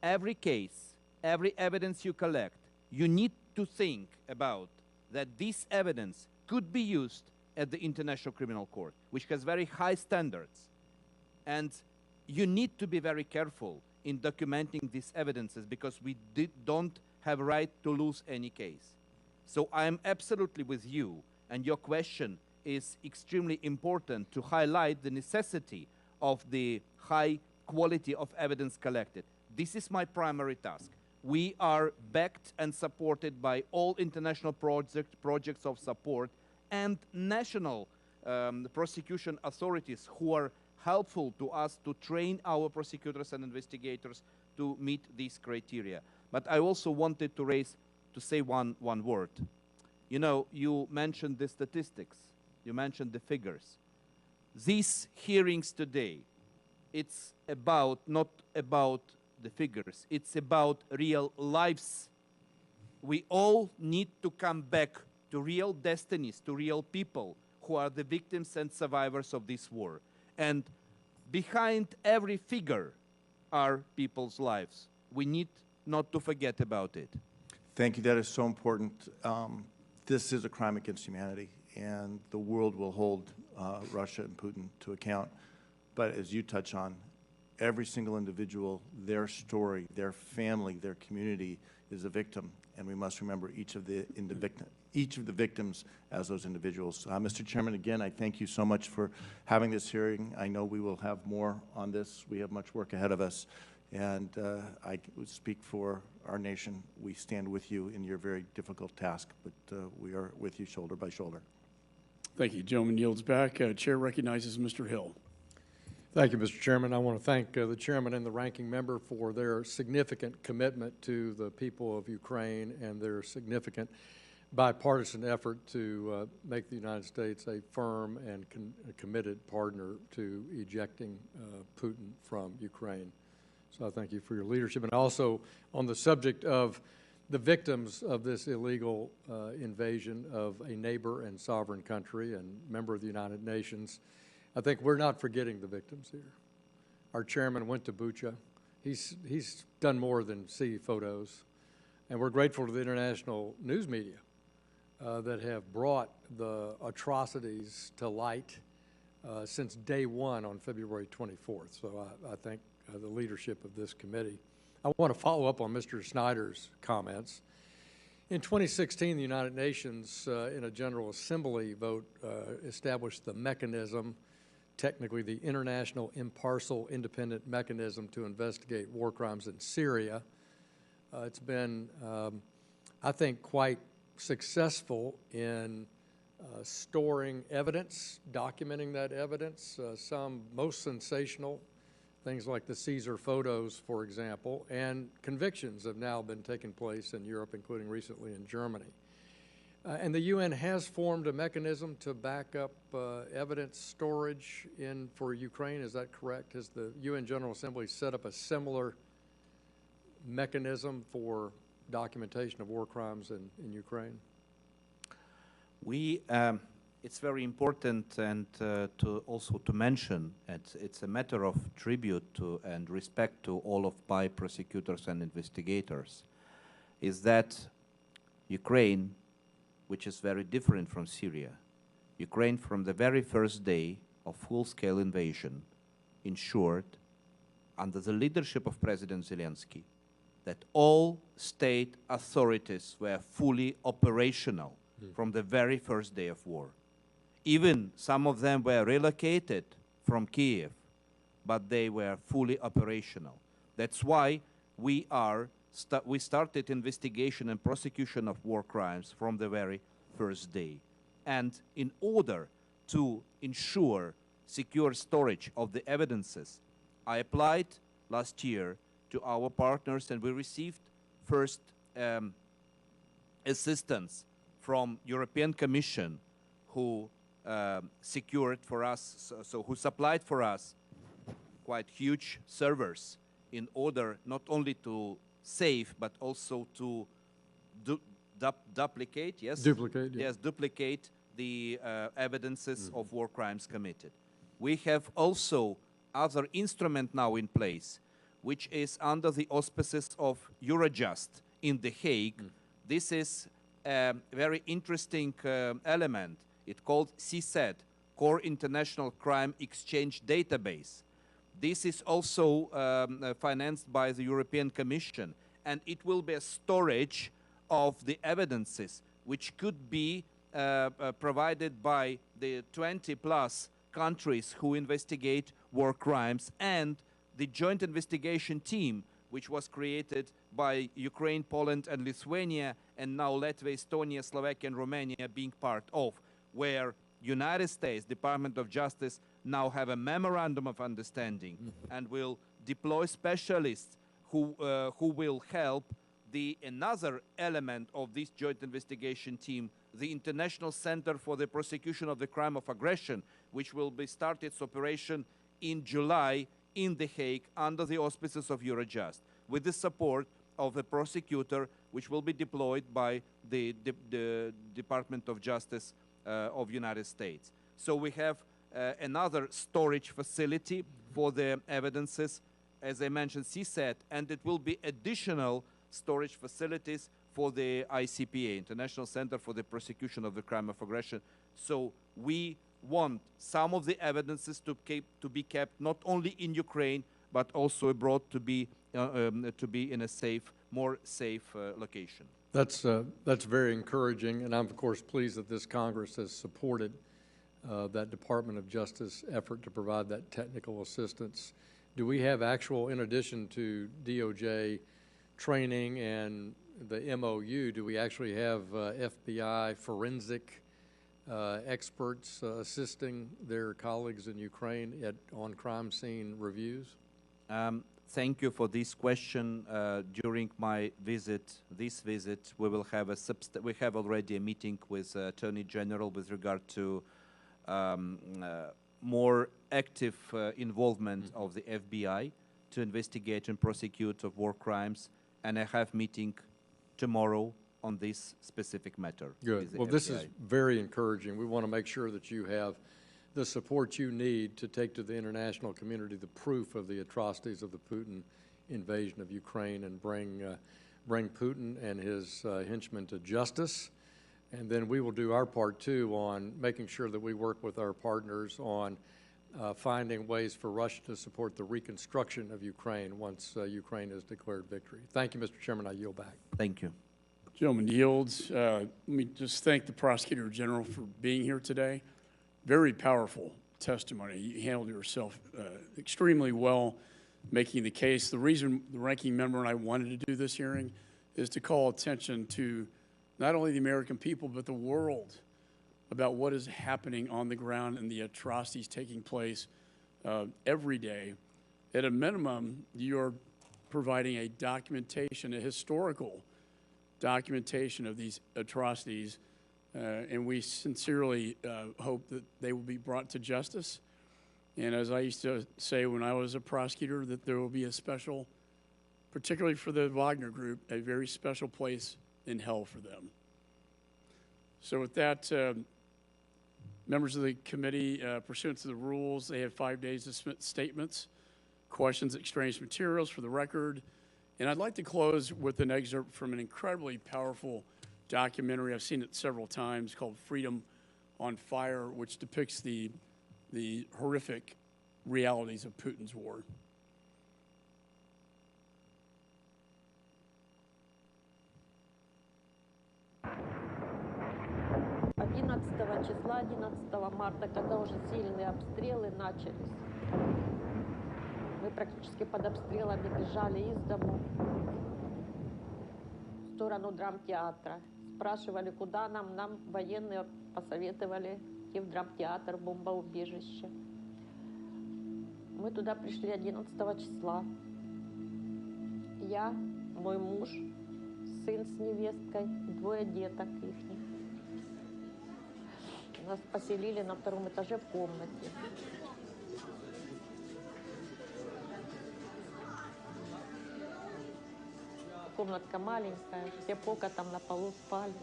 every case, every evidence you collect, you need to think about that this evidence could be used at the International Criminal Court, which has very high standards. And you need to be very careful in documenting these evidences, because we don't have a right to lose any case. So I am absolutely with you, and your question is extremely important to highlight the necessity of the high quality of evidence collected. This is my primary task. We are backed and supported by all international projects of support and national prosecution authorities who are helpful to us to train our prosecutors and investigators to meet these criteria. But I also wanted to say one word. You know, you mentioned the statistics, you mentioned the figures. These hearings today, it's not about the figures, it's about real lives. We all need to come back to real destinies, to real people who are the victims and survivors of this war. And behind every figure are people's lives. We need not to forget about it. Thank you. That is so important. This is a crime against humanity, and the world will hold Russia and Putin to account. But as you touch on, every single individual, their story, their family, their community is a victim, and we must remember each of the victims as those individuals. Mr. Chairman, again, I thank you so much for having this hearing. I know we will have more on this. We have much work ahead of us, and I would speak for our nation. We stand with you in your very difficult task, but we are with you shoulder by shoulder. Thank you. Gentleman yields back. Chair recognizes Mr. Hill. Thank you, Mr. Chairman. I want to thank the chairman and the ranking member for their significant commitment to the people of Ukraine and their significant bipartisan effort to make the United States a firm and committed partner to ejecting Putin from Ukraine. So I thank you for your leadership. And also on the subject of the victims of this illegal invasion of a neighbor and sovereign country and member of the United Nations, I think we're not forgetting the victims here. Our chairman went to Bucha. He's done more than see photos. And we're grateful to the international news media that have brought the atrocities to light since day one on February 24th. So I thank the leadership of this committee. I want to follow up on Mr. Snyder's comments. In 2016, the United Nations, in a General Assembly vote, established the mechanism, technically the International Impartial Independent Mechanism to investigate war crimes in Syria. It's been, I think, quite successful in storing evidence, documenting that evidence, some most sensational, things like the Caesar photos, for example, and convictions have now been taking place in Europe, including recently in Germany. And the UN has formed a mechanism to back up evidence storage for Ukraine. Is that correct? Has the UN General Assembly set up a similar mechanism for documentation of war crimes in Ukraine? It's very important and also to mention, it's a matter of tribute to and respect to all of PAI prosecutors and investigators, is that Ukraine, which is very different from Syria, Ukraine from the very first day of full-scale invasion ensured, under the leadership of President Zelensky, that all state authorities were fully operational from the very first day of war. Even some of them were relocated from Kiev, but they were fully operational. That's why we started investigation and prosecution of war crimes from the very first day. And in order to ensure secure storage of the evidences, I applied last year to our partners, and we received first assistance from European Commission, who secured for us, who supplied for us quite huge servers in order not only to save, but also to duplicate, yes? Duplicate, yeah. Yes, duplicate the evidences of war crimes committed. We have also other instrument now in place, which is under the auspices of Eurojust in The Hague. This is a very interesting element. It's called CSED, Core International Crime Exchange Database. This is also financed by the European Commission, and it will be a storage of the evidences which could be provided by the 20+ countries who investigate war crimes and the joint investigation team, which was created by Ukraine, Poland, and Lithuania, and now Latvia, Estonia, Slovakia, and Romania being part of, where United States Department of Justice now have a memorandum of understanding and will deploy specialists who will help another element of this joint investigation team, the International Center for the Prosecution of the Crime of Aggression, which will be started its operation in July in The Hague under the auspices of Eurojust, with the support of a prosecutor which will be deployed by the Department of Justice of United States. So we have another storage facility for the evidences, as I mentioned, CSET, and it will be additional storage facilities for the ICPA, International Center for the Prosecution of the Crime of Aggression. So we want some of the evidences to be kept not only in Ukraine, but also abroad to be in a more safe location. That's very encouraging, and I'm of course pleased that this Congress has supported that Department of Justice effort to provide that technical assistance. Do we have actual, in addition to DOJ training and the MOU, do we actually have FBI forensic experts assisting their colleagues in Ukraine on crime scene reviews? Thank you for this question. During my visit, we will have we have already a meeting with Attorney General with regard to more active involvement of the FBI to investigate and prosecute of war crimes, and I have meeting tomorrow on this specific matter. Good. Well, this is very encouraging. We want to make sure that you have the support you need to take to the international community the proof of the atrocities of the Putin invasion of Ukraine and bring Putin and his henchmen to justice. And then we will do our part too on making sure that we work with our partners on finding ways for Russia to support the reconstruction of Ukraine once Ukraine has declared victory. Thank you, Mr. Chairman. I yield back. Thank you. Gentleman yields. Let me just thank the Prosecutor General for being here today. Very powerful testimony. You handled yourself extremely well, making the case. The reason the ranking member and I wanted to do this hearing is to call attention to not only the American people, but the world about what is happening on the ground and the atrocities taking place every day. At a minimum, you're providing a documentation, a historical documentation of these atrocities, and we sincerely hope that they will be brought to justice. And as I used to say when I was a prosecutor, that there will be a special, particularly for the Wagner Group, a very special place in hell for them. So with that, members of the committee, pursuant to the rules, they have 5 days to submit statements, questions, exchange materials for the record. And I'd like to close with an excerpt from an incredibly powerful documentary. I've seen it several times, called Freedom on Fire, which depicts the horrific realities of Putin's war. Числа 11 марта, когда уже сильные обстрелы начались, мы практически под обстрелами бежали из дому в сторону драмтеатра. Спрашивали, куда нам. Нам военные посоветовали идти в драмтеатр, бомбоубежище. Мы туда пришли 11 числа. Я, мой муж, сын с невесткой, 2 деток их. Нас поселили на 2-м этаже в комнате. Комнатка маленькая, все пока там на полу спали.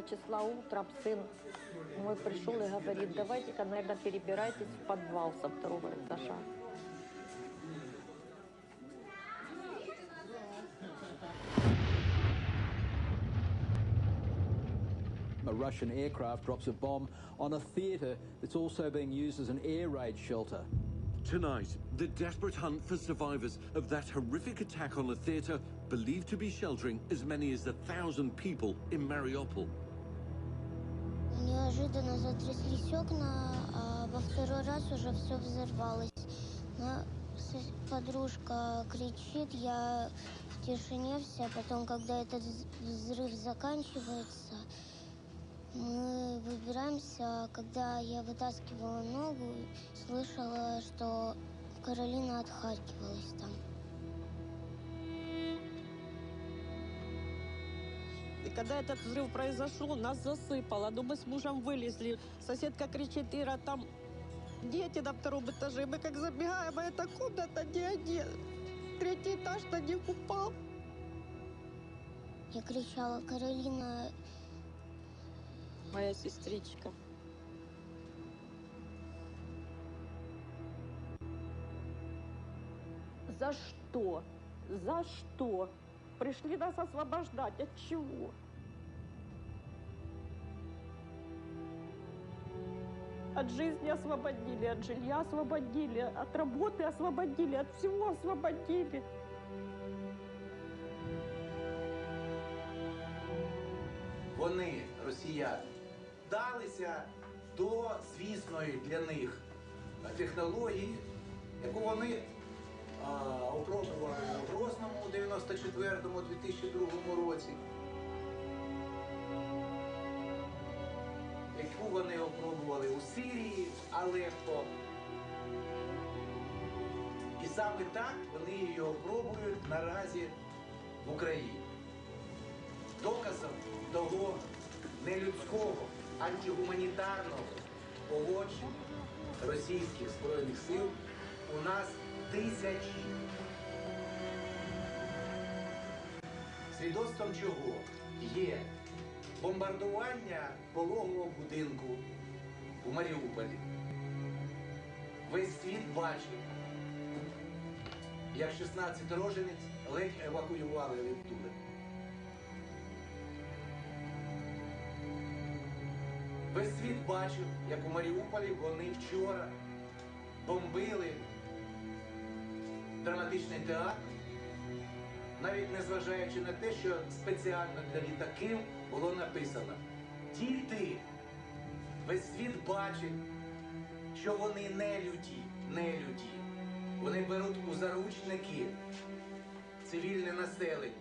Числа утром сын мой пришел и говорит, давайте-ка, наверное, перебирайтесь в подвал со 2-го этажа. A Russian aircraft drops a bomb on a theatre that's also being used as an air raid shelter. Tonight, the desperate hunt for survivors of that horrific attack on a theatre believed to be sheltering as many as 1,000 people in Mariupol. Неожиданно затряслись окна, а во 2-й раз уже все взорвалось. Подружка кричит, я в тишине вся, потом, когда этот взрыв заканчивается, мы выбираемся, когда я вытаскивала ногу, слышала, что Каролина отхаркивалась там. И когда этот взрыв произошел, нас засыпало. Но мы с мужем вылезли. Соседка кричит, Ира, там дети на 2-м этаже. Мы как забегаем, а эта комната не один. 3-й этаж на них упал. Я кричала, Каролина... Моя сестричка. За что? За что? Пришли нас освобождать. От чего? От жизни освободили, от жилья освободили, от работы освободили, от всего освободили. Вони, росіяни, вдалися до звісної для них технології, яку вони опробували у Грозному у 94-2002 році, яку вони опробували у Сирії, Алеппо. І саме так вони її опробують наразі в Україні. Доказом того нелюдського, антигуманітарного поводження російських Збройних сил у нас тисячі. Свідоцтвом чого є бомбардування пологового будинку у Маріуполі. Весь світ бачив, як 16-річний ледь евакуювали відтуди. Весь світ бачив, як у Маріуполі вони вчора бомбили драматичний театр, навіть незважаючи на те, що спеціально для літаків було написано «Діти». Весь світ бачить, що вони не люті. Вони беруть у заручники цивільне населення.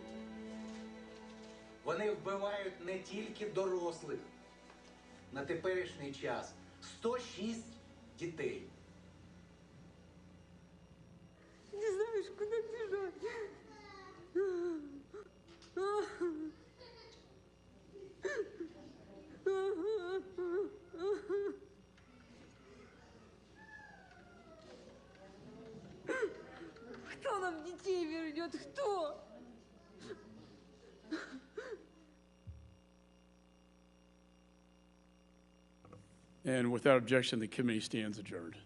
Вони вбивають не тільки дорослих. На теперішній час 106 дітей. Не знаешь, куда бежать. Кто нам детей вернет? Кто? And without objection, the committee stands adjourned.